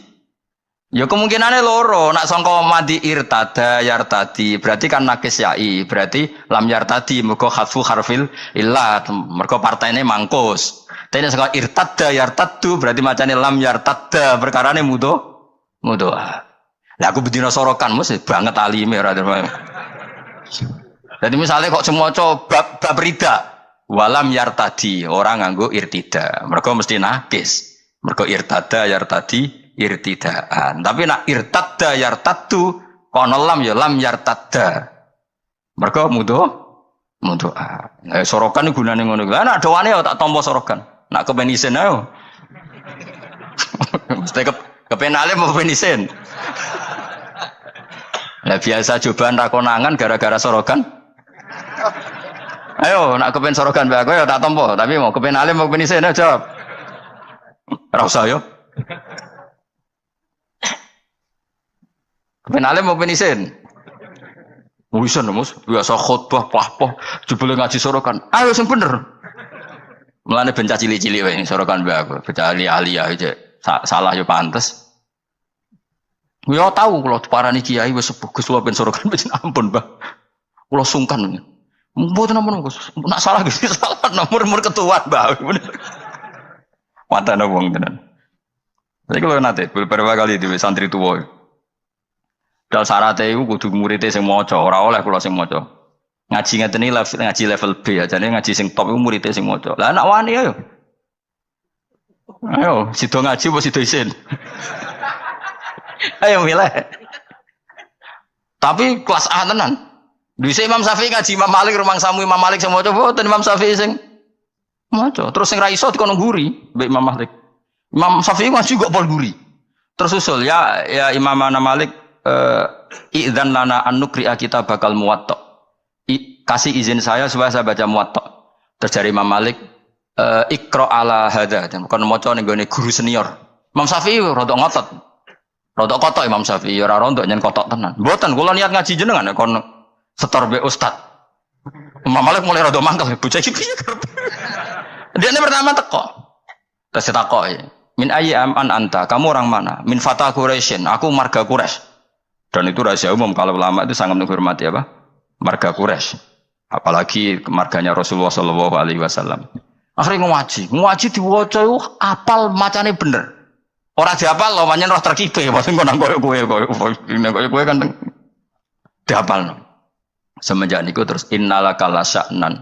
Ya kemungkinannya loro, nak sangka madi irtada yartadi, berarti kan nakis yai, berarti lam yartadi mergo khatfu harfil illat, mergo partainya mangkus. Tapi sangka irtada yartaddu berarti macane lam yartadda, perkarane mudo. Lah aku bedina sorokan mesti banget alime ora. Jadi misalnya kok semua coba bab rida, walam yartadi, orang nganggo irtida, mergo mesti nakis, mergo irtada yartadi. Irtidaan. Tapi nak irtadda yartaddu kono lam ya lam yartadda. Mergo mudo. Sorokan gunane ngono. Lah nak dawane ya tak tampa sorokan. Nak kepen isin ayo. Mesti kepen alim mau kepen isin. Lah biasa cobaan ra konangan gara-gara sorokan. Ayo nak kepen sorokan bae aku ya tak tampa, tapi mau kepen alim mau kepen isin ayo jawab. Ra usah yo. Penale mau penisin. Wisan Mus, biasa khutbah pah-pah jebule ngaji sorokan. Ayo sing bener. Mulane bencah cilik-cilik wae sorokan wae aku. Bocah ahli aja. Salah yo pantes. Yo tahu kula parani kiai wis sepuh Gus kula ben sorokan wis ampun, Mbah. Kula sungkan. Mboten ampun Gus. Nak salah Gus salah nomor ketua, Mbah. Watane wong tenan. Saya kalau nate beberapa kali di santri tuwa. Dal syaratnya itu kudu muridnya sing maca, ora oleh kula sing maca. Ngaji ngeten iki ngaji level B aja, jane ngaji sing top iku muridnya sing maca. Lah anak wani ayo. Ayo, sido ngaji apa sido isin? Ayo milih. Tapi kelas A tenan. Dise Imam Syafi'i ngaji Imam Malik rumang samu Imam Malik sing maca boten Imam Syafi'i sing maca. Terus sing ra iso dikono nguri mbek Imam Malik. Imam Syafi'i ngaji kok pol nguri. Terus usul ya Imam Malik idzan lana an nukri'a kita bakal muwatta. Kasih izin saya supaya saya baca muwatta. Terus dari Imam Malik ikra ala hadza. Bukan maca ning gone guru senior. Imam Syafi'i rada ngotot. Rada kotok Imam Syafi'i ora rondok nyen kotok tenan. Mboten kula niat ngaji jenengan kon setor be ustaz. Imam Malik mulai rada mangkel bocah iki piye karepe. Dia pertama teko. Terus takoki, "Min ayyi an anta? Kamu orang mana?" "Min fata Quraisyin." Aku marga Quraisy. Dan itu rahasia umum kalau ulama itu sangat menghormati apa? Marga Quraisy. Apalagi marganya Rasulullah sallallahu alaihi wasallam. Akhirnya ngaji diwaca itu apal macane bener. Ora dihafal lho pancen roh terkipe, paling kono koyo kan dihafal. Semenjak niku terus innalaka lasya'nan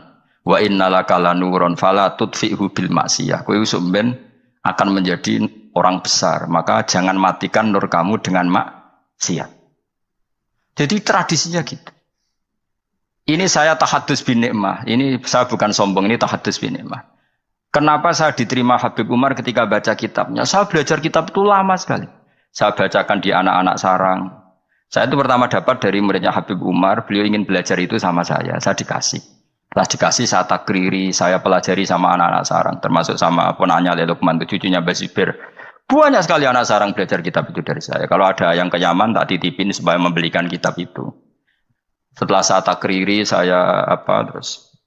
wa innalaka lanurun fala tudfi'hu bil maksiyah. Kowe sumben akan menjadi orang besar, maka jangan matikan nur kamu dengan maksiat. Jadi tradisinya gitu. Ini saya tahadus bin ni'mah. Ini saya bukan sombong, ini tahadus bin ni'mah. Kenapa saya diterima Habib Umar ketika baca kitabnya? Saya belajar kitab itu lama sekali. Saya bacakan di anak-anak sarang. Saya itu pertama dapat dari muridnya Habib Umar, beliau ingin belajar itu sama saya dikasih. Setelah dikasih saya takriri, saya pelajari sama anak-anak sarang, termasuk sama ponanya Lukman, cucunya Basibir. Banyak sekali anak sarang belajar kitab itu dari saya. Kalau ada yang ke Yaman, tak titipin supaya membelikan kitab itu. Setelah saya takriri, terus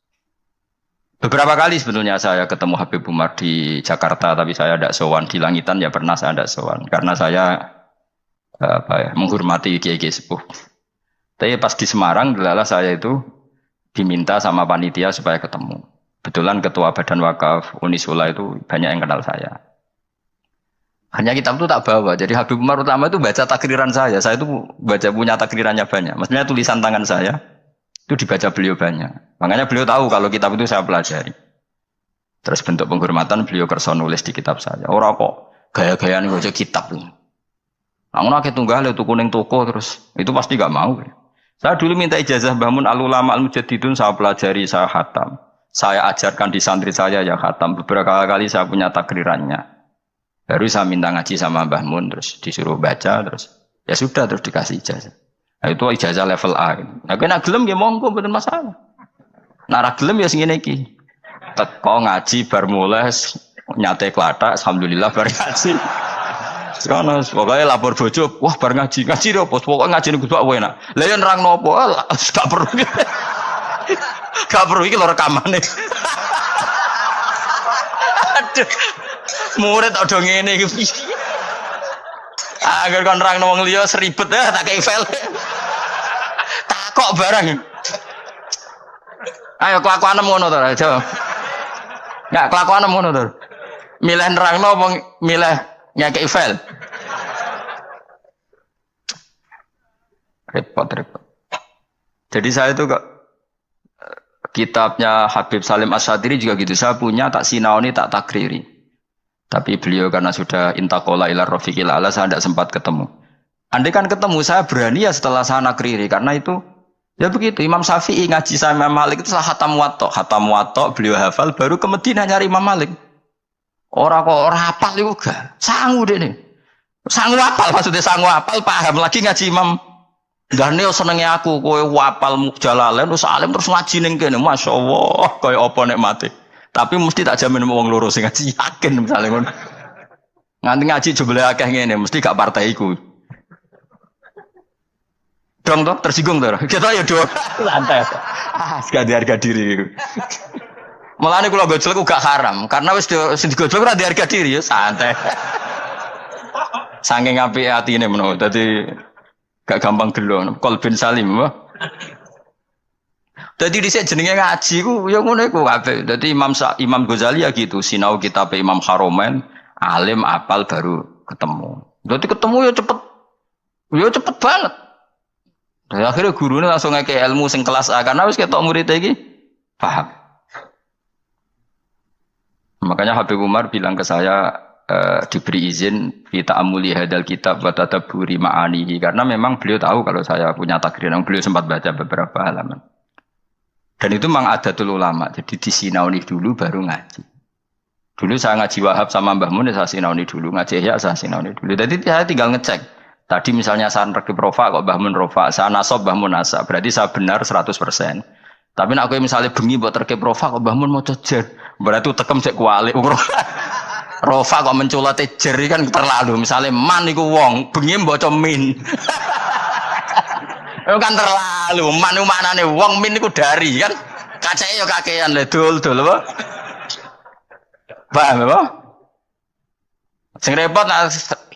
beberapa kali sebetulnya saya ketemu Habib Umar di Jakarta, tapi saya tidak sowan. Di Langitan ya pernah saya tidak sowan, karena saya menghormati kiai-kiai sepuh. Tapi pas di Semarang, adalah saya itu diminta sama panitia supaya ketemu. Kebetulan ketua Badan Wakaf Unisula itu banyak yang kenal saya. Hanya kitab itu tak bawa. Jadi Habib Umar utama itu baca takriran saya. Saya itu punya takrirannya banyak. Maksudnya tulisan tangan saya itu dibaca beliau banyak. Makanya beliau tahu kalau kitab itu saya pelajari. Terus bentuk penghormatan beliau kersa nulis di kitab saya. Orang kok gaya-gayaan baca kitab ini. Namun akhirnya tunggal itu kuning toko terus itu pasti gak mau. Saya dulu minta ijazah Mbah Mun al-ulama al-mujaddidun, saya pelajari, saya khatam. Saya ajarkan di santri saya ya khatam. Beberapa kali saya punya takrirannya. Baru saya minta ngaji sama Mbah Mun, terus disuruh baca, terus ya sudah, terus dikasih ijazah. Nah, itu ijazah level A. Nah, kena gelem ya monggo, betul masalah. Nara gelem ya segini ki. Teko ngaji bar mulai nyate klatak, alhamdulillah bar ngaji. Sekarang pokoknya lapor bojo, wah bar ngaji dong, pokoknya ngaji nih gue enak. Lain rang nopo, gak perlu, gak perlu iki lo rekamannya. Aduh. Murid ada ngene iki. Agar kon rang wong liya seribet ya tak kei file. Takok barang. Ayo kelakuan ngono to, aja. Enggak kelakuan ngono to. Milih nerangno wong milih nyakei file. Repot. Jadi saya itu kok kitabnya Habib Salim Asyadiri juga gitu. Saya punya tak sinaoni tak takriri. Tapi beliau karena sudah intakola ila rofiqil ala, saya tidak sempat ketemu. Andai kan ketemu, saya berani ya setelah saya nakriri. Karena itu, ya begitu. Imam Syafi'i ngaji sama Imam Malik itu setelah khatam watok, beliau hafal, baru ke Madinah nyari Imam Malik. Orang hafal juga. Sanggup deh nih. Sanggup hafal, maksudnya sanggup hafal, paham lagi ngaji Imam. Dan ini senengnya aku, kowe wapal Jalalain, terus alim terus ngaji ning kene. Masya Allah, kowe apa nek mati. Tapi mesti tak jamin wong loro sing ngaji yakin misalnya ngono. Nganti ngaji jebule akeh ngene, mesti gak partai iku. Dong toh tersinggung toh. Kita ya do santai. Sekali harga diri. Mulane kula gojlek gak haram, karena wis sing digojlek ora harga diri ya santai. Saking apike atine menawa. Dadi gak gampang gelo. Qalbin salim. Jadi dhisik jenenge ngaji ku ya ngono iku kabeh. Dadi Imam Ghazali ya gitu, sinau kitab Imam Haromen, alim apal baru ketemu. Dadi ketemu ya cepet. Ya cepet banget. Dan akhirnya gurunya langsung ngeke ilmu sing kelas A karena wis ketok murid iki paham. Makanya Habib Umar bilang ke saya diberi izin kita amuli hadal kitab wa tadabburi ma'anihi karena memang beliau tahu kalau saya punya takriran, beliau sempat baca beberapa halaman. Dan itu memang adatul ulama. Jadi disinauni dulu baru ngaji. Dulu saya ngaji Wahab sama Mbah Mun, saya sinauni dulu. Ngaji ya saya sinauni dulu. Jadi saya tinggal ngecek. Tadi misalnya saya rekib rofa kok Mbah Mun rofa. Saya nasab Mbah Mun nasab. Berarti saya benar 100%. Tapi nak aku misalnya bengi buat rekib rofa kok Mbah Mun mau cejer. Berarti tekem cek kuali. Rofa kok menculat cejer kan terlalu. Misalnya man iku wong. Bengi mbok min. Itu kan terlalu, manane wong min iku dari kan. Kacake yo kakean le dul apa? Paham apa? Sing repot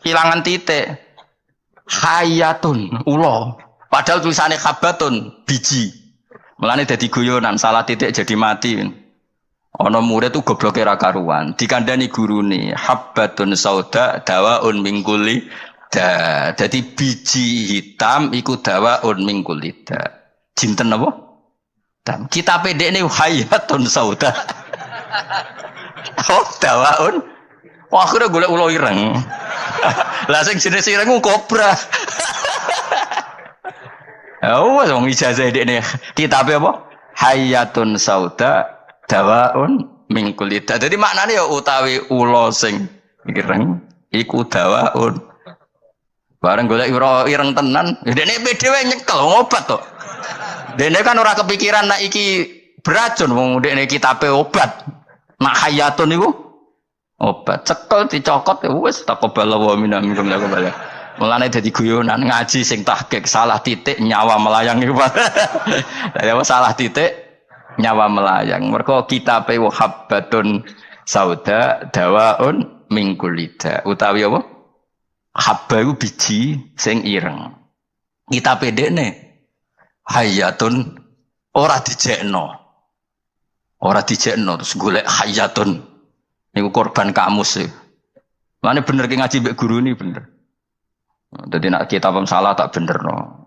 kehilangan titik. Hayatun ulo. Padahal tulisannya khabatun biji. Mulane dadi guyonan, salah titik jadi mati. Ana murid tuh gobloke ra karuan, dikandani gurune, habbatun sauda dawaun min kulli da. Dadi biji hitam iku dawaun min kulli da. Jinten apa? Tam. Kita pendek ini hayatun sauda. Oh, dawaun Wah, akhirnya golek ulo ireng. Lah sing jenis ireng ku kobra. Oh, wong ijazah dekne kitabe apa? Hayatun sauda dawaun min kulida. Dadi maknane ya utawi ulo sing ireng iku dawaun. Bareng golek ireng tenan, dekne dhewe nyekel ngobat to. Dekne kan ora kepikiran nek iki beracun wong dekne kitabe obat. Nak hayatun niku obat. Cekel dicokot ya wis taqabbal wa minna minkum ya kembali. Mulane dadi guyonan ngaji sing tahqiq salah titik nyawa melayang iku. Lah salah titik nyawa melayang. Mergo kitabe habbatun sauda dawaun min kulida. Utawi apa? Habba iku biji sing ireng. Kitabe dekne hayatun ora dijekno. Ora dijekno terus golek hayatun. Niku korban kamus. Mulane bener ki ngaji mbek guru ini bener. Jadi nak kitab salah tak bener no.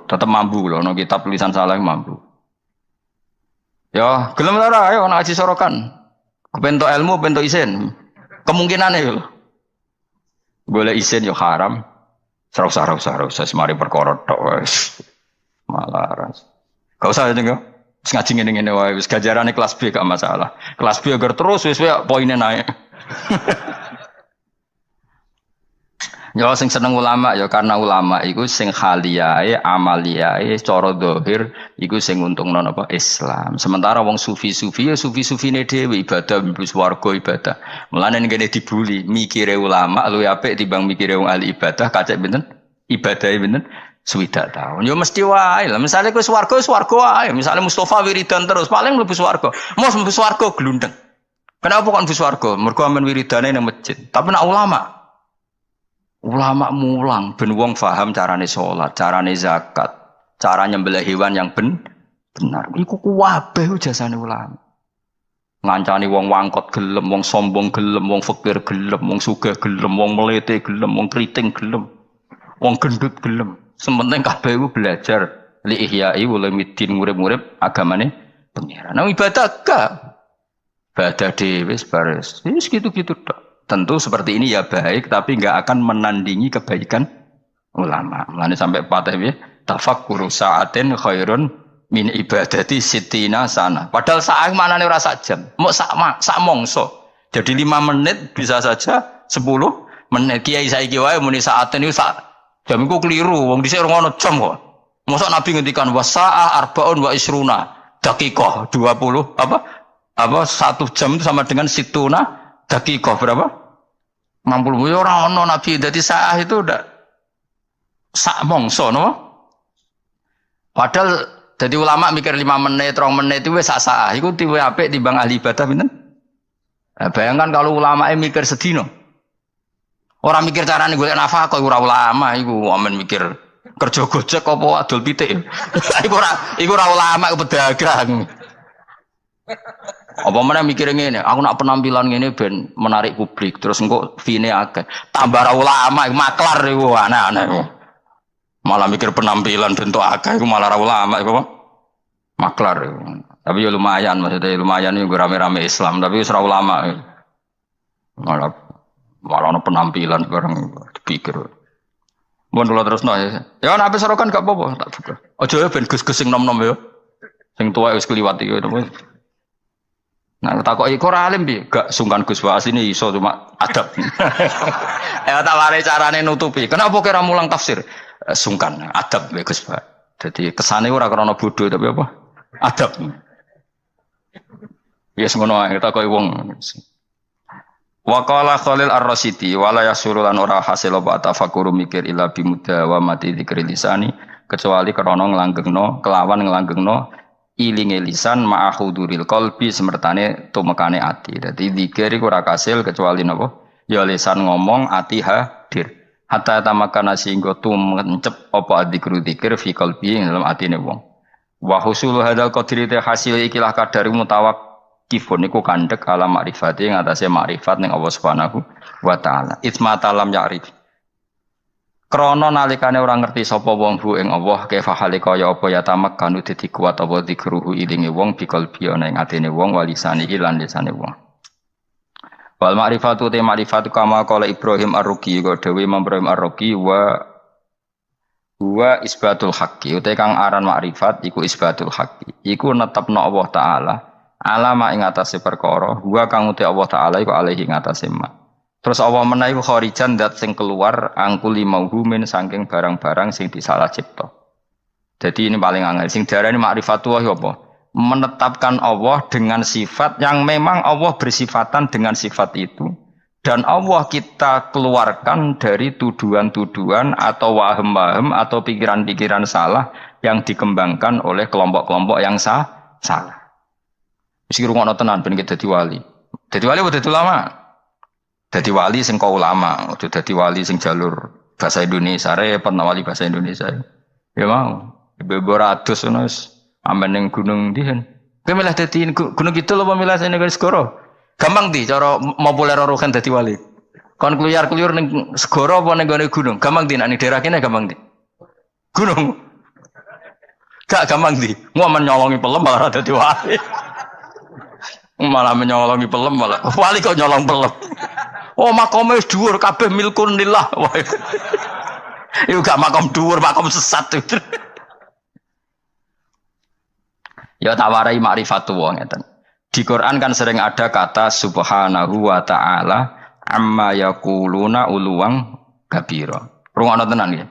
Tetap mampu loh, no kitab tulisan salah mampu. Ya, gelem ora ayo nak ngaji sorokan. Kepentok ilmu, pentok isin. Kemungkinane lho. Boleh isin yo haram. Sarau semari perkara tok wis. Malah ras. Gak usah jeneng yo. Wis ngaji ngene-ngene wae wis gajarane kelas B gak masalah. Kelas B agar terus wis poinnya naik. Ya sing seneng ulama ya karena ulama iku sing khaliyae amaliyae cara zahir iku sing untungno napa Islam. Sementara wong sufi-sufi ya sufi-sufine dhewe ibadah mlebu swarga ibadah. Mulane ngene dibuli mikire ulama luwih apik timbang mikire wong ahli ibadah kacek benten ibadahe benten swidak taun. Ya mesti wae lah. Misale kowe swarga wae. Misale Mustafa wiridan terus paling mlebu swarga. Mos mlebu swarga glundeng. Kenapa kok mlebu swarga? Mergo amen wiridane nang masjid. Tapi nek ulama mulang ben wong paham carane salat, carane zakat, cara nyembelih hewan yang benar. Iku kuwabeh jasane ulama. Ngancani wong wangkot gelem, wong sombong gelem, wong fakir gelem, wong sugih gelem, wong melete gelem, wong kriting gelem, wong gendut gelem. Sementing kabeh iku belajar li ihya'i ulumuddin ngurip-ngurip agamane pangeran. Nang ibadah gak. Ibadah dhewe baris. Wis gitu-gitu tok. Tentu seperti ini ya baik, tapi enggak akan menandingi kebaikan ulama. Mulane sampai patah ya, tafakkuru sa'atin khairun min ibadati sitina sana. Padahal saat manane ora sak jam, mau sak mongso. Jadi 5 menit bisa saja 10 menit. Kiai saiki wae muni sa'atin iku sak jam iku keliru. Wong dhisik ora ngono jam kok. Mosok Nabi ngendikan wasa'a arbaun wa isruna daqiqah 20 apa 1 jam itu sama dengan situna daqiqah berapa? 60 orang ono Nabi dadi saah itu udah sak mongso no. Padahal jadi ulama mikir 5 menit, 2 menit itu wis sak saah. Iku tiwe apik timbang ahli ibadah pinten? Nah, bayangkan kalau ulama mikir sedino. Orang mikir carane golek nafkah kok ora ulama iku amen mikir kerja gojek apa adol pitik. Iku ora ulama iku pedagang. Apa mana mikirnya ngene, aku nak penampilan ngene ben menarik publik, terus engko fine akeh. Tambah ra ulama, maklar iku aneh-aneh. Malah mikir penampilan bentuk akeh iku malah ra ulama iku apa? Maklar iku. Tapi ya lumayan, maksudnya lumayan iku rame-rame Islam, tapi wis ra ulama. Malah ana penampilan bareng dipikir. Mun kula terusno ya. Ya nek ape sorokan gak apa-apa, tak buka. Aja ya ben gus-gus sing nom-nom ya. Sing tuwa wis kliwat iki. Nah, takok iku ora alim piye? Gak sungkan Gus Wa asine iso cuma adab. Ya tak ware carane nutupi. Kenapa kira mulang tafsir? Sungkan adab ya Gus Wa. Jadi kesane ora krana bodoh tapi apa? Adab. Yes ngono ae takoki wong. Wa qala Khalil Ar-Rasyidi wala yasuru lan ora hasil apa tafakkur mikir ila bimuda wa mati dzikri lisani kecuali krana nglanggengno kelawan nglanggengno ilinge lisan ma'ahuduril qalbi semertane tumekane ati. Dadi zikir iku ora kasil kecuali napa? Ya lisan ngomong, ati hadir. Hatta tamakana singgo tumencep apa dzikru dzikir fi qalbi ing dalam atine wong. Wa husulu hadzal qadri ta hasil ikilah kadar mutawakkifun iku kandhek ala makrifati ing atase makrifat ning Allah Subhanahu wa taala. Itsma talam ya'rif. Krana nalikane ora ngerti sapa wong bu ing Allah kaifa hale kaya apa ya tamak kanu dadi kuat apa dikruhu ilinge wong bikal biana ing atine wong walisane iki lan lisane wong. Wal ma'rifatu te ma'rifatu kama qala Ibrahim Ar-Ruqi kok dewe Imam Ibrahim Ar-Ruqi wa isbatul haqqi uta kang aran ma'rifat iku isbatul haqqi iku netepno Allah taala alama ing atase perkara wa kang uta Allah taala iku alaihi ing atase ma. Terus Allah menawi kharijan dat sing keluar angkuli mauhumin saking barang-barang sing disalah cipta. Jadi ini paling angel sing diarani ma'rifatullah apa? Menetapkan Allah dengan sifat yang memang Allah bersifatan dengan sifat itu dan Allah kita keluarkan dari tuduhan-tuduhan atau waham-waham atau pikiran-pikiran salah yang dikembangkan oleh kelompok-kelompok yang salah. Mesti rungokno tenan ben dadi wali. Dadi wali apa dadi ulama? Dadi wali sing kau ulama, aja dadi wali sing jalur bahasa Indonesia repot wali bahasa Indonesia. Ya mau, ibu ratus ngono amen ning gunung ndi kan. Kowe milih dadi gunung kidul apa milih sing negara segara? Gampang ndi cara populer rohan dadi wali. Kon kluyar-kluyur ning segara apa ning gunung? Gampang ndi nek ning daerah kene gampang ndi? Gunung. Gak gampang ndi. Mau menyolongi pelem malah dadi wali. Malah menyolongi pelem malah wali kok nyolong pelem. Oh makome wis dhuwur kabeh milkun lillah. Iku gak makom dhuwur, makom sesat. Ya tawarai ma'rifatullah ngeten. Di Quran kan sering ada kata subhanahu wa ta'ala amma yaquluna uluwang kabira. Rungokno tenan ya.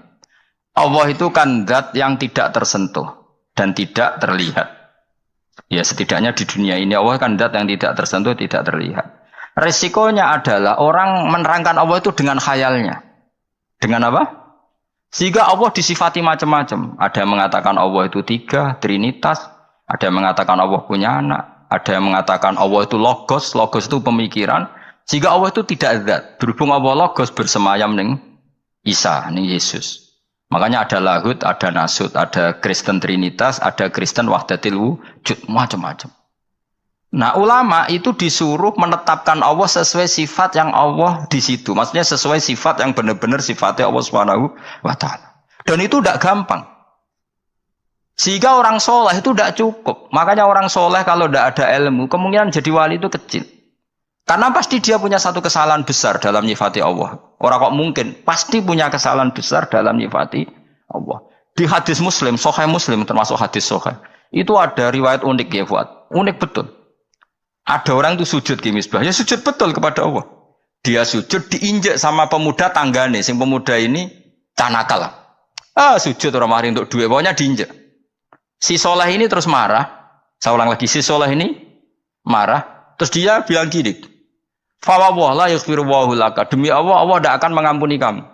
Allah itu kan zat yang tidak tersentuh dan tidak terlihat. Ya setidaknya di dunia ini Allah kan zat yang tidak tersentuh, tidak terlihat. Resikonya adalah orang menerangkan Allah itu dengan khayalnya. Dengan apa? Sehingga Allah disifati macam-macam. Ada yang mengatakan Allah itu tiga, trinitas. Ada yang mengatakan Allah punya anak. Ada yang mengatakan Allah itu logos. Logos itu pemikiran. Sehingga Allah itu tidak zat. Berhubung Allah logos bersemayam ning Isa, ning Yesus. Makanya ada lahut, ada nasut, ada Kristen trinitas, ada Kristen wahdatil wujud, macam-macam. Nah ulama itu disuruh menetapkan Allah sesuai sifat yang Allah di situ. Maksudnya sesuai sifat yang benar-benar sifatnya Allah Subhanahu wa ta'ala. Dan itu tidak gampang. Sehingga orang soleh itu tidak cukup. Makanya orang soleh kalau tidak ada ilmu, kemungkinan jadi wali itu kecil. Karena pasti dia punya satu kesalahan besar dalam nyifati Allah. Orang kok mungkin pasti punya kesalahan besar dalam nyifati Allah. Di hadis Muslim, Sahih Muslim termasuk hadis Sahih, itu ada riwayat unik ya Fuad. Unik betul. Ada orang itu sujud di misbah, ya sujud betul kepada Allah. Dia sujud diinjek sama pemuda tanggane, sing pemuda ini canakal. Sujud orang mari untuk duit, pokoknya diinjek. Si soleh ini terus marah. Saya ulang lagi, si soleh ini marah. Terus dia bilang gini, "Fawwah la yaghfirullahu laka." Demi Allah, Allah tidak akan mengampuni kamu.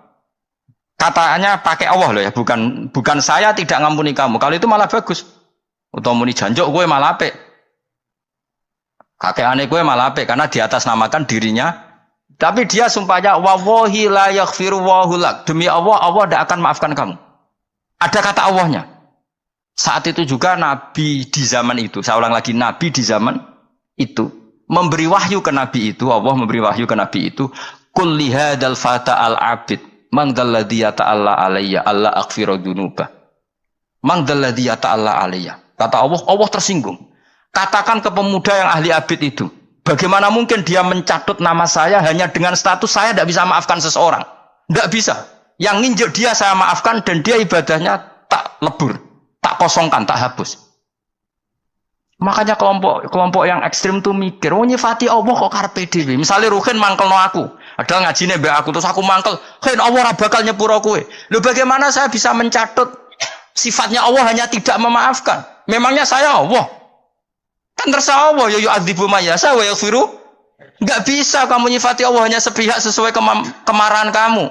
Katanya pakai Allah loh ya, bukan saya tidak mengampuni kamu. Kalau itu malah bagus. Utawa muni janjuk gue malah apik. Kakek aneh gue malah apik karena di atas namakan dirinya. Tapi dia sumpahnya wallahi la yaghfirullahu lak. Demi Allah, Allah tidak akan maafkan kamu. Ada kata Allahnya. Saat itu juga Nabi di zaman itu, saya ulang lagi, Nabi di zaman itu memberi wahyu ke Nabi itu, Allah memberi wahyu ke Nabi itu, qul li hadzal fata al abid man dzalladzi yata'alla alayya alla aghfiru dzunuba. Man dzalladzi yata'alla alayya. Kata Allah, Allah tersinggung. Katakan ke pemuda yang ahli abid itu, bagaimana mungkin dia mencatut nama saya hanya dengan status saya tidak bisa maafkan seseorang? Tidak bisa. Yang nginjek dia saya maafkan dan dia ibadahnya tak lebur, tak kosongkan, tak hapus. Makanya kelompok yang ekstrim tuh mikir, oh nyifati Allah kok karepe dhewe. Misalnya Ruhin mangkelno aku, ada ngajine mbek aku terus aku mangkel, "Hen Allah ora bakal nyepuro kowe." Lho bagaimana saya bisa mencatut sifatnya Allah hanya tidak memaafkan? Memangnya saya Allah? Kan terserah Allah, ya yu'adzibu may yasha wa yaghfiru. Enggak bisa kamu nyifati Allah hanya sepihak sesuai kemarahan kamu.